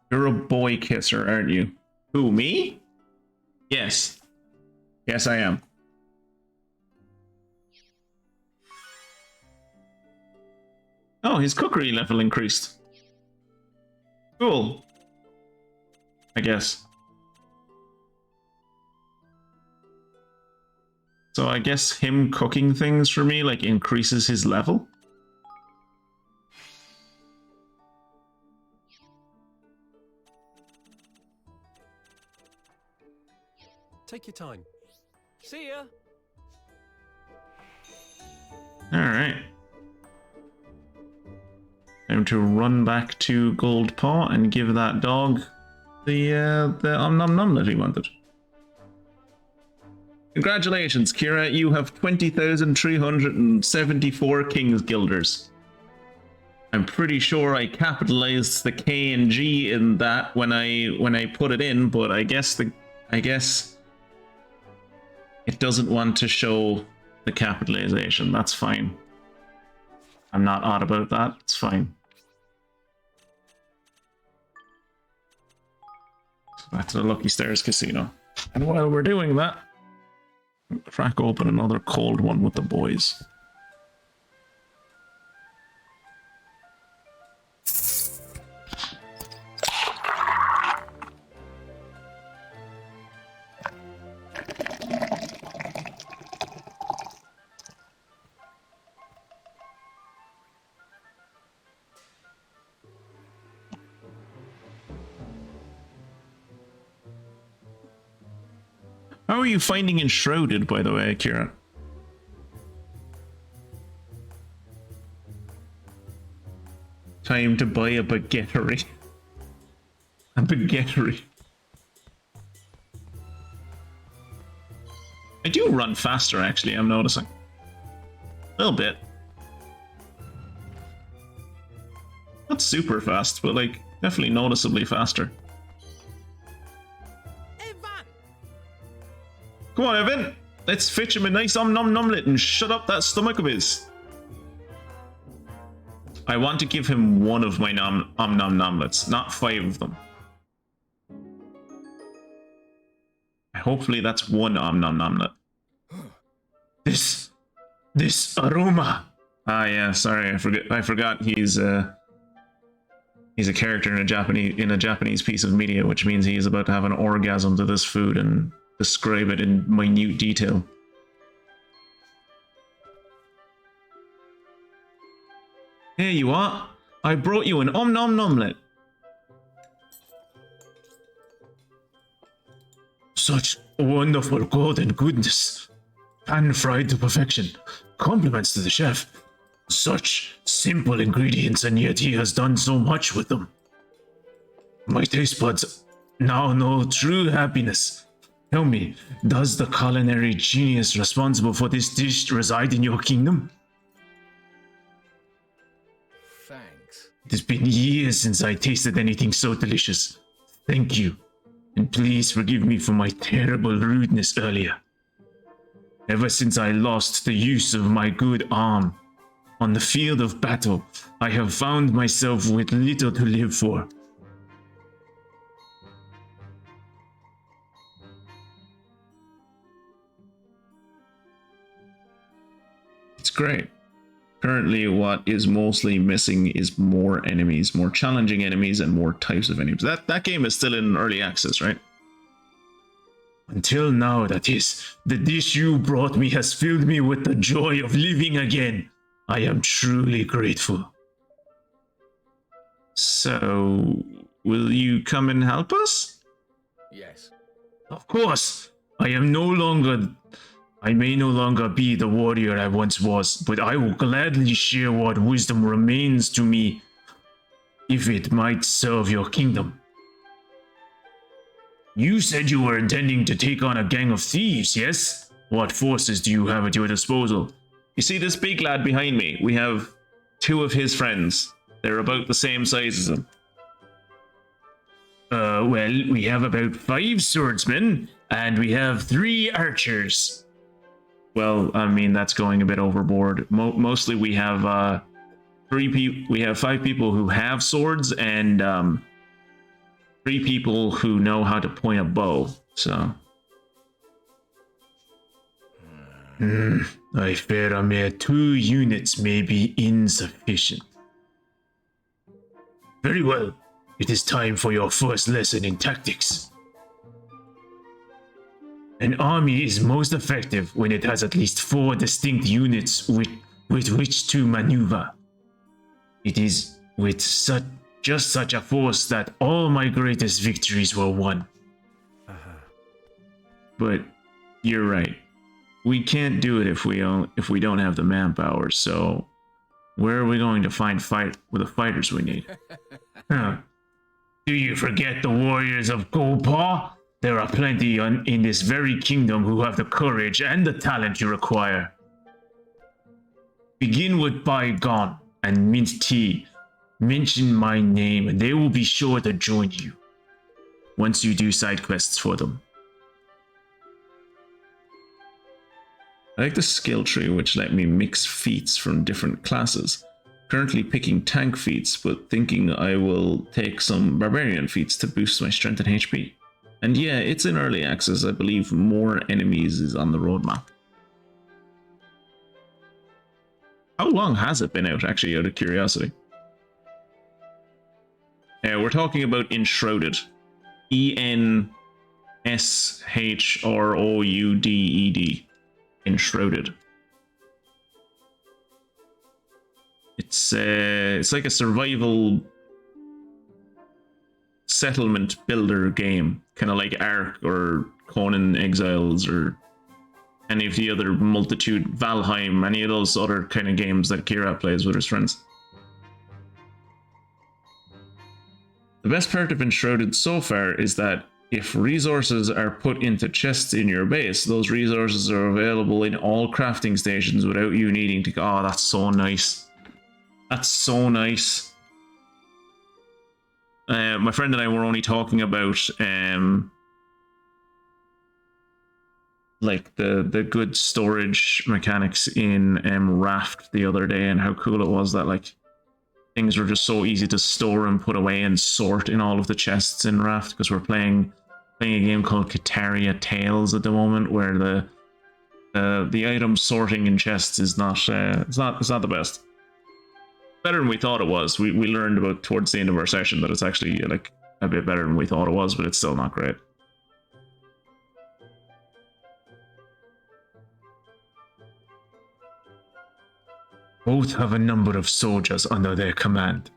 You're a boy kisser, aren't you? Who, me? Yes. Yes, I am. Oh, his cookery level increased. Cool. I guess. So I guess him cooking things for me, like, increases his level? Take your time. See ya. Alright. Time to run back to Gold Paw and give that dog the Om Nom Nom that he wanted. Congratulations, Kira, you have 20,374 King's Guilders. I'm pretty sure I capitalized the K and G in that when I put it in, but I guess it doesn't want to show the capitalization. That's fine. I'm not odd about that. It's fine. Back to the Lucky Stairs Casino. And while we're doing that, crack open another cold one with the boys. How are you finding Enshrouded, by the way, Kira? Time to buy a baguettery. A baguettery. I do run faster, actually, I'm noticing. A little bit. Not super fast, but like, definitely noticeably faster. Come on, Evan. Let's fetch him a nice nom-nomlet and shut up that stomach of his. I want to give him one of my nom-nomlets, not 5 of them. Hopefully that's one nom-nomlet. This aroma. Ah, yeah. Sorry, I forgot. He's a character in a Japanese piece of media, which means he is about to have an orgasm to this food and describe it in minute detail. Here you are. I brought you an nom-nomlet. Such wonderful golden goodness. Pan-fried to perfection. Compliments to the chef. Such simple ingredients, and yet he has done so much with them. My taste buds now know true happiness. Tell me, does the culinary genius responsible for this dish reside in your kingdom? Thanks. It has been years since I tasted anything so delicious. Thank you. And please forgive me for my terrible rudeness earlier. Ever since I lost the use of my good arm on the field of battle, I have found myself with little to live for. It's great. Currently, what is mostly missing is more enemies, more challenging enemies, and more types of enemies. That game is still in early access, right? Until now, that is. The dish you brought me has filled me with the joy of living again. I am truly grateful. So, will you come and help us? Yes. Of course, I may no longer be the warrior I once was, but I will gladly share what wisdom remains to me, if it might serve your kingdom. You said you were intending to take on a gang of thieves, yes? What forces do you have at your disposal? You see this big lad behind me? We have 2 of his friends. They're about the same size as him. Well, we have about 5 swordsmen, and we have 3 archers. Well, I mean, that's going a bit overboard. Mostly we have 5 people who have swords and 3 people who know how to point a bow. So I fear a mere 2 units may be insufficient. Very well. It is time for your first lesson in tactics. An army is most effective when it has at least 4 distinct units with which to maneuver. It is with just such a force that all my greatest victories were won. But you're right. We can't do it if we don't have the manpower. So where are we going to find the fighters we need? Huh. Do you forget the warriors of Gopaw? There are plenty in this very kingdom who have the courage and the talent you require. Begin with Bygone and Mint Tea. Mention my name and they will be sure to join you once you do side quests for them. I like the skill tree, which let me mix feats from different classes. Currently picking tank feats, but thinking I will take some barbarian feats to boost my strength and HP. And yeah, it's in early access. I believe more enemies is on the roadmap. How long has it been out, actually, out of curiosity? We're talking about Enshrouded. Enshrouded. Enshrouded. It's like a survival settlement builder game, kind of like Ark or Conan Exiles or any of the other multitude, Valheim, any of those other kind of games that Kira plays with his friends. The best part of Enshrouded so far is that if resources are put into chests in your base, those resources are available in all crafting stations without you needing to go. Oh, that's so nice. That's so nice. My friend and I were only talking about like the good storage mechanics in Raft the other day, and how cool it was that like things were just so easy to store and put away and sort in all of the chests in Raft, because we're playing a game called Kataria Tales at the moment, where the item sorting in chests is not it's not the best. Better than we thought it was. We learned about towards the end of our session that it's actually like a bit better than we thought it was, but it's still not great. Both have a number of soldiers under their command.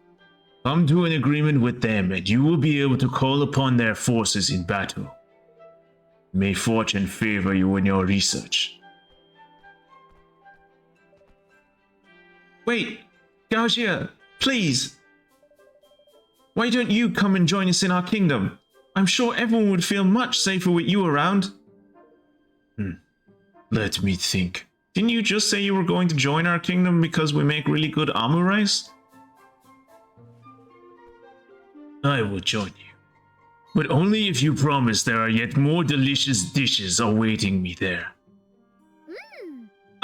Come to an agreement with them and you will be able to call upon their forces in battle. May fortune favor you in your research. Wait, Gaujia, please. Why don't you come and join us in our kingdom? I'm sure everyone would feel much safer with you around. Let me think. Didn't you just say you were going to join our kingdom because we make really good amu rice? I will join you, but only if you promise there are yet more delicious dishes awaiting me there.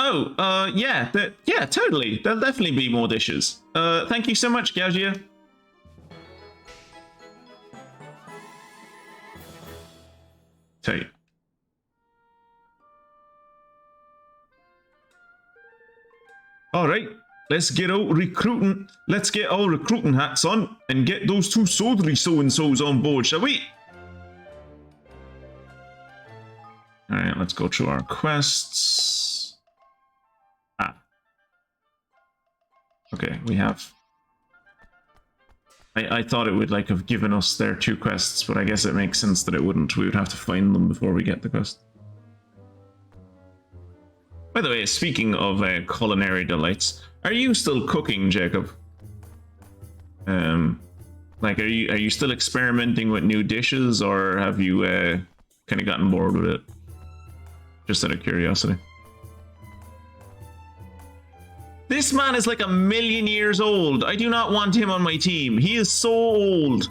Oh, yeah, totally. There'll definitely be more dishes. Thank you so much, Gaujia. Tell you. All right, let's get out recruiting. Let's get our recruiting hats on and get those two soldiery so-and-sos on board, shall we? All right, let's go through our quests. Okay, we have... I thought it would like have given us their 2 quests, but I guess it makes sense that it wouldn't. We would have to find them before we get the quest. By the way, speaking of culinary delights, are you still cooking, Jacob? Like, are you still experimenting with new dishes, or have you kind of gotten bored with it? Just out of curiosity. This man is like 1,000,000 years old. I do not want him on my team. He is so old.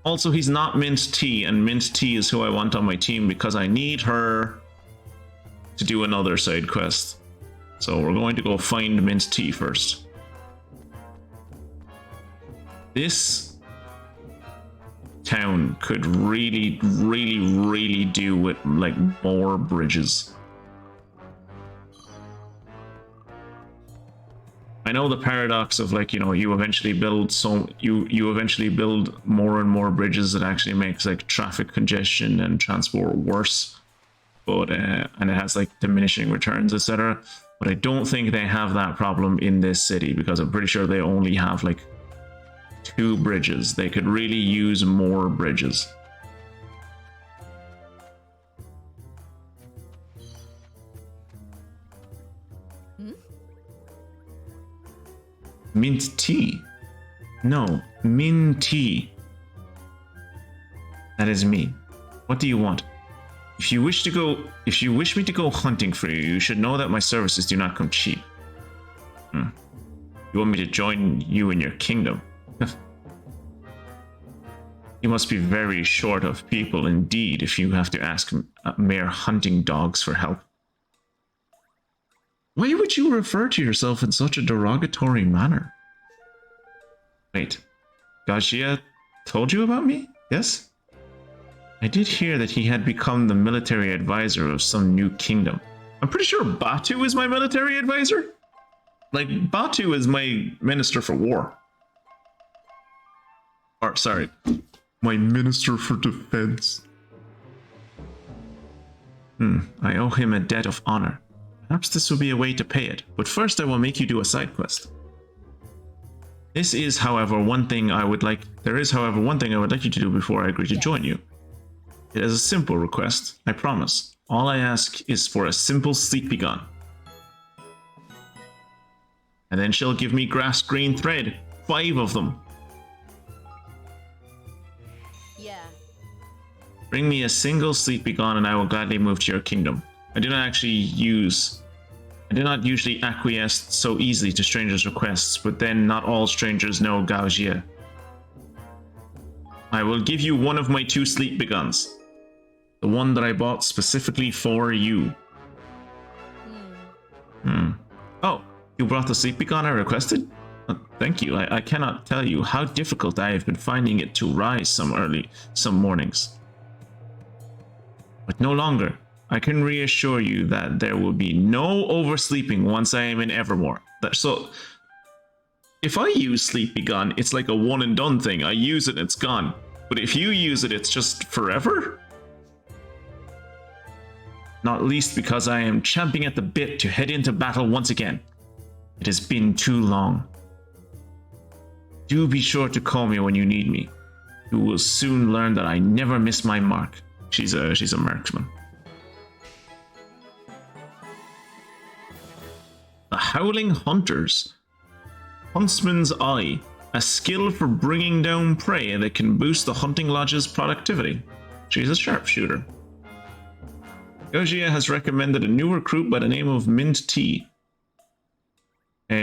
Also, he's not Mint Tea, and Mint Tea is who I want on my team because I need her to do another side quest. So we're going to go find Mint Tea first. This town could really do with like more bridges. I know the paradox of like, you know, you eventually build more and more bridges that actually makes like traffic congestion and transport worse. But and it has like diminishing returns, etc. But I don't think they have that problem in this city, because I'm pretty sure they only have like 2 bridges. They could really use more bridges. Mint tea? No, Min tea. That is me. What do you want? If you wish me to go hunting for you, you should know that my services do not come cheap. You want me to join you in your kingdom? You must be very short of people indeed if you have to ask mere hunting dogs for help. Why would you refer to yourself in such a derogatory manner? Wait, Gaujia told you about me? Yes? I did hear that he had become the military advisor of some new kingdom. I'm pretty sure Batu is my military advisor. Like, Batu is my minister for war. Or, sorry, my minister for defense. I owe him a debt of honor. Perhaps this will be a way to pay it, but first I will make you do a side quest. There is, however, one thing I would like you to do before I agree to join you. It is a simple request, I promise. All I ask is for a simple sleep begone. And then she'll give me grass green thread. 5 of them. Yeah. Bring me a single sleep begone and I will gladly move to your kingdom. I do not usually acquiesce so easily to strangers' requests, but then not all strangers know Gaojia. I will give you one of my 2 sleep begones. The one that I bought specifically for you. Oh, you brought the sleep begone I requested? Thank you. I cannot tell you how difficult I have been finding it to rise some mornings. But no longer. I can reassure you that there will be no oversleeping once I am in Evermore. So, if I use Sleep Begone, it's like a one and done thing. I use it, it's gone. But if you use it, it's just forever? Not least because I am champing at the bit to head into battle once again. It has been too long. Do be sure to call me when you need me. You will soon learn that I never miss my mark. She's a marksman. The Howling Hunters. Huntsman's Eye. A skill for bringing down prey that can boost the hunting lodge's productivity. She's a sharpshooter. Gaojia has recommended a new recruit by the name of Mint Tea.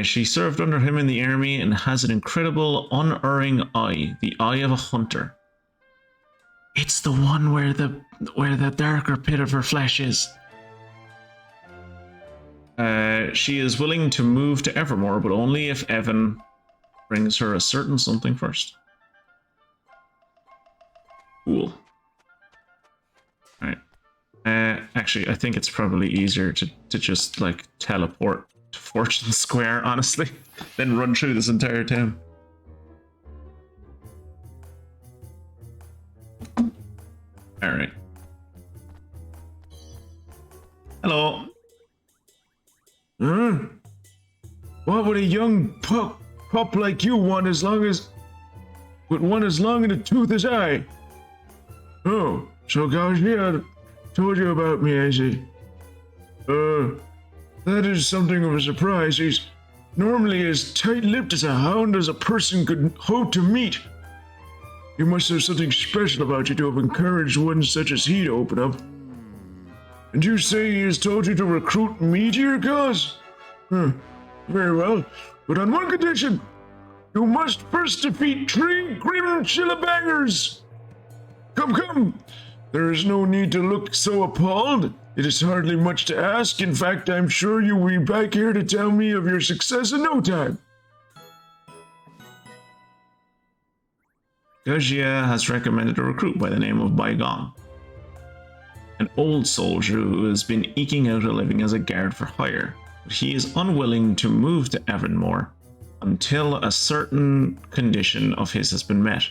She served under him in the army and has an incredible unerring eye, the eye of a hunter. It's the one where the darker pit of her flesh is. She is willing to move to Evermore, but only if Evan brings her a certain something first. Cool. Alright. Actually, I think it's probably easier to just, like, teleport to Fortune Square, honestly, than run through this entire town. Alright. Hello. What would a young pup like you want with one as long in the tooth as I? Oh, so Gaojia told you about me, I see. That is something of a surprise. He's normally as tight-lipped as a hound as a person could hope to meet. You must have something special about you to have encouraged one such as he to open up. And you say he has told you to recruit me to your cause? Very well, but on one condition. You must first defeat 3 grim chillabangers. Come. There is no need to look so appalled. It is hardly much to ask. In fact, I'm sure you will be back here to tell me of your success in no time. Gaojia has recommended a recruit by the name of Bygone. An old soldier who has been eking out a living as a guard for hire, but he is unwilling to move to Evermore until a certain condition of his has been met.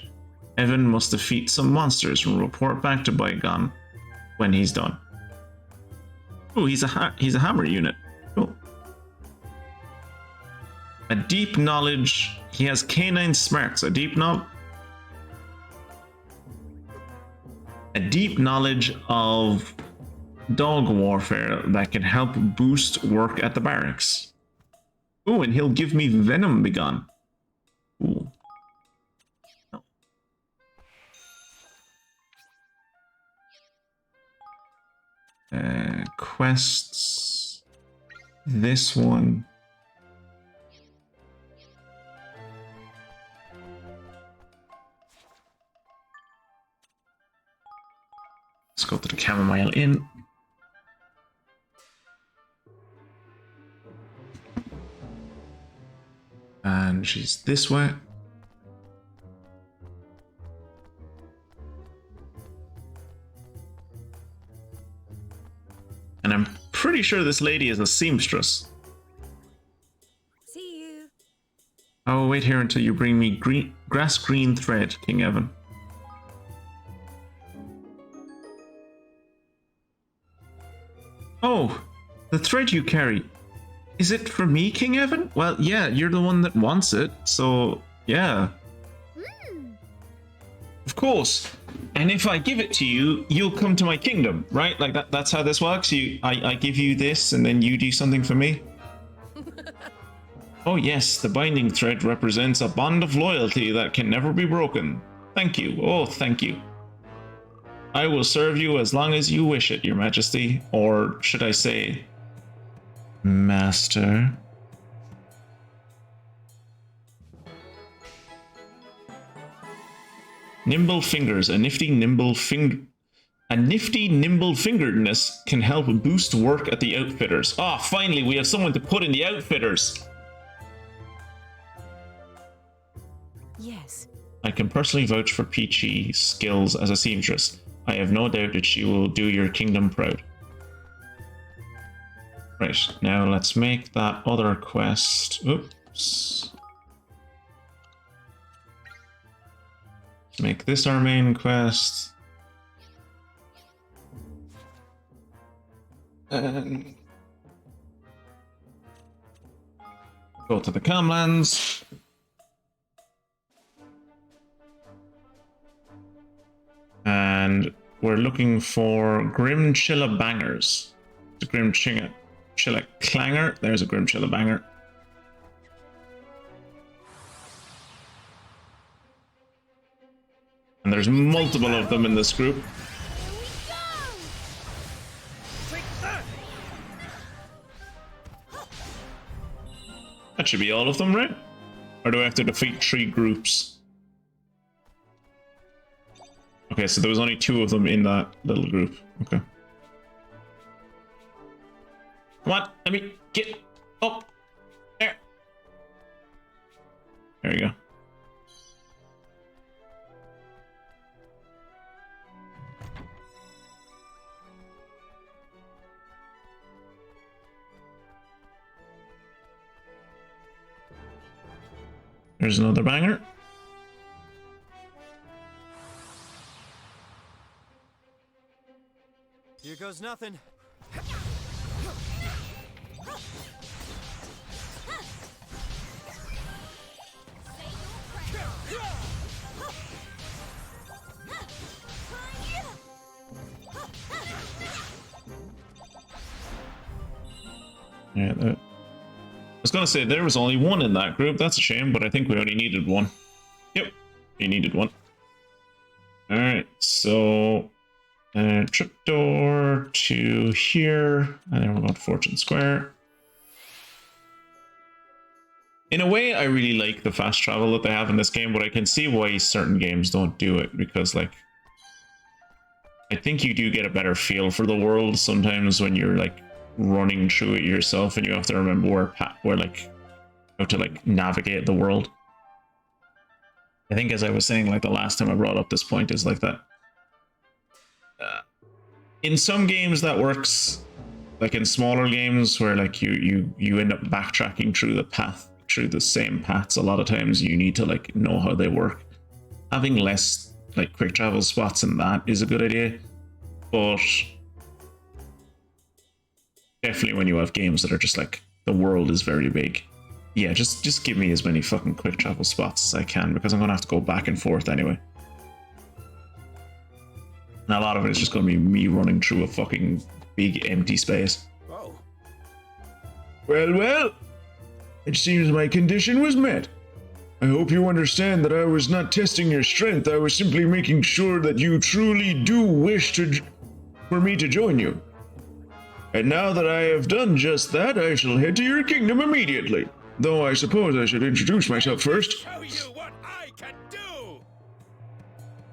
Evan must defeat some monsters and report back to Bygone when he's done. Oh, he's a hammer unit. Cool. A deep knowledge. He has canine smarts. A deep knowledge of dog warfare that can help boost work at the barracks. Oh, and he'll give me Venom Begone. Ooh. Quests. This one. Let's go to the Chamomile Inn. And she's this way. And I'm pretty sure this lady is a seamstress. See you. I will wait here until you bring me grass green thread, King Evan. Oh, the thread you carry. Is it for me, King Evan? Well, yeah, you're the one that wants it, so yeah. Of course. And if I give it to you, you'll come to my kingdom, right? Like that's how this works. I give you this and then you do something for me. Oh yes, the binding thread represents a bond of loyalty that can never be broken. Thank you. Oh, thank you. I will serve you as long as you wish it, Your Majesty. Or should I say, Master? Nimble fingers. A nifty nimble fingeredness can help boost work at the outfitters. Ah, finally, we have someone to put in the outfitters. Yes. I can personally vouch for Peachy's skills as a seamstress. I have no doubt that she will do your kingdom proud. Right, now let's make that other quest. Oops. Make this our main quest. And go to the Camlands. And we're looking for Grim Chilla Bangers. The Grim Chilla Clanger. There's a Grim Chilla Banger. And there's multiple of them in this group. That should be all of them, right? Or do I have to defeat 3 groups? Okay, so there was only 2 of them in that little group. Okay. Come on, let me get up. There. There you go. There's another banger. Here goes nothing. Yeah, I was gonna say there was only 1 in that group. That's a shame, but I think we only needed 1. Yep, we needed 1. All right, so trapdoor to here, and then we're going to Fortune Square. In a way, I really like the fast travel that they have in this game, but I can see why certain games don't do it, because like I think you do get a better feel for the world sometimes when you're like running through it yourself and you have to remember where like you have to like navigate the world. I think, as I was saying like the last time I brought up this point, is like that in some games that works, like in smaller games where like you end up backtracking through the same paths. A lot of times you need to like know how they work. Having less like quick travel spots in that is a good idea, but definitely when you have games that are just like the world is very big, yeah, just give me as many fucking quick travel spots as I can, because I'm gonna have to go back and forth anyway. And a lot of it is just gonna be me running through a fucking big empty space. Oh. Well, it seems my condition was met. I hope you understand that I was not testing your strength. I was simply making sure that you truly do wish for me to join you. And now that I have done just that, I shall head to your kingdom immediately. Though I suppose I should introduce myself first. Show you what I can do.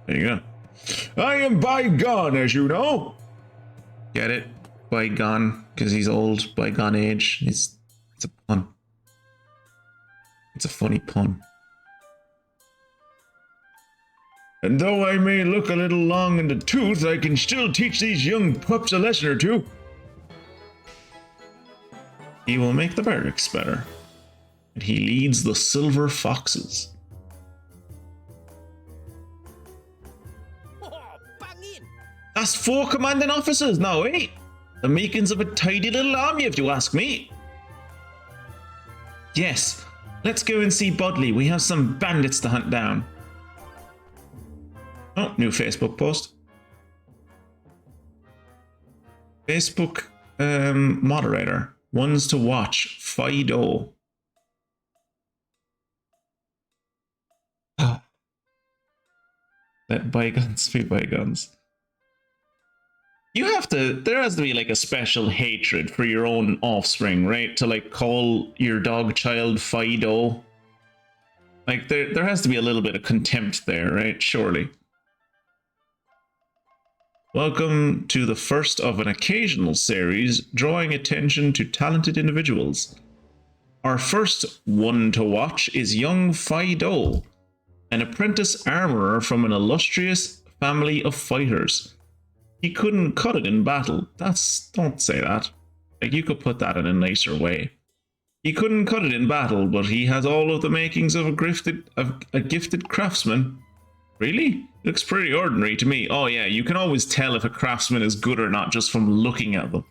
There you go. I am Bygone, as you know. Get it? Bygone, because he's old, bygone age. It's a pun. It's a funny pun. And though I may look a little long in the tooth, I can still teach these young pups a lesson or two. He will make the barracks better. And he leads the Silver Foxes. Oh, bang in! That's 4 commanding officers now, eh? The makings of a tidy little army, if you ask me. Yes, let's go and see Bodley. We have some bandits to hunt down. Oh, new Facebook post. Facebook moderator. Ones to watch. Fido. Let bygones be bygones. You have to, there has to be like a special hatred for your own offspring, right? To like call your dog child Fido. Like there has to be a little bit of contempt there, right? Surely. Welcome to the first of an occasional series drawing attention to talented individuals. Our first one to watch is young Fido, an apprentice armorer from an illustrious family of fighters. He couldn't cut it in battle. Don't say that. Like, you could put that in a nicer way. He couldn't cut it in battle, but he has all of the makings of a gifted craftsman. Really? Looks pretty ordinary to me. Oh yeah, you can always tell if a craftsman is good or not just from looking at them.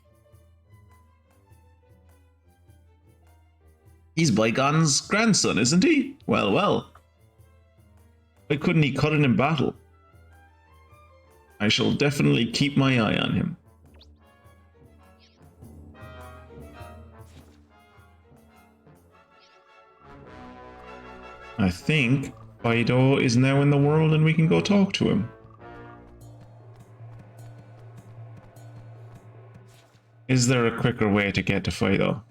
He's Bygone's grandson, isn't he? Well, well. Why couldn't he cut it in battle? I shall definitely keep my eye on him. I think Fido is now in the world and we can go talk to him. Is there a quicker way to get to Fido?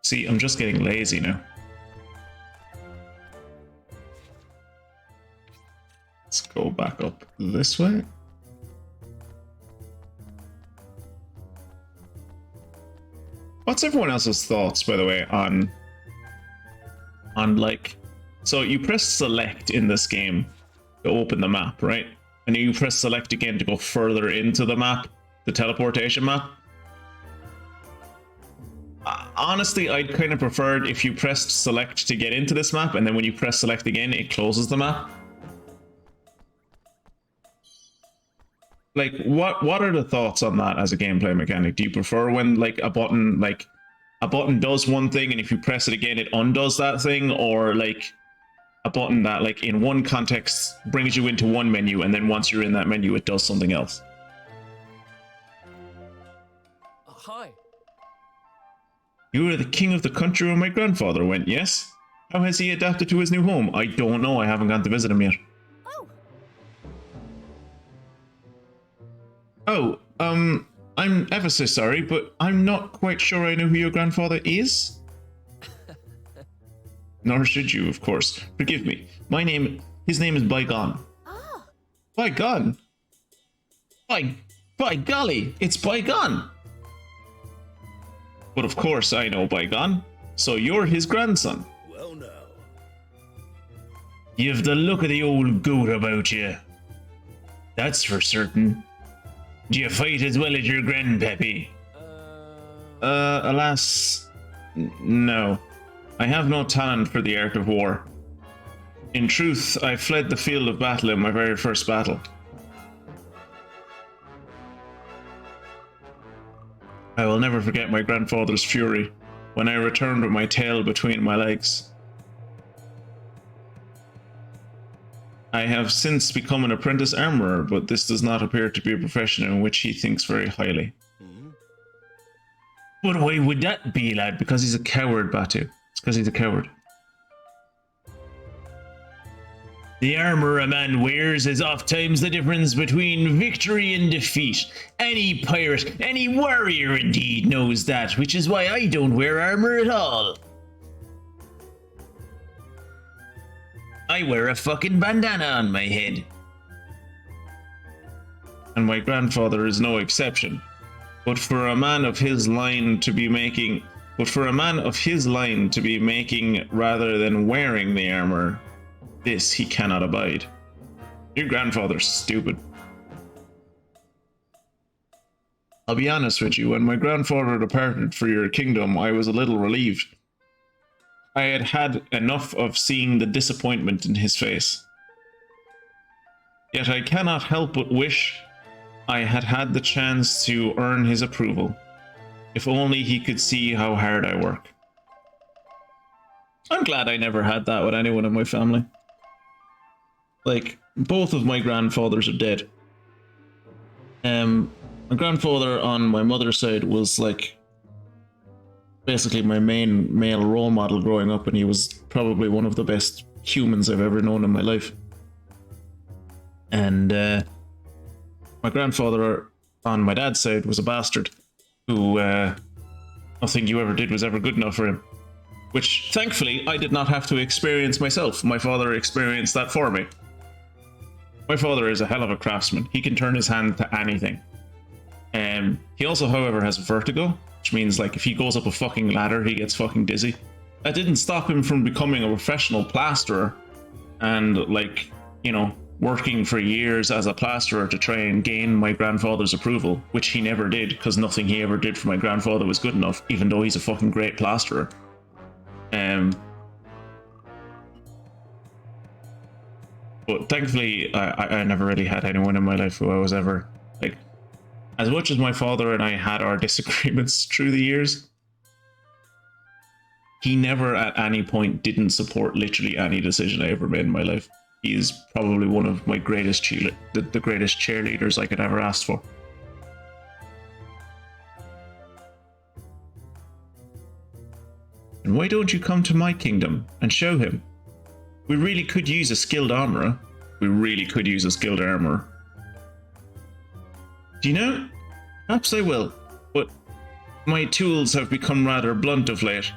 See, I'm just getting lazy now. Let's go back up this way. What's everyone else's thoughts, by the way, on like, so you press select in this game to open the map, right? And you press select again to go further into the map, the teleportation map. Honestly, I'd kind of preferred if you pressed select to get into this map, and then when you press select again, it closes the map. Like, what are the thoughts on that as a gameplay mechanic? Do you prefer when like a button does one thing, and if you press it again, it undoes that thing, or like a button that like in one context brings you into one menu, and then once you're in that menu, it does something else? Hi. You are the king of the country where my grandfather went, yes? How has he adapted to his new home? I don't know, I haven't gone to visit him yet. Oh, I'm ever so sorry, but I'm not quite sure I know who your grandfather is. Nor should you, of course. Forgive me. His name is Bygone. Ah. Bygone? By golly, it's Bygone! But of course I know Bygone, so you're his grandson. Well, now. You've the look of the old goat about you. That's for certain. Do you fight as well as your grandpappy? Alas, no. I have no talent for the art of war. In truth, I fled the field of battle in my very first battle. I will never forget my grandfather's fury when I returned with my tail between my legs. I have since become an apprentice armorer, but this does not appear to be a profession in which he thinks very highly. But why would that be, lad? Because he's a coward, Batu. It's because he's a coward. The armor a man wears is oft times the difference between victory and defeat. Any pirate, any warrior indeed knows that, which is why I don't wear armor at all. I wear a fucking bandana on my head. And my grandfather is no exception. But for a man of his line to be making rather than wearing the armor, This he cannot abide. Your grandfather's stupid. I'll be honest with you, when my grandfather departed for your kingdom, I was a little relieved. I had had enough of seeing the disappointment in his face. Yet I cannot help but wish I had had the chance to earn his approval. If only he could see how hard I work. I'm glad I never had that with anyone in my family. Like, both of my grandfathers are dead. My grandfather on my mother's side was like basically my main male role model growing up, and he was probably one of the best humans I've ever known in my life. And my grandfather on my dad's side was a bastard who nothing you ever did was ever good enough for him. Which, thankfully, I did not have to experience myself. My father experienced that for me. My father is a hell of a craftsman. He can turn his hand to anything. He also, however, has vertigo, which means, like, if he goes up a fucking ladder, he gets fucking dizzy. That didn't stop him from becoming a professional plasterer and, like, you know, working for years as a plasterer to try and gain my grandfather's approval, which he never did, because nothing he ever did for my grandfather was good enough, even though he's a fucking great plasterer. But thankfully, I never really had anyone in my life who I was ever, like, as much as my father and I had our disagreements through the years, he never at any point didn't support literally any decision I ever made in my life. He is probably one of my greatest the greatest cheerleaders I could ever ask for. And why don't you come to my kingdom and show him? We really could use a skilled armorer. We really could use a skilled armorer. Do you know? Perhaps I will, but my tools have become rather blunt of late.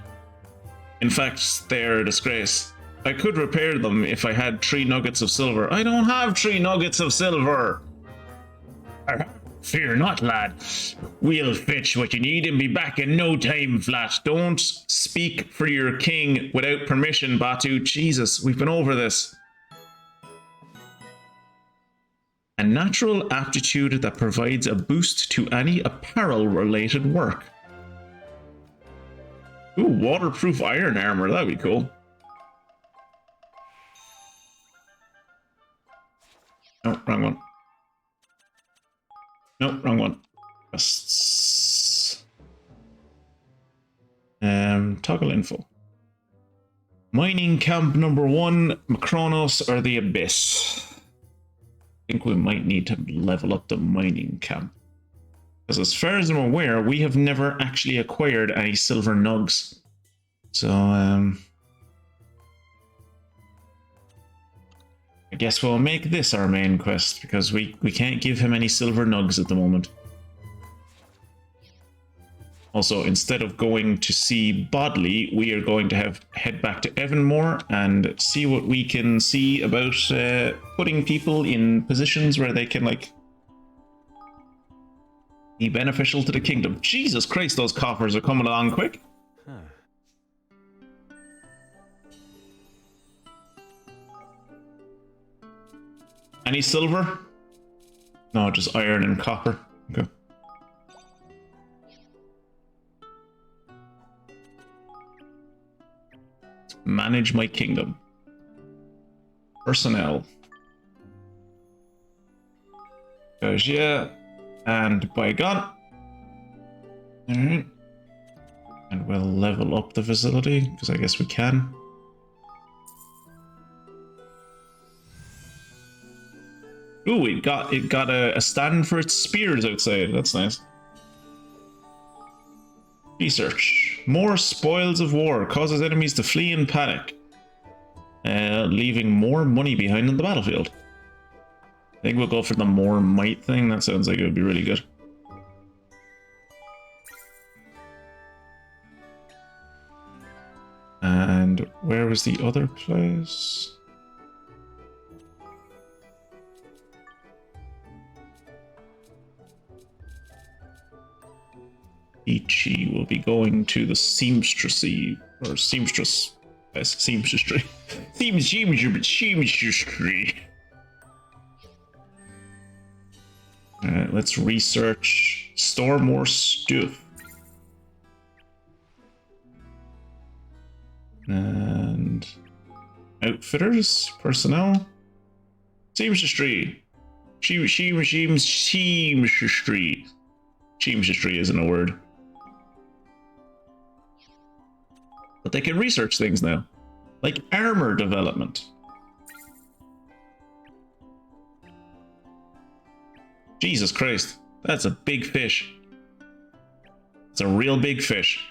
In fact, they are a disgrace. I could repair them if I had 3 nuggets of silver. I don't have 3 nuggets of silver! Fear not, lad. We'll fetch what you need and be back in no time, flat. Don't speak for your king without permission, Batu. Jesus, we've been over this. A natural aptitude that provides a boost to any apparel-related work. Ooh, waterproof iron armor. That'd be cool. Oh, wrong one. Nope, wrong one. Quests. Toggle info. Mining camp number 1, Macronos or the Abyss. I think we might need to level up the mining camp. Because as far as I'm aware, we have never actually acquired any silver nugs. So, I guess we'll make this our main quest, because we can't give him any silver nugs at the moment. Also, instead of going to see Bodley, we are going to head back to Evanmore and see what we can see about putting people in positions where they can, like, be beneficial to the kingdom. Jesus Christ, those coffers are coming along quick. Any silver? No, just iron and copper. Okay. Let's manage my kingdom. Personnel. Goes yeah. And bygone. Alright. And we'll level up the facility, because I guess we can. Ooh, it got a stand for its spears outside. That's nice. Research. More spoils of war causes enemies to flee in panic, leaving more money behind on the battlefield. I think we'll go for the more might thing. That sounds like it would be really good. And where was the other place? Ichi will be going to the seamstressy, or seamstress Seamstress. Seamstress. Alright, let's research. Store more stuff. And outfitters, personnel. Seamstress. Seamstress. Seamstress isn't a word. But they can research things now. Like armor development. Jesus Christ. That's a big fish. It's a real big fish.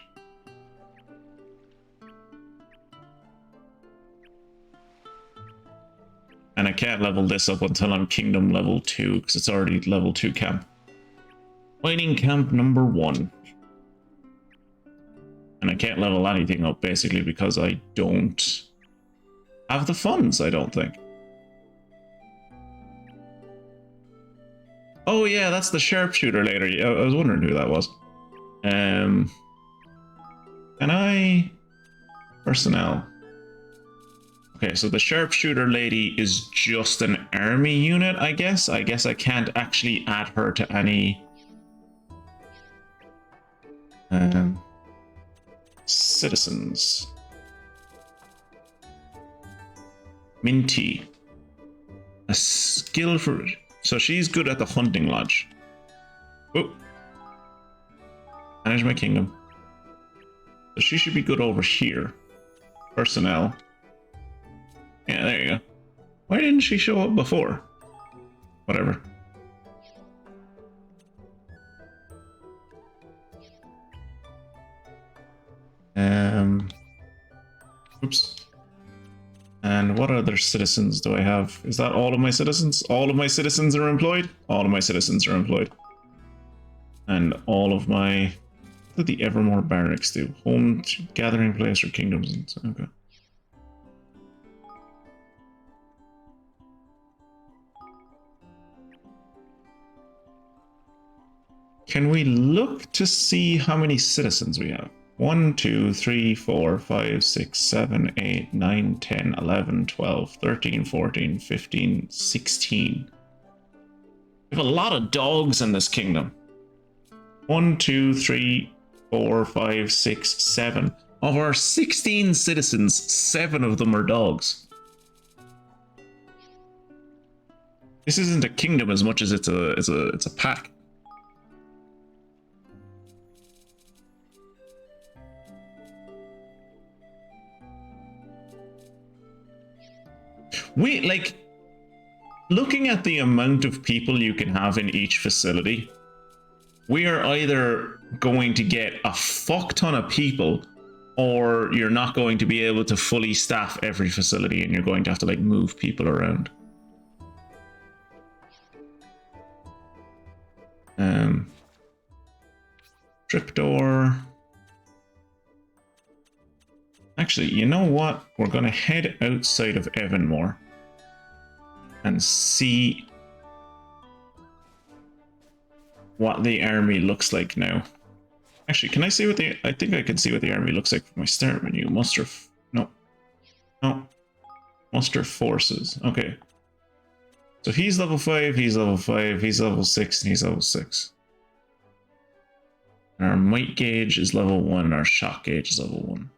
And I can't level this up until I'm Kingdom level 2, because it's already level 2 camp. Mining camp number 1. And I can't level anything up, basically, because I don't have the funds, I don't think. Oh yeah, that's the sharpshooter later. I was wondering who that was. Can I... Personnel. Okay, so the sharpshooter lady is just an army unit, I guess. I guess I can't actually add her to any... citizens. Minty. A skill for... So she's good at the hunting lodge. Oh. Manage my kingdom. So she should be good over here. Personnel. Yeah, there you go. Why didn't she show up before? Whatever. Oops. And what other citizens do I have? Is that all of my citizens? All of my citizens are employed? All of my citizens are employed. And all of my... What did the Evermore Barracks do? Home gathering place or kingdoms? Okay. Can we look to see how many citizens we have? 1, 2, 3, 4, 5, 6, 7, 8, 9, 10, 11, 12, 13, 14, 15, 16. We have a lot of dogs in this kingdom. 1, 2, 3, 4, 5, 6, 7. Of our 16 citizens, 7 of them are dogs. This isn't a kingdom as much as it's a pack. We, like, looking at the amount of people you can have in each facility, we are either going to get a fuck ton of people, or you're not going to be able to fully staff every facility and you're going to have to, like, move people around. Tripdoor. Actually, you know what? We're going to head outside of Evanmore and see what the army looks like now. Actually, can I see what the... I think I can see what the army looks like from my start menu. Muster... No. Muster forces. Okay. So he's level 5, he's level 5, he's level 6, and he's level 6. And our might gauge is level 1, and our shock gauge is level 1.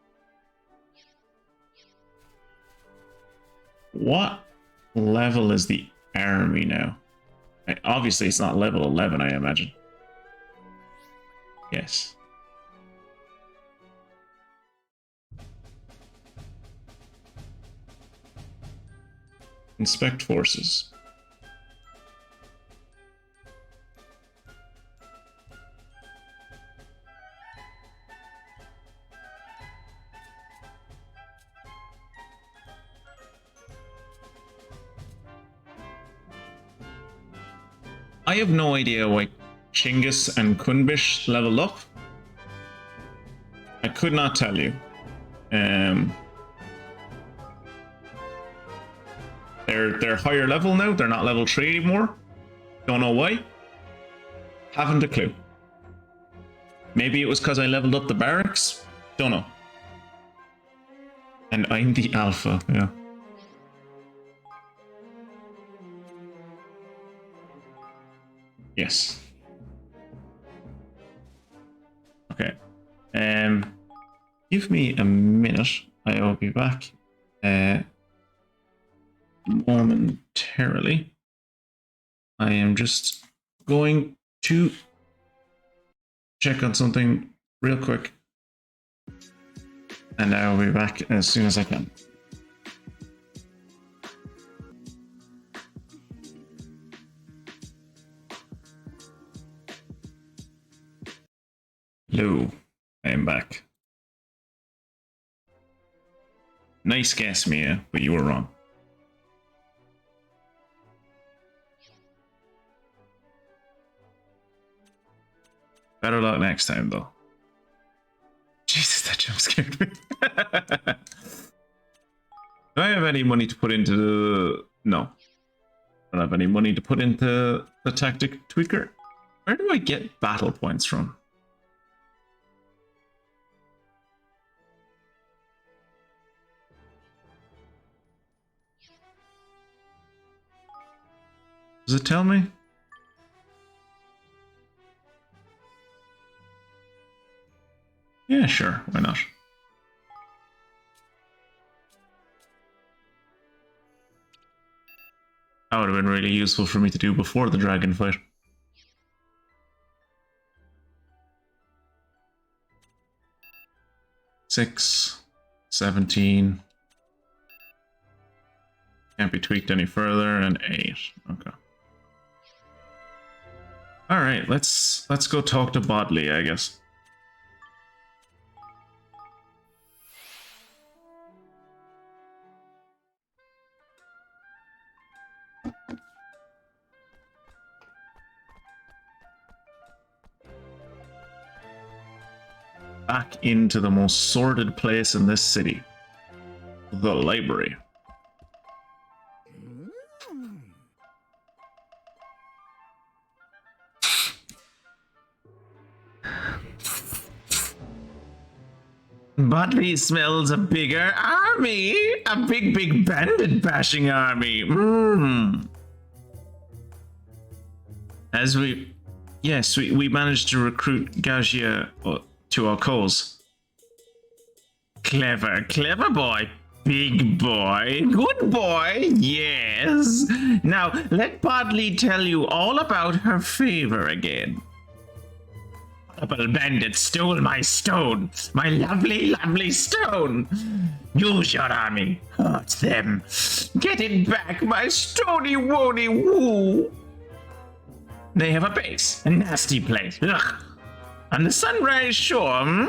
What level is the army now? Obviously, it's not level 11, I imagine. Yes. Inspect forces. I have no idea why Chinggis and Kunbish leveled up. I could not tell you. They're higher level now. They're not level 3 anymore. Don't know why. Haven't a clue. Maybe it was because I leveled up the barracks. Don't know. And I'm the alpha, yeah. Yes. Okay. Give me a minute. I will be back momentarily. I am just going to check on something real quick. And I will be back as soon as I can. Hello, I am back. Nice guess, Mia, but you were wrong. Better luck next time, though. Jesus, that jump scared me. Do I have any money to put into the... No. I don't have any money to put into the tactic tweaker. Where do I get battle points from? Does it tell me? Yeah, sure. Why not? That would have been really useful for me to do before the dragon fight. Six, 17. Can't be tweaked any further, and 8. Okay. All right, let's go talk to Bodley, I guess. Back into the most sordid place in this city. The library. Bodley smells a bigger army! A big bandit bashing army! As we... Yes, we managed to recruit Gajia to our cause. Clever boy. Big boy. Good boy. Yes. Now, let Bodley tell you all about her favor again. Purple bandit stole my stone. My lovely stone. Use your army. Hurt them. Get it back, my stony wony woo. They have a base. A nasty place. Ugh. On the Sunrise Shore,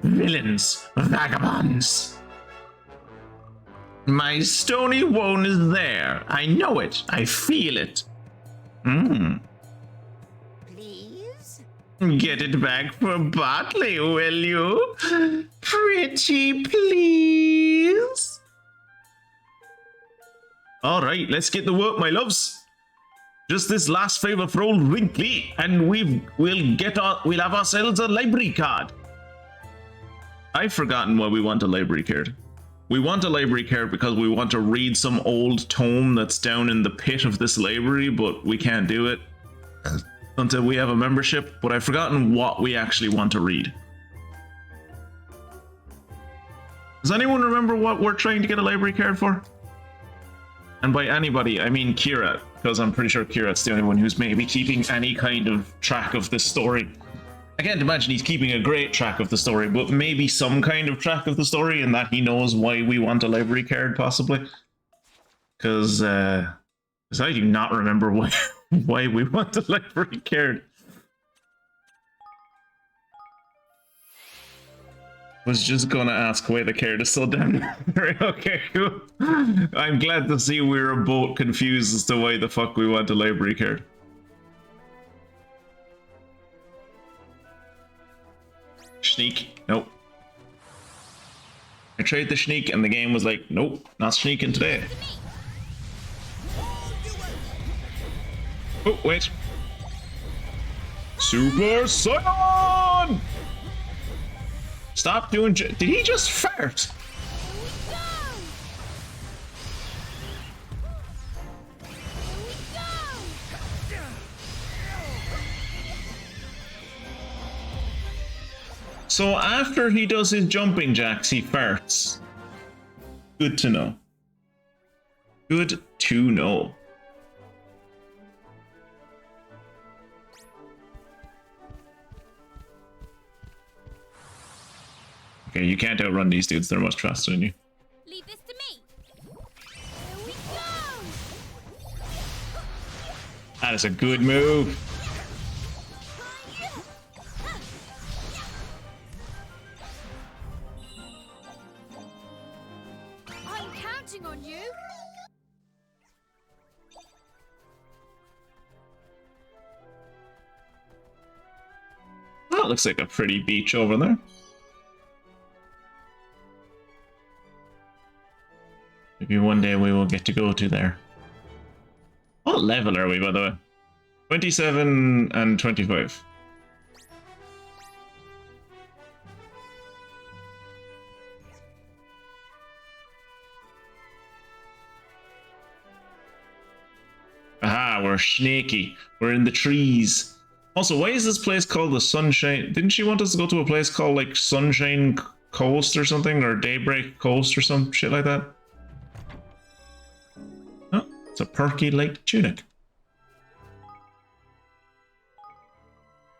Villains, vagabonds. My stony wone is there. I know it. I feel it. Please? Get it back for Botley, will you? Pretty please? All right, let's get to work, my loves. Just this last favor for old Wrinkly, and we'll have ourselves a library card. I've forgotten why we want a library card. We want a library card because we want to read some old tome that's down in the pit of this library, but we can't do it until we have a membership. But I've forgotten what we actually want to read. Does anyone remember what we're trying to get a library card for? And by anybody, I mean Kira, because I'm pretty sure Kira's the only one who's maybe keeping any kind of track of this story. I can't imagine he's keeping a great track of the story, but maybe some kind of track of the story, and that he knows why we want a library card, possibly. Because I do not remember why we want a library card. Was just gonna ask why the card is so damn necessary. Okay, cool. I'm glad to see we were both confused as to why the fuck we want a library card. Sneak. Nope. I tried the sneak and the game was like, nope, not sneaking today. Oh, wait. Super Saiyan! Stop doing... Did he just fart? So after he does his jumping jacks, he farts. Good to know. Good to know. Okay, you can't outrun these dudes. They're much faster than you. Leave this to me. Here we go. That is a good move. I'm counting on you. That looks like a pretty beach over there. Maybe one day we will get to go to there. What level are we, by the way? 27 and 25. Aha, we're snaky. We're in the trees. Also, why is this place called the Sunshine? Didn't she want us to go to a place called like Sunshine Coast or something? Or Daybreak Coast or some shit like that? Oh, it's a perky lake tunic.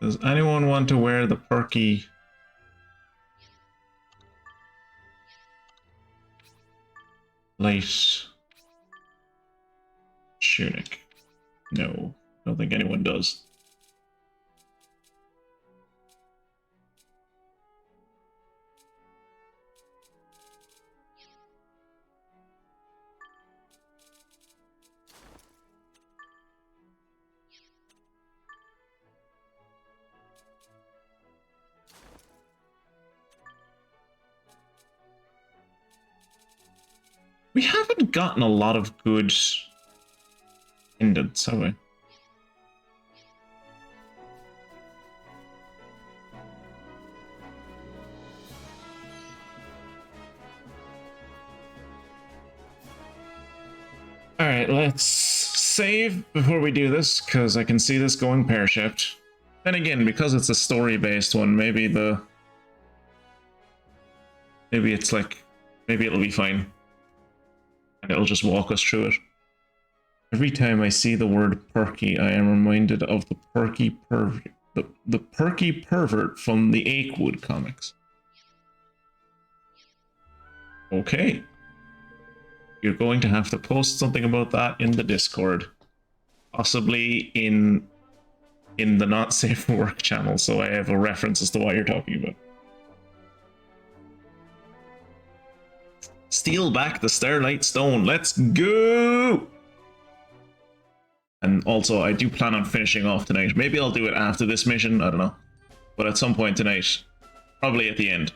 Does anyone want to wear the perky light tunic? No, I don't think anyone does. We haven't gotten a lot of good indents, have we? Alright, let's save before we do this, because I can see this going pear-shaped. Then again, because it's a story-based one, maybe it's like... maybe it'll be fine. And it'll just walk us through it. Every time I see the word perky, I am reminded of the perky pervert, the perky pervert from the Achewood comics. Okay. You're going to have to post something about that in the Discord. Possibly in the Not Safe for Work channel, so I have a reference as to what you're talking about. Steal back the Starlight Stone. Let's go! And also, I do plan on finishing off tonight. Maybe I'll do it after this mission, I don't know. But at some point tonight, probably at the end,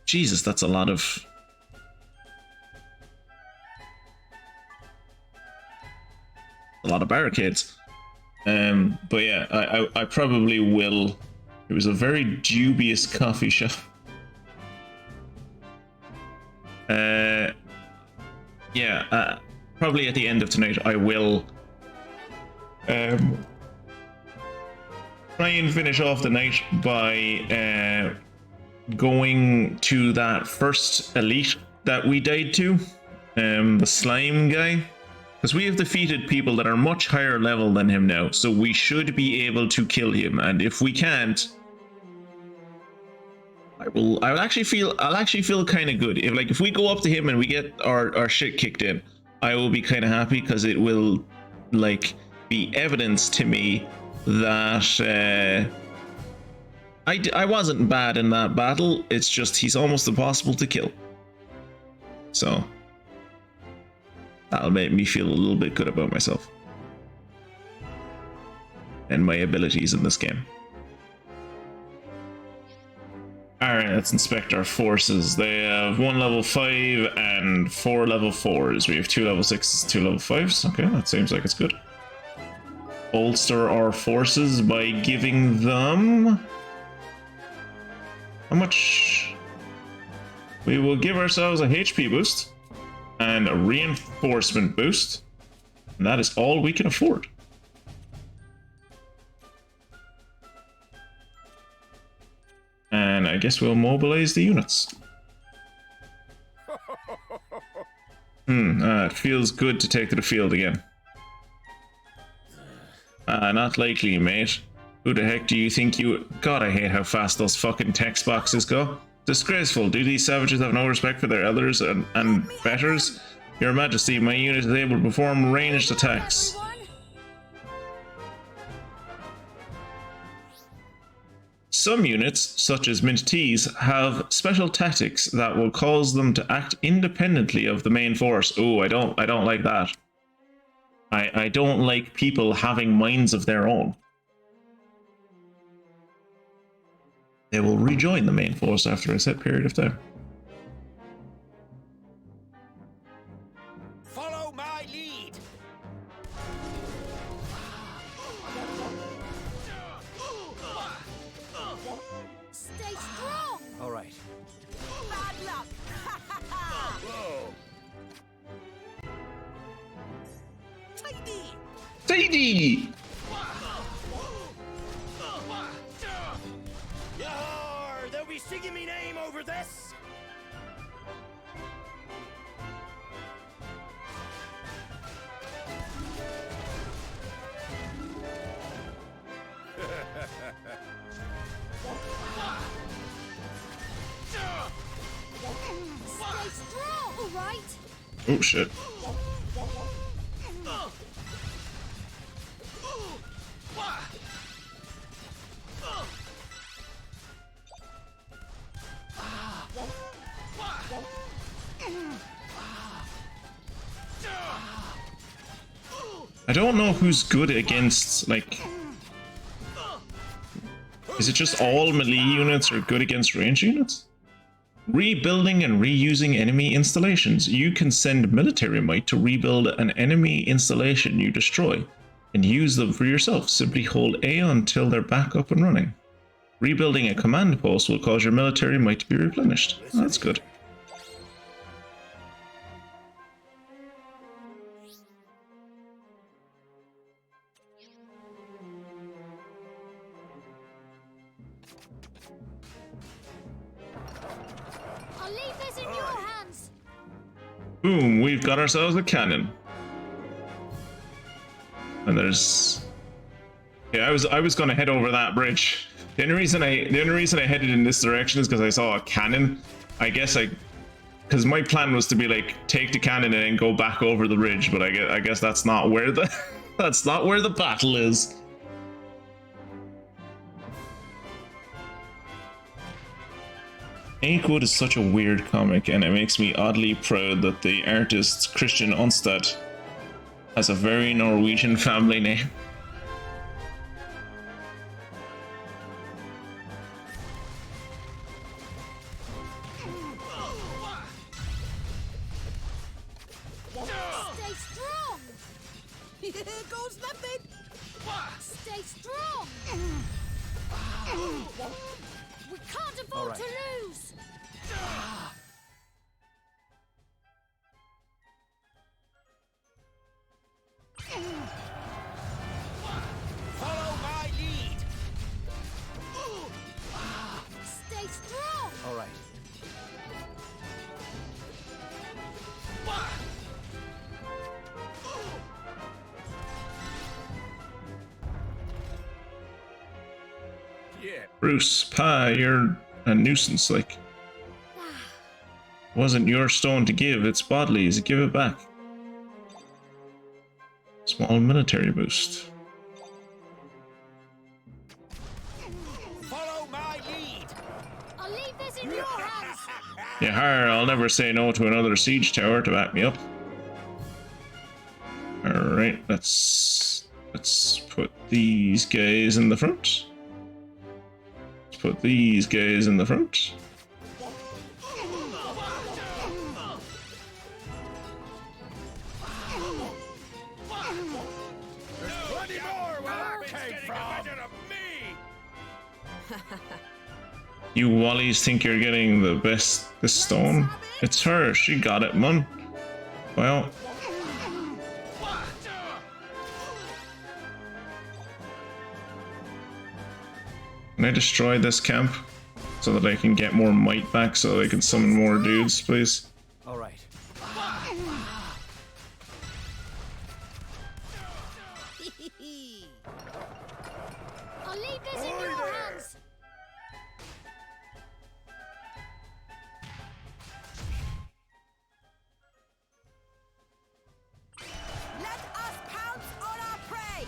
Jesus, that's a lot of... a lot of barricades. But yeah, I probably will... It was a very dubious coffee shop. Yeah, probably at the end of tonight I will try and finish off the night by going to that first elite that we died to, the slime guy, because we have defeated people that are much higher level than him now, so we should be able to kill him, and if we can't, I'll actually feel kind of good. If we go up to him and we get our shit kicked in, I will be kind of happy, because it will like be evidence to me that I wasn't bad in that battle. It's just he's almost impossible to kill. So that'll make me feel a little bit good about myself and my abilities in this game. Alright, let's inspect our forces. They have 1 level 5 and 4 level 4s. We have 2 level 6s, 2 level 5s. Okay, that seems like it's good. Bolster our forces by giving them... how much? We will give ourselves a HP boost and a reinforcement boost. And that is all we can afford. I guess we'll mobilize the units. It feels good to take to the field again. Not likely, mate. Who the heck do you think you... God, I hate how fast those fucking text boxes go. Disgraceful. Do these savages have no respect for their elders and betters? Your Majesty, my unit is able to perform ranged attacks. Some units, such as Mint T's, have special tactics that will cause them to act independently of the main force. Oh, I don't like that. I don't like people having minds of their own. They will rejoin the main force after a set period of time. Follow my lead. Stay strong! All right. Bad luck! Whoa. Tidy! Tidy! Yar, they'll be singing me name over this. Stay strong! All right! Oh shit. I don't know who's good against, like... Is it just all melee units are good against range units? Rebuilding and reusing enemy installations. You can send military might to rebuild an enemy installation you destroy and use them for yourself. Simply hold A until they're back up and running. Rebuilding a command post will cause your military might to be replenished. Oh, that's good. I'll leave this in your hands! Boom, we've got ourselves a cannon. And there's... Yeah, I was gonna head over that bridge. The only reason I headed in this direction is because I saw a cannon. I guess because my plan was to be like take the cannon and then go back over the ridge, but I guess that's not where the that's not where the battle is. Achewood is such a weird comic, and it makes me oddly proud that the artist Christian Onstad has a very Norwegian family name. Stay strong! Here goes nothing! Stay strong! We can't afford to lose! Follow my lead. Stay strong! All right. Yeah. Bruce, Pa, you're a nuisance, like. Wasn't your stone to give, it's Bodley's. Give it back. Small military boost. Follow my lead. I'll leave this in your hands! Yeah, I'll never say no to another siege tower to back me up. Alright, let's put these guys in the front. Let's put these guys in the front. Plenty more where that came from. You Wallies think you're getting the best this stone? It's her, she got it, man. Well, can I destroy this camp? so that I can get more might back so I can summon more dudes, please. All right. I'll leave this in your hands. Let us pounce on our prey.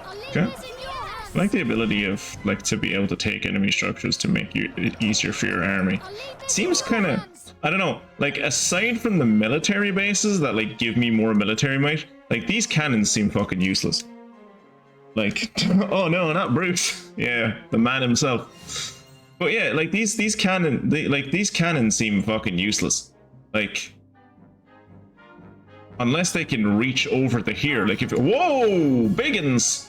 I'll leave Okay. this in your hands. I like the ability of like to be able to take enemy structures to make it easier for your army. I'll leave this Seems in your kind of, hands. I don't know, like aside from the military bases that like give me more military might, like these cannons seem fucking useless. Like, oh no, not Bruce. Yeah, the man himself. But yeah, like these cannons seem fucking useless. Like, unless they can reach over to here. Like if whoa, biggins.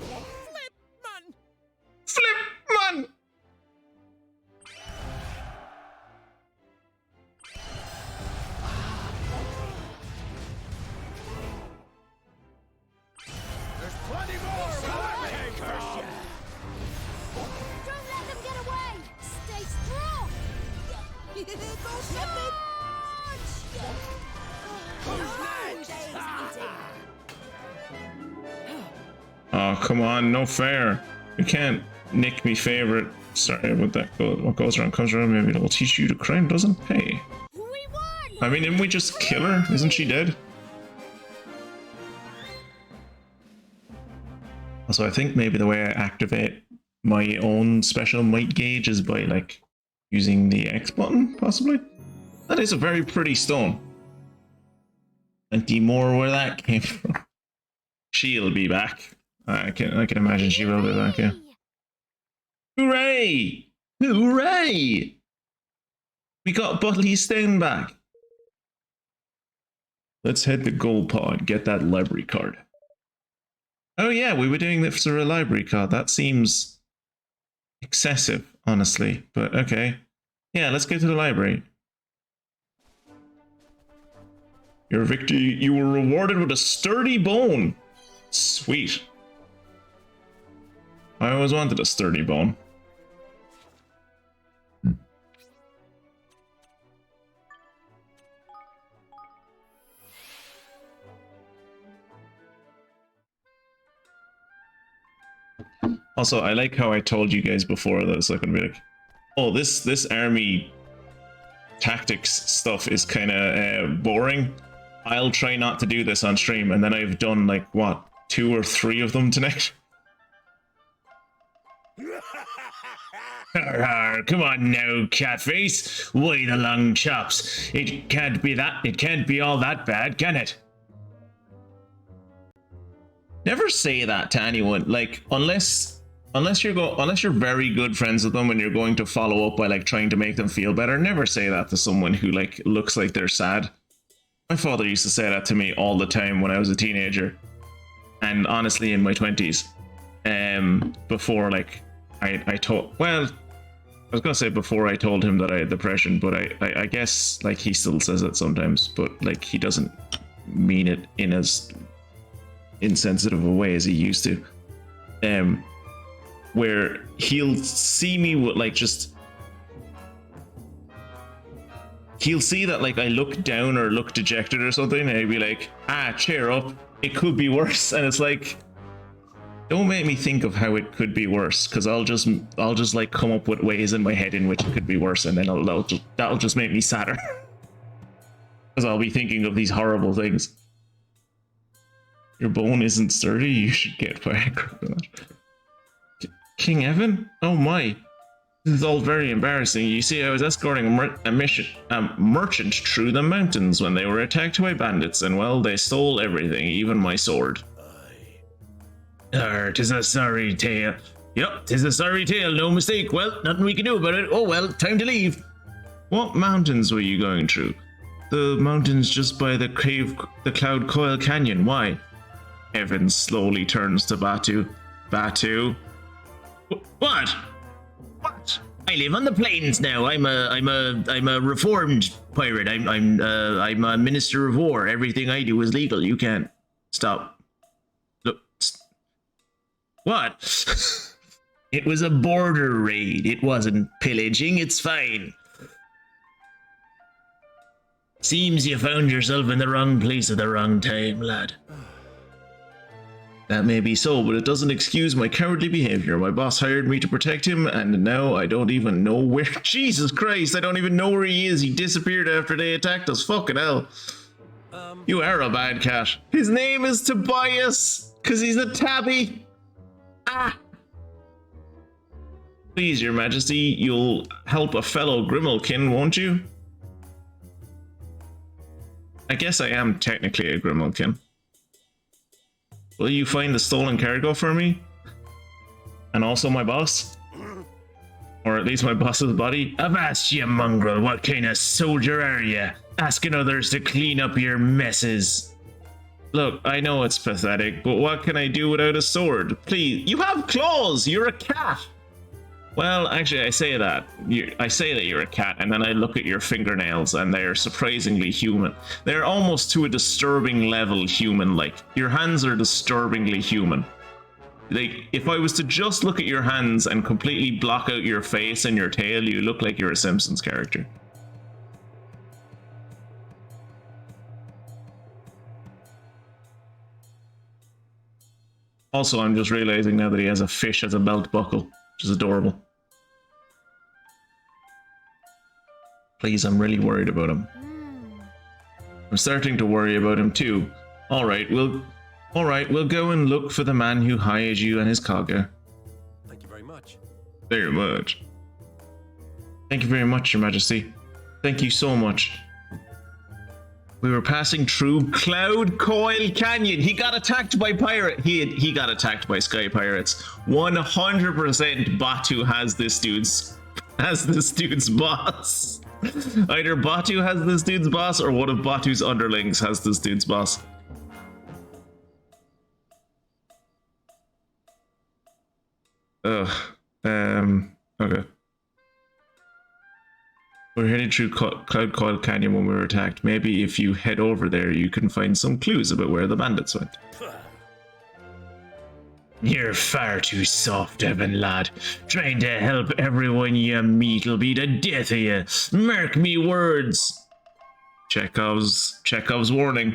Man! Flip, man. There's plenty more where that came from! Don't let them get away. Stay strong. Go something. Who's next? Oh, come on, no fair. You can't nick me favorite. Sorry about that. What goes around comes around. Maybe it'll teach you to crime doesn't pay. We won. I mean, didn't we just kill her? Isn't she dead? Also, I think maybe the way I activate my own special might gauge is by like using the X button, possibly. That is a very pretty stone. 20 more where that came from. She'll be back. I can imagine she will be back, yeah. Hooray! Hooray! We got Butley's stone back. Let's head to Gold Paw and get that library card. Oh yeah, we were doing this for a library card. That seems excessive, honestly. But okay. Yeah, let's go to the library. Your victory, you were rewarded with a sturdy bone. Sweet. I always wanted a sturdy bone. Also, I like how I told you guys before that it's like gonna be like, oh, this army tactics stuff is kind of boring. I'll try not to do this on stream, and then I've done like what 2 or 3 of them tonight. Come on now, catface. Why the long chops? It can't be that. It can't be all that bad, can it? Never say that to anyone. Like unless you're very good friends with them and you're going to follow up by like trying to make them feel better. Never say that to someone who like looks like they're sad. My father used to say that to me all the time when I was a teenager, and honestly in my 20s. Before like I told, well, I was gonna say before I told him that I had depression, but I guess like he still says it sometimes, but like he doesn't mean it in as insensitive a way as he used to. Where he'll see me with like just, he'll see that like I look down or look dejected or something, and he'll be like, cheer up, it could be worse. And it's like, don't make me think of how it could be worse, because I'll just like come up with ways in my head in which it could be worse, and then that'll just make me sadder. Because I'll be thinking of these horrible things. Your bone isn't sturdy, you should get Viagra for that. King Evan? Oh my. This is all very embarrassing. You see, I was escorting a merchant through the mountains when they were attacked by bandits, and well, they stole everything, even my sword. 'Tis a sorry tale. Yup, 'tis a sorry tale, no mistake. Well, nothing we can do about it. Oh well, time to leave. What mountains were you going through? The mountains just by the Cloud Coil Canyon. Why? Evan slowly turns to Batu. Batu? What? What? I live on the plains now. I'm a reformed pirate. I'm a minister of war. Everything I do is legal. You can't stop. Look. What? It was a border raid. It wasn't pillaging. It's fine. Seems you found yourself in the wrong place at the wrong time, lad. That may be so, but it doesn't excuse my cowardly behavior. My boss hired me to protect him, and now I don't even know where... Jesus Christ, I don't even know where he is. He disappeared after they attacked us. Fucking hell. You are a bad cat. His name is Tobias, because he's a tabby. Ah! Please, your majesty, you'll help a fellow Grimalkin, won't you? I guess I am technically a Grimalkin. Will you find the stolen cargo for me? And also my boss? Or at least my boss's body? Avast, you mongrel, what kind of soldier are you? Asking others to clean up your messes. Look, I know it's pathetic, but what can I do without a sword? Please, you have claws! You're a cat! Well, actually, I say that. I say that you're a cat, and then I look at your fingernails, and they're surprisingly human. They're almost to a disturbing level human-like. Your hands are disturbingly human. Like, if I was to just look at your hands and completely block out your face and your tail, you look like you're a Simpsons character. Also, I'm just realizing now that he has a fish as a belt buckle, which is adorable. Please, I'm really worried about him. I'm starting to worry about him too. Alright, we'll go and look for the man who hired you and his cargo. Thank you very much. Very much. Thank you very much, Your Majesty. Thank you so much. We were passing through Cloud Coil Canyon. He got attacked by pirate. He got attacked by sky pirates. 100% Batu has this dude's boss. Either Batu has this dude's boss or one of Batu's underlings has this dude's boss. Ugh. Okay. We're heading through Cloud Coil Canyon when we were attacked. Maybe if you head over there, you can find some clues about where the bandits went. You're far too soft, Evan, lad. Trying to help everyone you meet'll be the death of you. Mark me words. Chekhov's warning.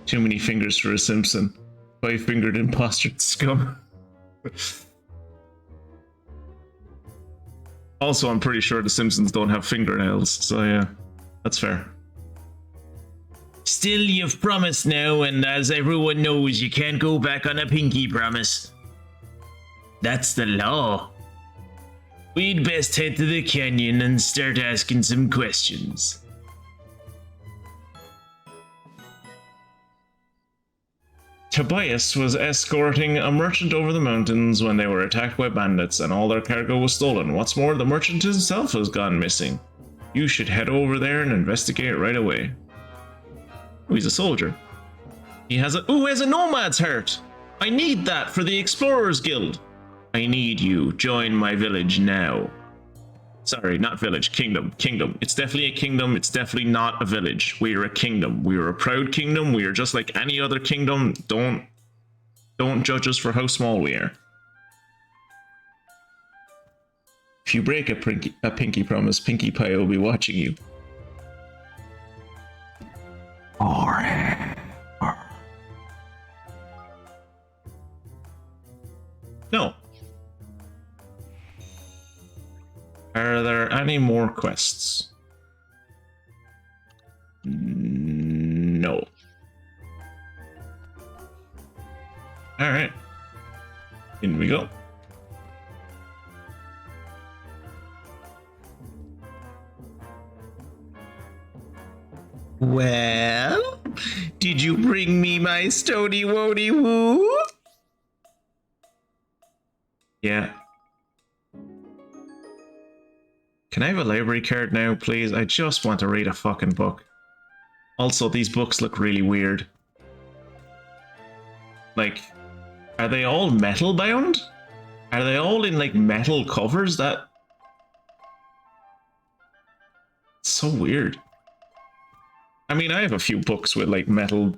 Too many fingers for a Simpson. Five-fingered imposter scum. Also, I'm pretty sure the Simpsons don't have fingernails, so yeah, that's fair. Still, you've promised now, and as everyone knows, you can't go back on a pinky promise. That's the law. We'd best head to the canyon and start asking some questions. Tobias was escorting a merchant over the mountains when they were attacked by bandits and all their cargo was stolen. What's more, the merchant himself has gone missing. You should head over there and investigate right away. Oh, he's a soldier. He has a nomad's heart. I need that for the Explorers Guild. I need you. Join my village now. Sorry, not village. Kingdom. Kingdom. It's definitely a kingdom. It's definitely not a village. We are a kingdom. We are a proud kingdom. We are just like any other kingdom. Don't judge us for how small we are. If you break a pinky promise, Pinkie Pie will be watching you. No. Are there any more quests? No. Alright. In we go. Well, did you bring me my stony wody woo? Yeah. Can I have a library card now, please? I just want to read a fucking book. Also, these books look really weird. Like, are they all metal bound? Are they all in like metal covers? That's so weird. I mean, I have a few books with like metal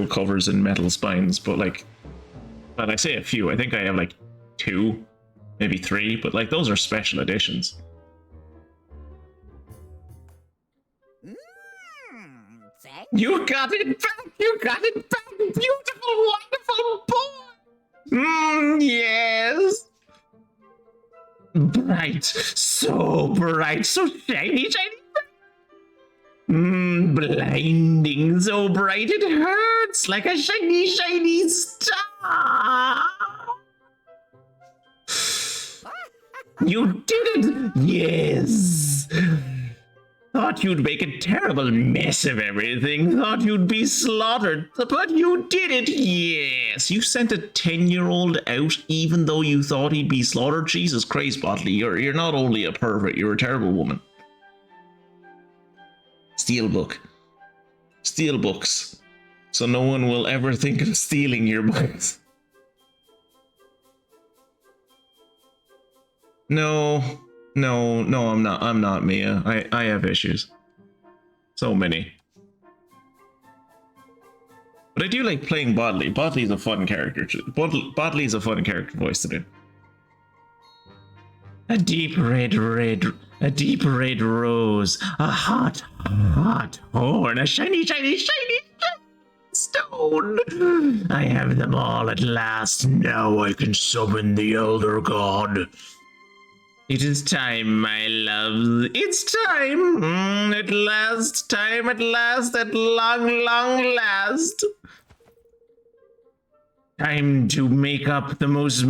covers and metal spines, but like, but I say a few. I think I have like 2, maybe 3, but like those are special editions. Thank You got it back! You got it back! Beautiful, wonderful boy! Yes! Bright, so shiny, blinding, so bright it hurts like a shiny star! You did it! Yes! Thought you'd make a terrible mess of everything. Thought you'd be slaughtered. But you did it. Yes. You sent a 10-year-old out even though you thought he'd be slaughtered. Jesus Christ, Botley. You're not only a pervert, you're a terrible woman. Steelbook. Steelbooks. So no one will ever think of stealing your books. No, I'm not Mia. I have issues. So many. But I do like playing Bodley. Bodley's a fun character. Bodley's a fun character voice to do. A deep red rose, a hot horn, a shiny stone. I have them all at last. Now I can summon the Elder God. It is time, my love. It's time. At last, at long last. Time to make up the most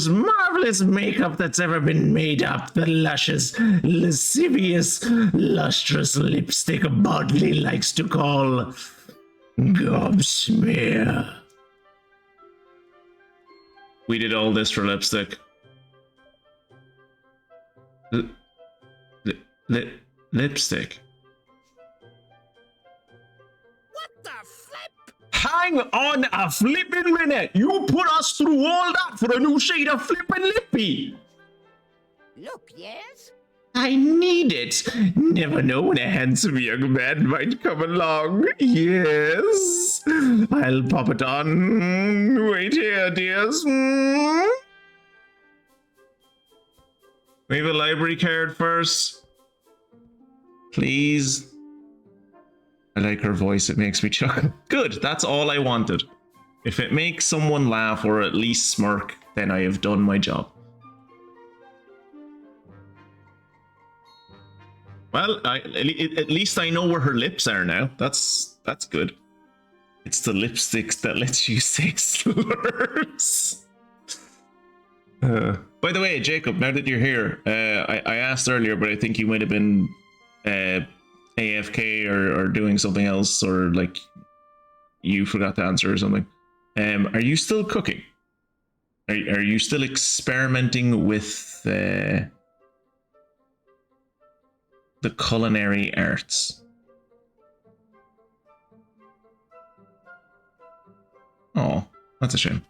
marvelous makeup that's ever been made up. The luscious, lascivious, lustrous lipstick Bodley likes to call Gobsmear. We did all this for lipstick. Lipstick. What the flip? Hang on a flippin' minute! You put us through all that for a new shade of flippin' lippy! Look, yes? I need it. Never know when a handsome young man might come along. Yes. I'll pop it on. Wait here, dears. We have a library card first. Please. I like her voice. It makes me chuckle. Good. That's all I wanted. If it makes someone laugh or at least smirk, then I have done my job. Well, at least I know where her lips are now. That's good. It's the lipsticks that lets you say slurs. By the way, Jacob, now that you're here, I asked earlier, but I think you might have been AFK or doing something else, or like you forgot to answer or something. Are you still cooking? Are you still experimenting with the culinary arts? Oh, that's a shame.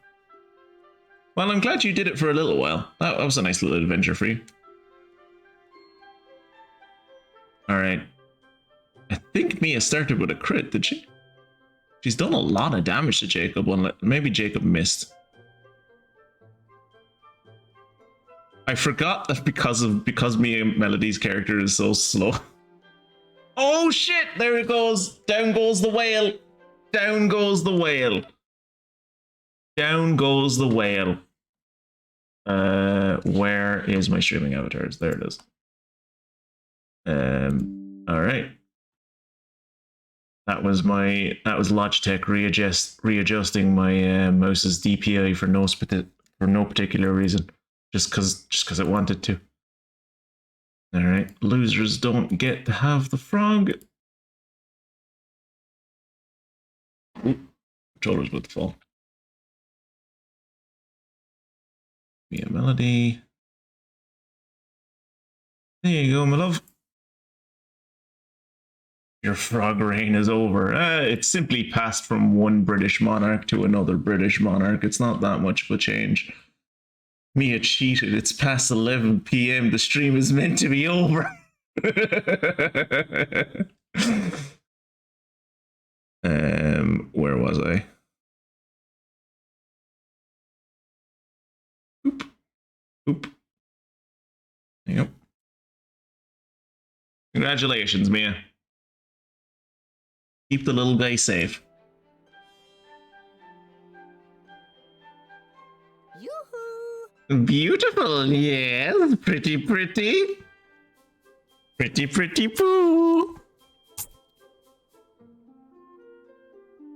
Well, I'm glad you did it for a little while. That was a nice little adventure for you. Alright. I think Mia started with a crit, did she? She's done a lot of damage to Jacob. Maybe Jacob missed. I forgot that because Mia Melody's character is so slow. Oh shit! There it goes. Down goes the whale. Down goes the whale. Down goes the whale. Where is my streaming avatars? There it is. All right. That was Logitech readjusting my mouse's DPI for no particular reason. Just because it wanted to. All right, losers don't get to have the frog. Ooh, controller's about to fall. Be a melody. There you go, my love. Your frog reign is over. It's simply passed from one British monarch to another British monarch. It's not that much of a change. Mia cheated. It's past 11 p.m. The stream is meant to be over. Where was I? Oop. Oop. Yep. Congratulations, Mia. Keep the little guy safe. Yoo-hoo! Beautiful, yes. Pretty, pretty. Pretty, pretty poo.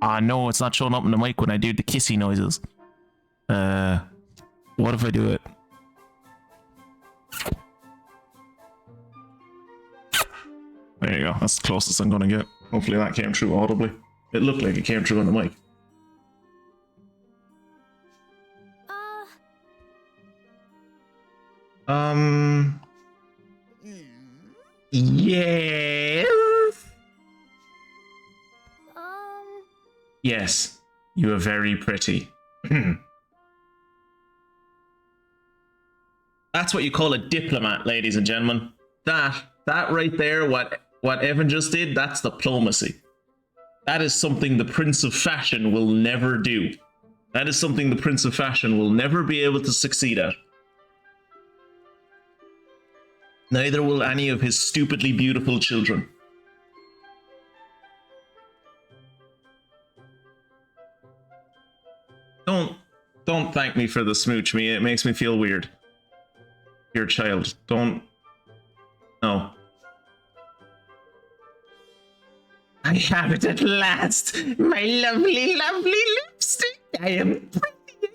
Ah, no, it's not showing up in the mic when I do the kissy noises. What if I do it? There you go. That's the closest I'm gonna get. Hopefully that came through audibly. It looked like it came through on the mic. Yes. Yes, you are very pretty. That's what you call a diplomat, ladies and gentlemen. That right there, what Evan just did, that's diplomacy. That is something the Prince of Fashion will never do. That is something the Prince of Fashion will never be able to succeed at. Neither will any of his stupidly beautiful children. Don't thank me for the smooch, Mia. It makes me feel weird. Your child. Don't. No. I have it at last! My lovely, lovely lipstick! I am pretty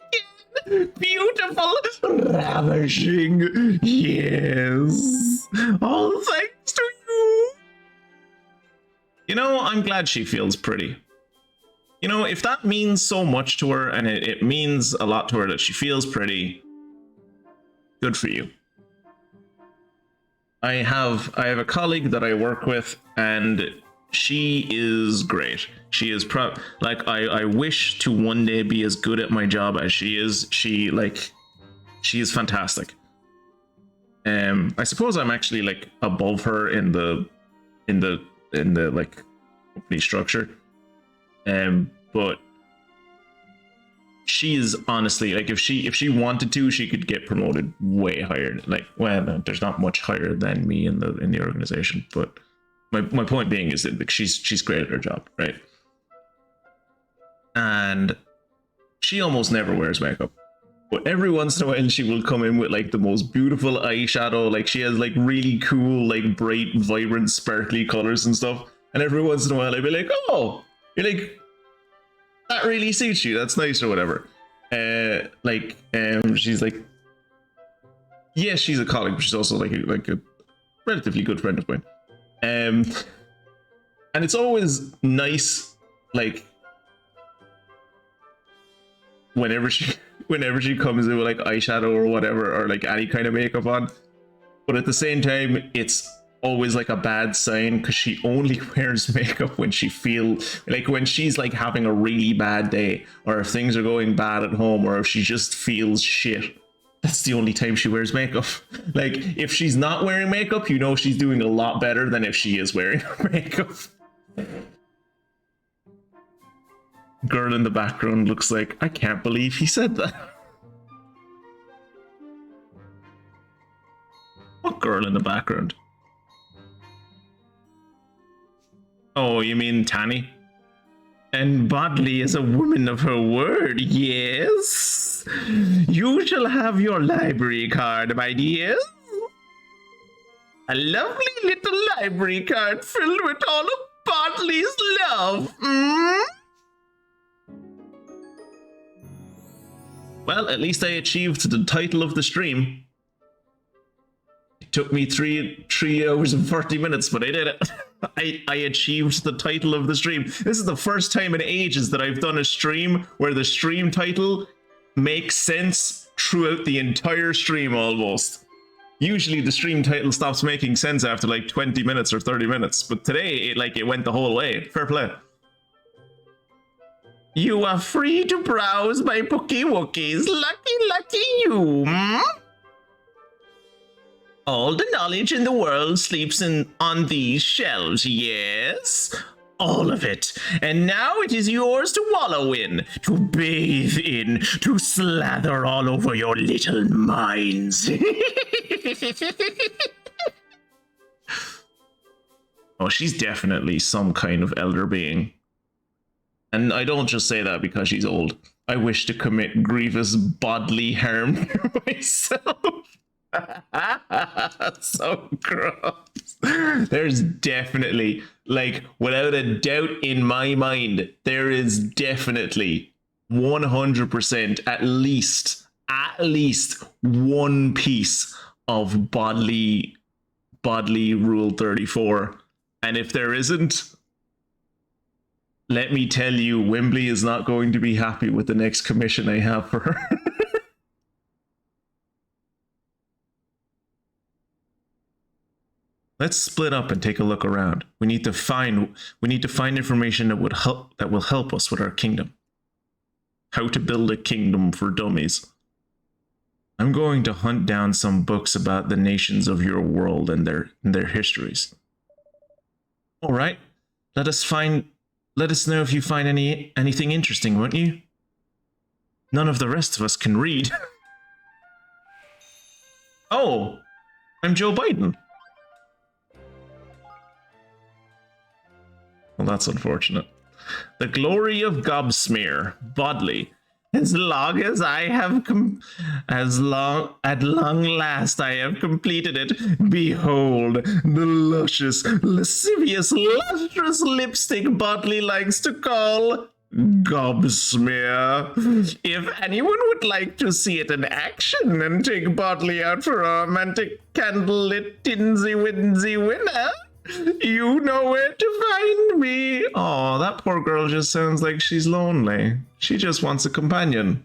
again! Beautiful! Ravishing! Yes! All thanks to you! You know, I'm glad she feels pretty. You know, if that means so much to her, and it means a lot to her that she feels pretty, good for you. I have a colleague that I work with, and she is great. She is like I wish to one day be as good at my job as she is. She is fantastic. I suppose I'm actually like above her in the like company structure. But she is honestly like if she wanted to, she could get promoted way higher. Like, well, there's not much higher than me in the organization, but my point being is that like, she's great at her job, right? And she almost never wears makeup, but every once in a while she will come in with like the most beautiful eyeshadow. Like she has like really cool, like bright, vibrant, sparkly colors and stuff. And every once in a while I'd be like, oh, you're like, that really suits you. That's nice or whatever. She's like, yes, she's a colleague, but she's also like a relatively good friend of mine. And it's always nice, like whenever she comes in with like eyeshadow or whatever, or like any kind of makeup on. But at the same time, it's always like a bad sign because she only wears makeup when she when she's like having a really bad day, or if things are going bad at home, or if she just feels shit. That's the only time she wears makeup. Like if she's not wearing makeup, you know she's doing a lot better than if she is wearing her makeup. Girl in the background looks like, I can't believe he said that. What girl in the background? Oh, you mean Tanny? And Bodley is a woman of her word, yes. You shall have your library card, my dear. A lovely little library card filled with all of Bodley's love. Well, at least I achieved the title of the stream. It took me 3 hours and 40 minutes, but I did it. I achieved the title of the stream. This is the first time in ages that I've done a stream where the stream title makes sense throughout the entire stream almost. Usually the stream title stops making sense after like 20 minutes or 30 minutes, but today it went the whole way. Fair play. You are free to browse my Pookie Wookies. Lucky you. All the knowledge in the world sleeps on these shelves, yes? All of it. And now it is yours to wallow in, to bathe in, to slather all over your little minds. Oh, she's definitely some kind of elder being. And I don't just say that because she's old. I wish to commit grievous bodily harm to myself. So gross. There's definitely, like, without a doubt in my mind, there is definitely 100% at least one piece of bodily rule 34. And if there isn't, let me tell you, Wembley is not going to be happy with the next commission I have for her. Let's split up and take a look around. We need to find information that will help us with our kingdom. How to build a kingdom for dummies. I'm going to hunt down some books about the nations of your world and their histories. All right. Let us know if you find anything interesting, won't you? None of the rest of us can read. Oh, I'm Joe Biden. Well, that's unfortunate. The glory of Gobsmear, Bodley. At long last I have completed it. Behold, the luscious, lascivious, lustrous lipstick Bodley likes to call Gobsmear. If anyone would like to see it in action and take Bodley out for a romantic candlelit tinsy-winsy winner, you know where to find me. Oh, that poor girl just sounds like she's lonely. She just wants a companion.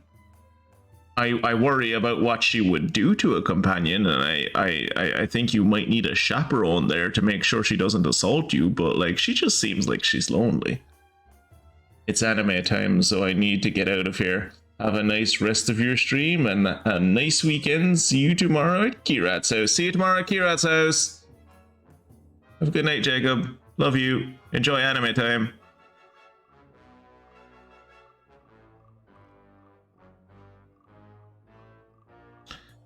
I worry about what she would do to a companion, and I think you might need a chaperone there to make sure she doesn't assault you, but like, she just seems like she's lonely. It's anime time, so I need to get out of here. Have a nice rest of your stream and a nice weekend. See you tomorrow at Kirat's house. See you tomorrow at Kirat's house. Have a good night, Jacob. Love you. Enjoy anime time.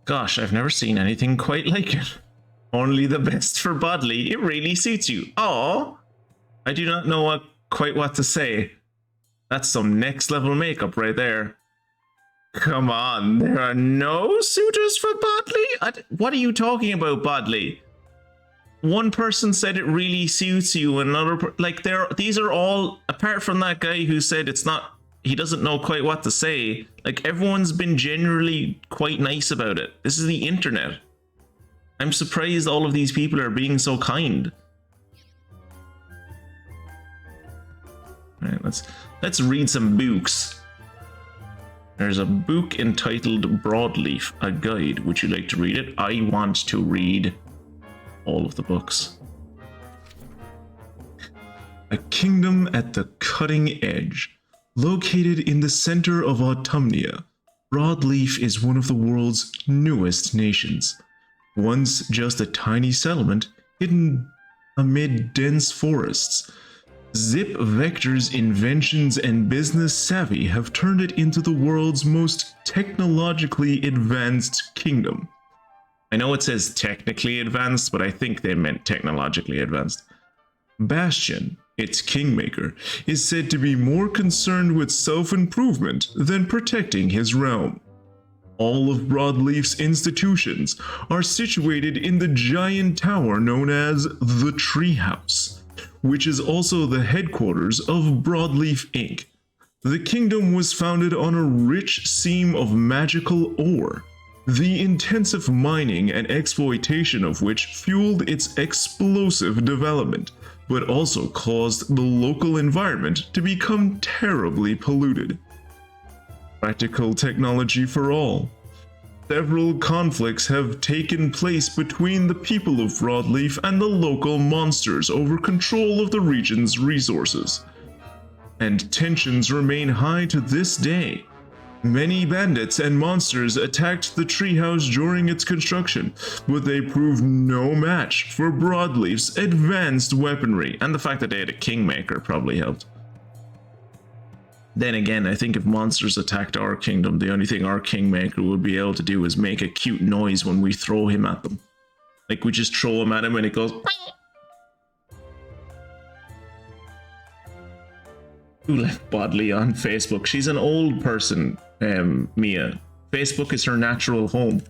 Gosh, I've never seen anything quite like it. Only the best for Bodley. It really suits you. Oh, I do not know quite what to say. That's some next level makeup right there. Come on, there are no suitors for Bodley? What are you talking about, Bodley? One person said it really suits you, another these are all, apart from that guy who said he doesn't know quite what to say. Like, everyone's been generally quite nice about it. This is the internet. I'm surprised all of these people are being so kind. All right, let's read some books. There's a book entitled Broadleaf, a guide. Would you like to read it? I want to read all of the books. A kingdom at the cutting edge. Located in the center of Autumnia, Broadleaf is one of the world's newest nations. Once just a tiny settlement hidden amid dense forests, Zip Vector's inventions and business savvy have turned it into the world's most technologically advanced kingdom. I know it says technically advanced, but I think they meant technologically advanced. Bastion, its kingmaker, is said to be more concerned with self-improvement than protecting his realm. All of Broadleaf's institutions are situated in the giant tower known as the Treehouse, which is also the headquarters of Broadleaf Inc. The kingdom was founded on a rich seam of magical ore, the intensive mining and exploitation of which fueled its explosive development, but also caused the local environment to become terribly polluted. Practical technology for all. Several conflicts have taken place between the people of Broadleaf and the local monsters over control of the region's resources, and tensions remain high to this day. Many bandits and monsters attacked the treehouse during its construction, but they proved no match for Broadleaf's advanced weaponry, and the fact that they had a Kingmaker probably helped. Then again, I think if monsters attacked our kingdom, the only thing our Kingmaker would be able to do is make a cute noise when we throw him at them. Like, we just throw him at him and it goes... Who left Bodley on Facebook? She's an old person, Mia. Facebook is her natural home.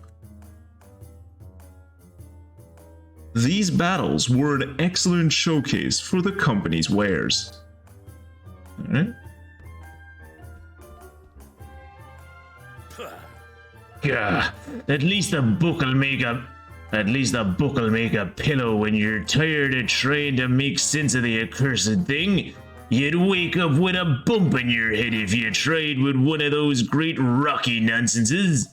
These battles were an excellent showcase for the company's wares. Alright. Yeah, at least the book'll make a pillow when you're tired of trying to make sense of the accursed thing. You'd wake up with a bump in your head if you tried with one of those great rocky nonsenses.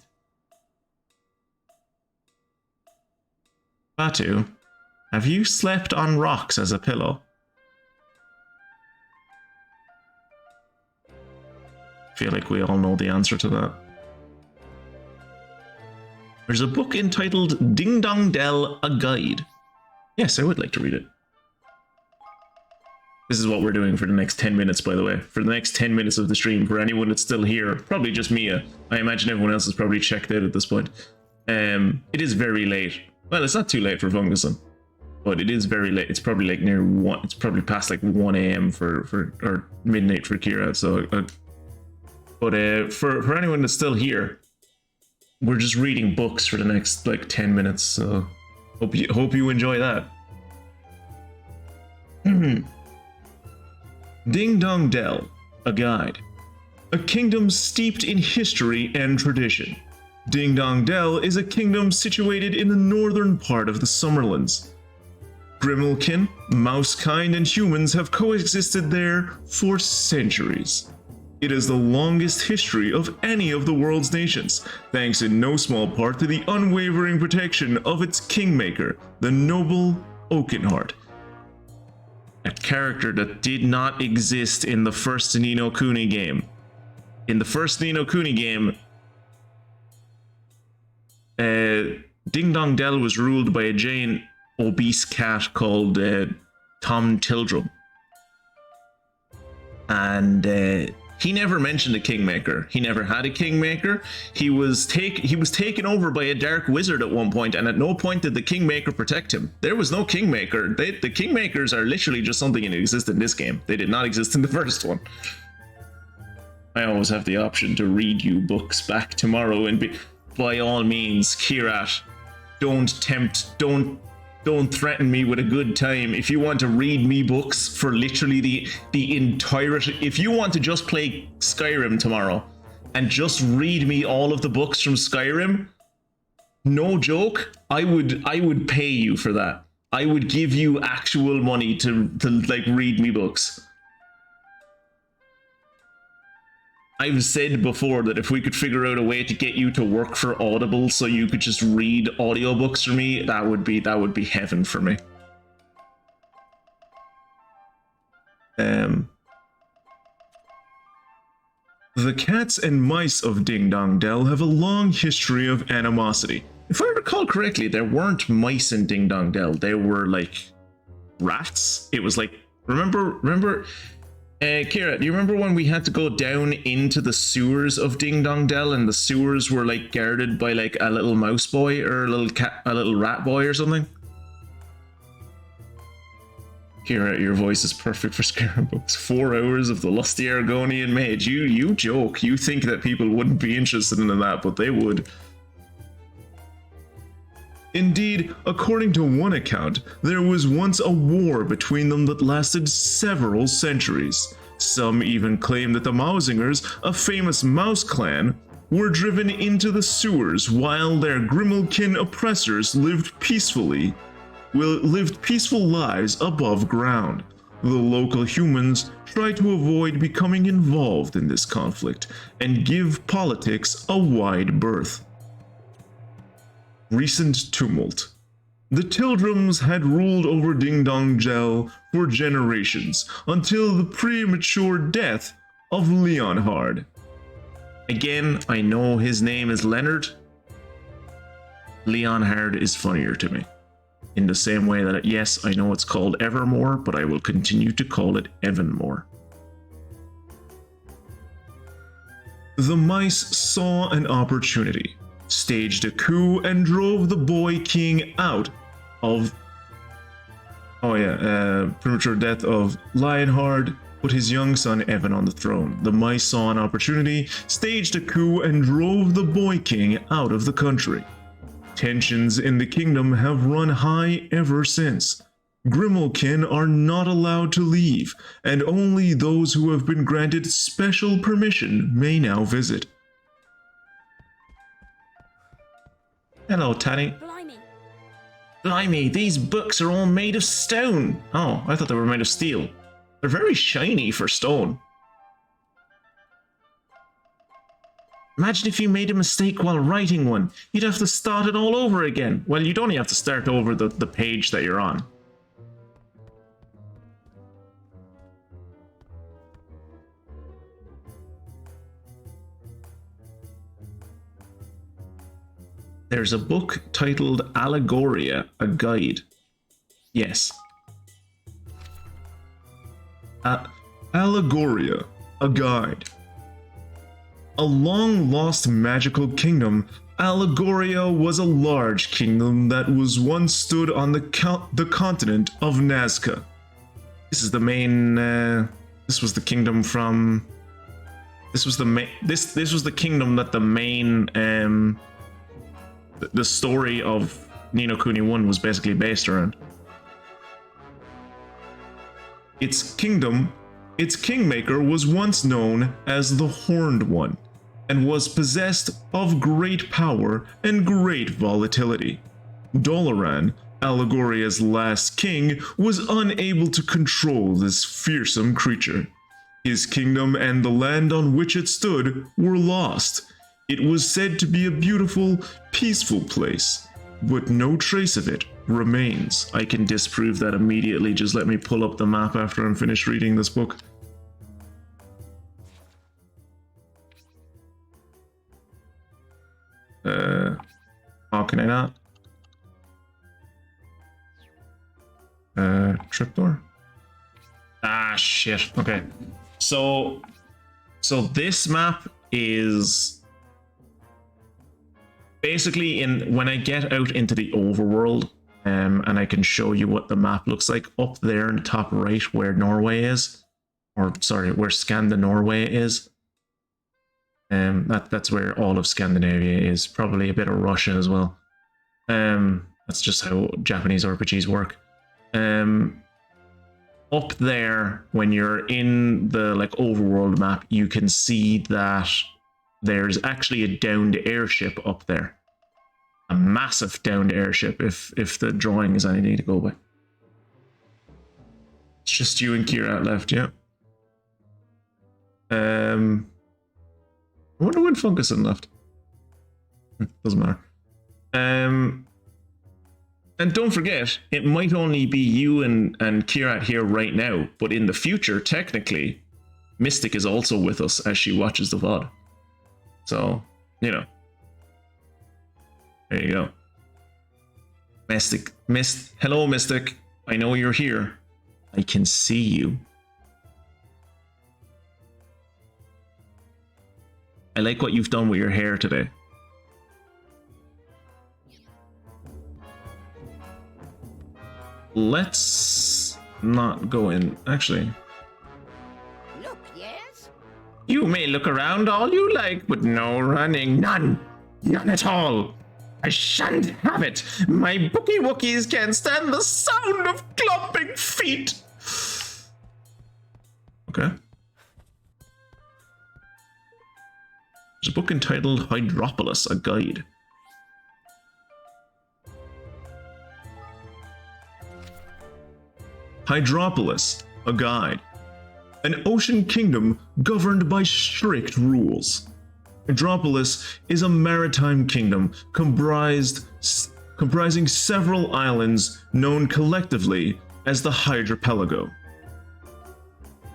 Batu, have you slept on rocks as a pillow? I feel like we all know the answer to that. There's a book entitled Ding Dong Dell, a Guide. Yes, I would like to read it. This is what we're doing for the next 10 minutes, by the way. For the next 10 minutes of the stream, for anyone that's still here, probably just Mia. I imagine everyone else is probably checked out at this point. It is very late. Well, it's not too late for Funguson, but it is very late. It's probably like near 1, it's probably past like 1 a.m. or midnight for Kira, so... for anyone that's still here, we're just reading books for the next like 10 minutes, so hope you enjoy that. Ding Dong Dell, a Guide. A kingdom steeped in history and tradition. Ding Dong Dell is a kingdom situated in the northern part of the Summerlands. Grimalkin, Mousekind, and humans have coexisted there for centuries. It has the longest history of any of the world's nations, thanks in no small part to the unwavering protection of its kingmaker, the noble Oakenheart. A character that did not exist in the first Ni no Kuni game. In the first Ni no Kuni game, Ding Dong Dell was ruled by a giant obese cat called Tom Tildrum. And he never mentioned a Kingmaker. He never had a Kingmaker. He was taken over by a dark wizard at one point, and at no point did the Kingmaker protect him. There was no Kingmaker. The Kingmakers are literally just something that exists in this game. They did not exist in the first one. I always have the option to read you books back tomorrow, and by all means, Kirat, don't threaten me with a good time. If you want to read me books for literally the entirety, if you want to just play Skyrim tomorrow and just read me all of the books from Skyrim, no joke, I would pay you for that. I would give you actual money to like read me books. I've said before that if we could figure out a way to get you to work for Audible so you could just read audiobooks for me, that would be heaven for me. The cats and mice of Ding Dong Dell have a long history of animosity. If I recall correctly, there weren't mice in Ding Dong Dell. They were like rats. It was like, remember Kira, do you remember when we had to go down into the sewers of Ding Dong Dell, and the sewers were like guarded by like a little mouse boy or a little rat boy or something? Kira, your voice is perfect for Skyrim books. 4 hours of the lusty Argonian mage. You joke. You think that people wouldn't be interested in that, but they would. Indeed, according to one account, there was once a war between them that lasted several centuries. Some even claim that the Mausingers, a famous mouse clan, were driven into the sewers while their Grimalkin oppressors lived peaceful lives above ground. The local humans try to avoid becoming involved in this conflict and give politics a wide berth. recent tumult. The Tildrums had ruled over Ding Dong Gel for generations, until the premature death of Leonhard. Again, I know his name is Leonard. Leonhard is funnier to me. In the same way that, yes, I know it's called Evermore, but I will continue to call it Evanmore. The mice saw an opportunity, staged a coup, and drove the boy king out of... premature death of Lionheart, put his young son Evan on the throne. The mice saw an opportunity, staged a coup, and drove the boy king out of the country. Tensions in the kingdom have run high ever since. Grimalkin are not allowed to leave, and only those who have been granted special permission may now visit. Hello, Tanny. Blimey. Blimey, these books are all made of stone. Oh, I thought they were made of steel. They're very shiny for stone. Imagine if you made a mistake while writing one. You'd have to start it all over again. Well, you'd only have to start over the page that you're on. There's a book titled Allegoria, a guide. Yes. Allegoria, a guide. A long-lost magical kingdom, Allegoria was a large kingdom that was once stood on the continent of Nazca. This is the main. This was the kingdom from. This was the main. This was the kingdom that the main. The story of Ni no Kuni 1 was basically based around. Its kingdom, its kingmaker was once known as the Horned One, and was possessed of great power and great volatility. Dolaran, Allegoria's last king, was unable to control this fearsome creature. His kingdom and the land on which it stood were lost. It was said to be a beautiful, peaceful place, but no trace of it remains. I can disprove that immediately. Just let me pull up the map after I'm finished reading this book. How can I not? Tripdoor? Ah, shit. Okay. So this map is basically when I get out into the overworld, and I can show you what the map looks like up there in the top right where Norway is, or sorry, where Norway is. That's where all of Scandinavia is. Probably a bit of Russia as well. That's just how Japanese RPGs work. Up there, when you're in the overworld map, you can see that there's actually a downed airship up there. A massive downed airship, if the drawing is anything to go by. It's just you and Kira left, yeah. I wonder when Funkuson left. Doesn't matter. And don't forget, it might only be you and Kirat here right now, but in the future, technically, Mystic is also with us as she watches the VoD. So, you know. There you go. Hello, Mystic. I know you're here. I can see you. I like what you've done with your hair today. Let's not go in. Actually, Look, yes? you may look around all you like, but no running. None. None at all. I shan't have it. My bookie wookies can't stand the sound of clumping feet. Okay. There's a book entitled Hydropolis, a guide. Hydropolis, a guide. An ocean kingdom governed by strict rules. Hydropolis is a maritime kingdom comprising several islands known collectively as the Hydropelago.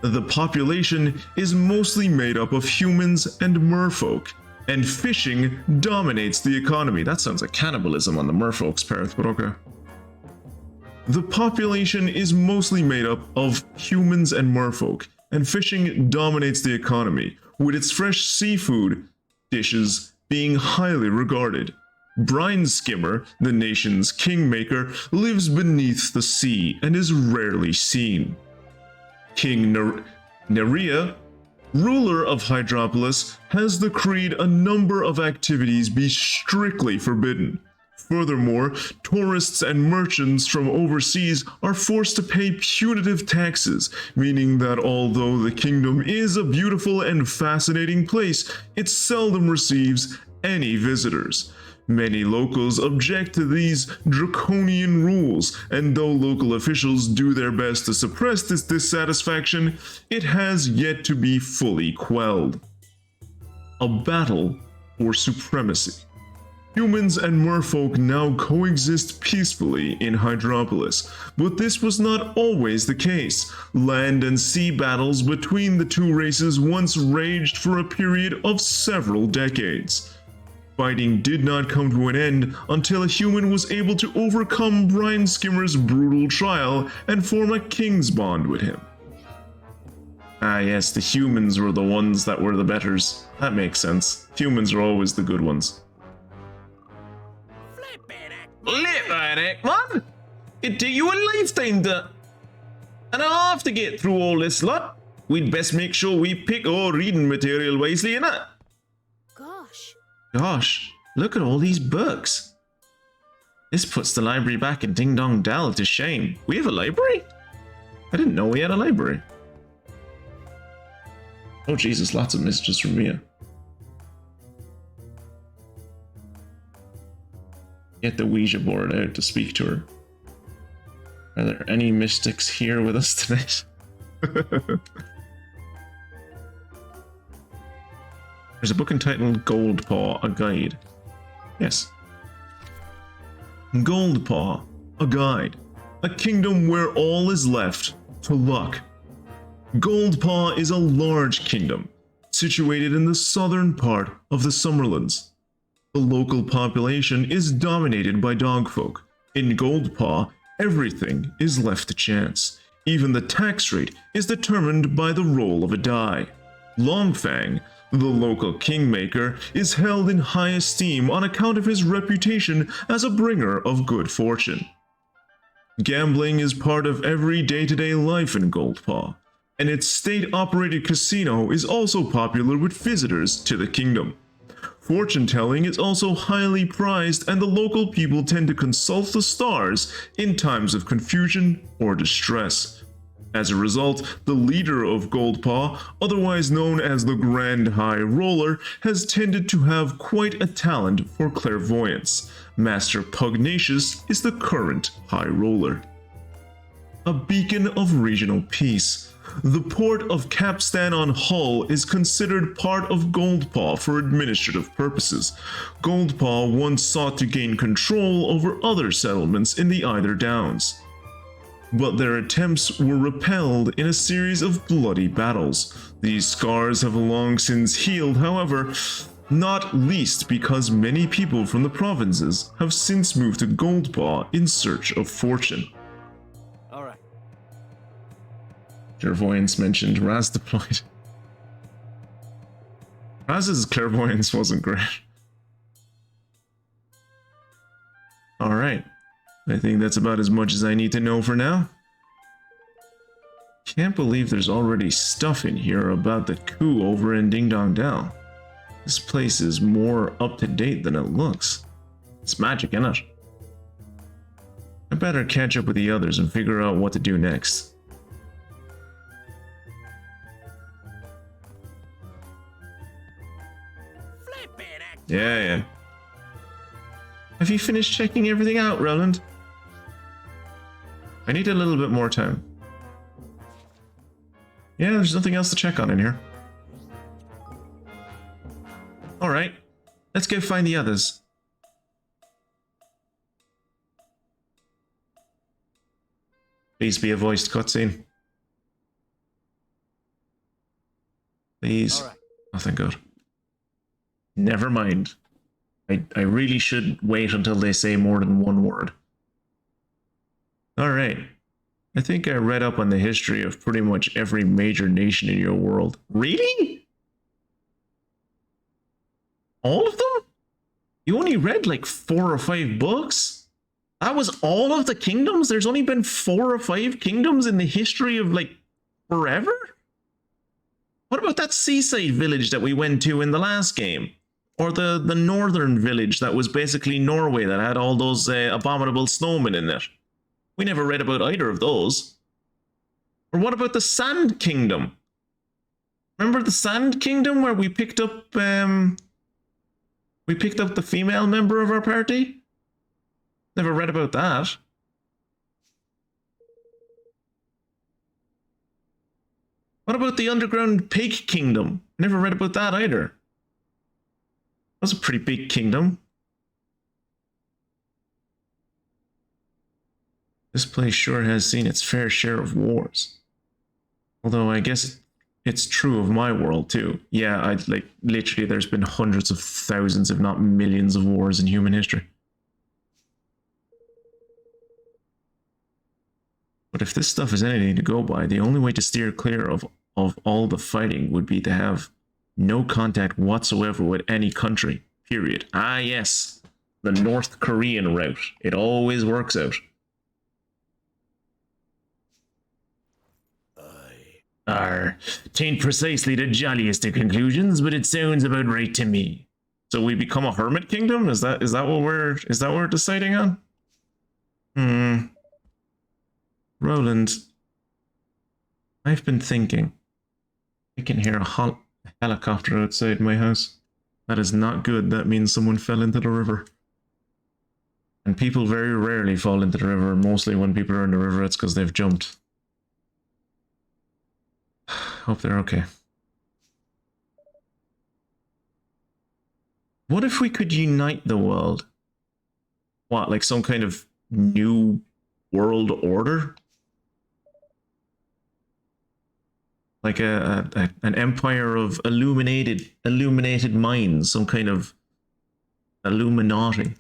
The population is mostly made up of humans and merfolk, and fishing dominates the economy. That sounds like cannibalism on the merfolk's part, but okay. The population is mostly made up of humans and merfolk, and fishing dominates the economy, with its fresh seafood dishes being highly regarded. Brine Skimmer, the nation's kingmaker, lives beneath the sea and is rarely seen. King Nerea, ruler of Hydropolis, has decreed a number of activities be strictly forbidden. Furthermore, tourists and merchants from overseas are forced to pay punitive taxes, meaning that although the kingdom is a beautiful and fascinating place, it seldom receives any visitors. Many locals object to these draconian rules, and though local officials do their best to suppress this dissatisfaction, it has yet to be fully quelled. A battle for supremacy. Humans and merfolk now coexist peacefully in Hydropolis, but this was not always the case. Land and sea battles between the two races once raged for a period of several decades. Fighting did not come to an end until a human was able to overcome Brine Skimmer's brutal trial and form a king's bond with him. Ah yes, the humans were the ones that were the betters. That makes sense. Humans are always the good ones. Flip that heck, man! It took you a lifetime to... And I have to get through all this lot. We'd best make sure we pick our reading material wisely, innit? Gosh, look at all these books. This puts the library back in Ding Dong Dell to shame. We have a library? I didn't know we had a library. Oh Jesus, lots of messages from Mia. Get the Ouija board out to speak to her. Are there any mystics here with us tonight? There's a book entitled Goldpaw, a Guide. Yes. Goldpaw, a Guide. A kingdom where all is left to luck. Goldpaw is a large kingdom, situated in the southern part of the Summerlands. The local population is dominated by dogfolk. In Goldpaw, everything is left to chance. Even the tax rate is determined by the roll of a die. Longfang, the local kingmaker, is held in high esteem on account of his reputation as a bringer of good fortune. Gambling is part of every day-to-day life in Goldpaw, and its state-operated casino is also popular with visitors to the kingdom. Fortune-telling is also highly prized, and the local people tend to consult the stars in times of confusion or distress. As a result, the leader of Goldpaw, otherwise known as the Grand High Roller, has tended to have quite a talent for clairvoyance. Master Pugnacious is the current High Roller. A beacon of regional peace. The port of Capstan on Hull is considered part of Goldpaw for administrative purposes. Goldpaw once sought to gain control over other settlements in the Eider Downs, but their attempts were repelled in a series of bloody battles. These scars have long since healed, however, not least because many people from the provinces have since moved to Goldpaw in search of fortune. Alright. Clairvoyance mentioned. Raz deployed. Raz's clairvoyance wasn't great. Alright. I think that's about as much as I need to know for now. Can't believe there's already stuff in here about the coup over in Ding Dong Dell. This place is more up to date than it looks. It's magic, isn't it? I better catch up with the others and figure out what to do next. Yeah. Have you finished checking everything out, Roland? I need a little bit more time. Yeah, there's nothing else to check on in here. Alright, let's go find the others. Please be a voiced cutscene. Please. All right. Oh, thank God. Never mind. I really should wait until they say more than one word. Alright. I think I read up on the history of pretty much every major nation in your world. Really? All of them? You only read like 4 or 5 books? That was all of the kingdoms? There's only been 4 or 5 kingdoms in the history of like forever? What about that seaside village that we went to in the last game? Or the northern village that was basically Norway that had all those abominable snowmen in it? We never read about either of those. Or what about the Sand Kingdom? Remember the Sand Kingdom where we picked up the female member of our party? Never read about that. What about the Underground Pig Kingdom? Never read about that either. That was a pretty big kingdom. This place sure has seen its fair share of wars. Although I guess it's true of my world too. Yeah, literally there's been hundreds of thousands, if not millions of wars in human history. But if this stuff is anything to go by, the only way to steer clear of all the fighting would be to have no contact whatsoever with any country, period. Ah yes, the North Korean route. It always works out. Tain't precisely the jolliest of conclusions, but it sounds about right to me. So we become a hermit kingdom? Is that what we're deciding on? Roland, I've been thinking. I can hear a helicopter outside my house. That is not good. That means someone fell into the river. And people very rarely fall into the river. Mostly when people are in the river, it's because they've jumped. Hope they're okay. What if we could unite the world? What, like some kind of new world order? Like an empire of illuminated minds, some kind of Illuminati.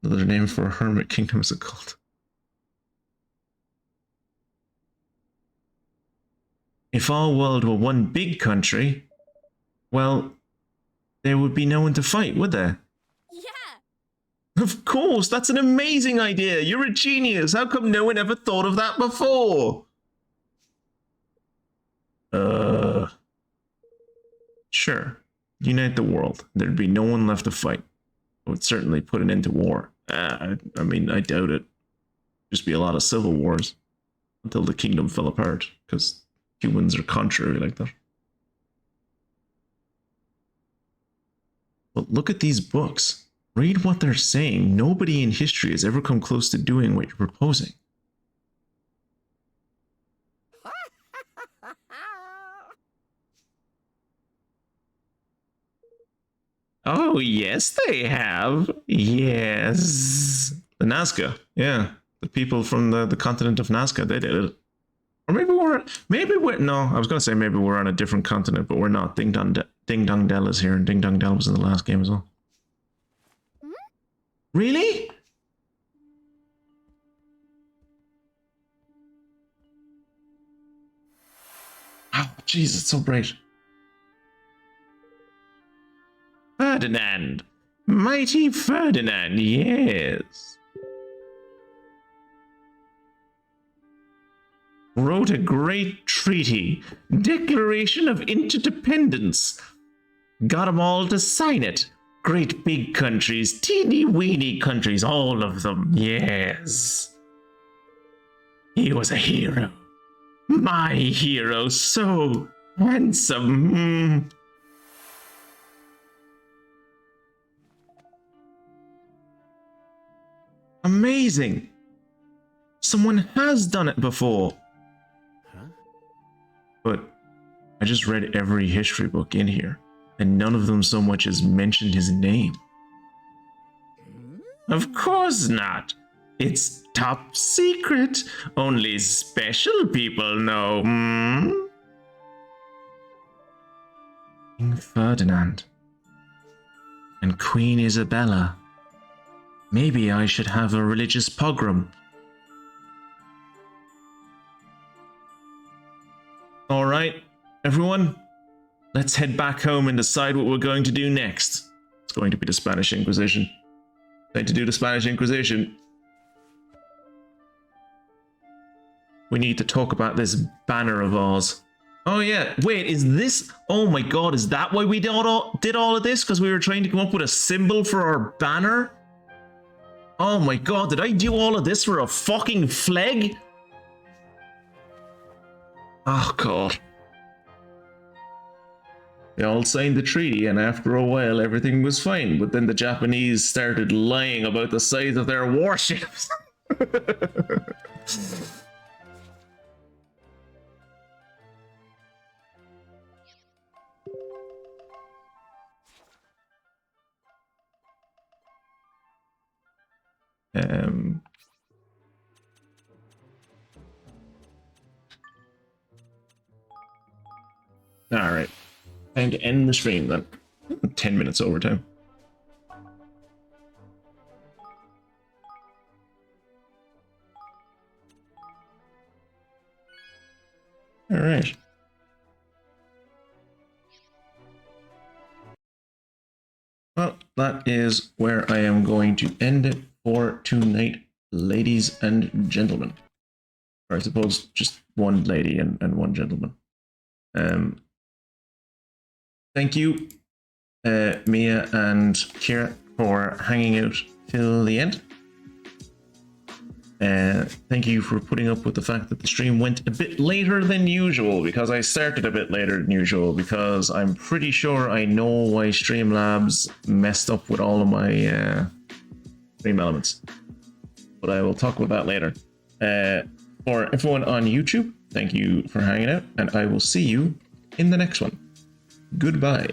Another name for a hermit kingdom is a cult. If our world were one big country, well, there would be no one to fight, would there? Yeah! Of course, that's an amazing idea. You're a genius. How come no one ever thought of that before? Sure. Unite the world. There'd be no one left to fight. It would certainly put an end to war. I mean, I doubt it. Just be a lot of civil wars until the kingdom fell apart, because humans are contrary like that. But look at these books. Read what they're saying. Nobody in history has ever come close to doing what you're proposing. Oh, yes, they have. Yes. The Nazca. Yeah. The people from the continent of Nazca, they did it. Or maybe we're, no, I was going to say maybe we're on a different continent, but we're not. Ding Dong Dell is here, and Ding Dong Dell was in the last game as well. Really? Oh, jeez, it's so bright. Ferdinand. Mighty Ferdinand, yes. Wrote a great treaty, Declaration of Interdependence. Got 'em all to sign it. Great big countries, teeny-weeny countries, all of them, yes. He was a hero. My hero, so handsome. Amazing. Someone has done it before. But I just read every history book in here, and none of them so much as mentioned his name. Of course not. It's top secret. Only special people know. King Ferdinand and Queen Isabella. Maybe I should have a religious pogrom. All right, everyone, let's head back home and decide what we're going to do next. It's going to be the Spanish Inquisition. Going to do the Spanish Inquisition. We need to talk about this banner of ours. Oh yeah, wait, is this... Oh my god, is that why we did all of this? Because we were trying to come up with a symbol for our banner? Oh my god, did I do all of this for a fucking flag? Oh god. They all signed the treaty, and after a while everything was fine, but then the Japanese started lying about the size of their warships. Alright. Time to end the stream then. 10 minutes overtime. Alright. Well, that is where I am going to end it for tonight, ladies and gentlemen. Or I suppose just one lady and one gentleman. Thank you, Mia and Kira, for hanging out till the end. Thank you for putting up with the fact that the stream went a bit later than usual, because I started a bit later than usual, because I'm pretty sure I know why Streamlabs messed up with all of my stream elements. But I will talk about that later. For everyone on YouTube, thank you for hanging out, and I will see you in the next one. Goodbye.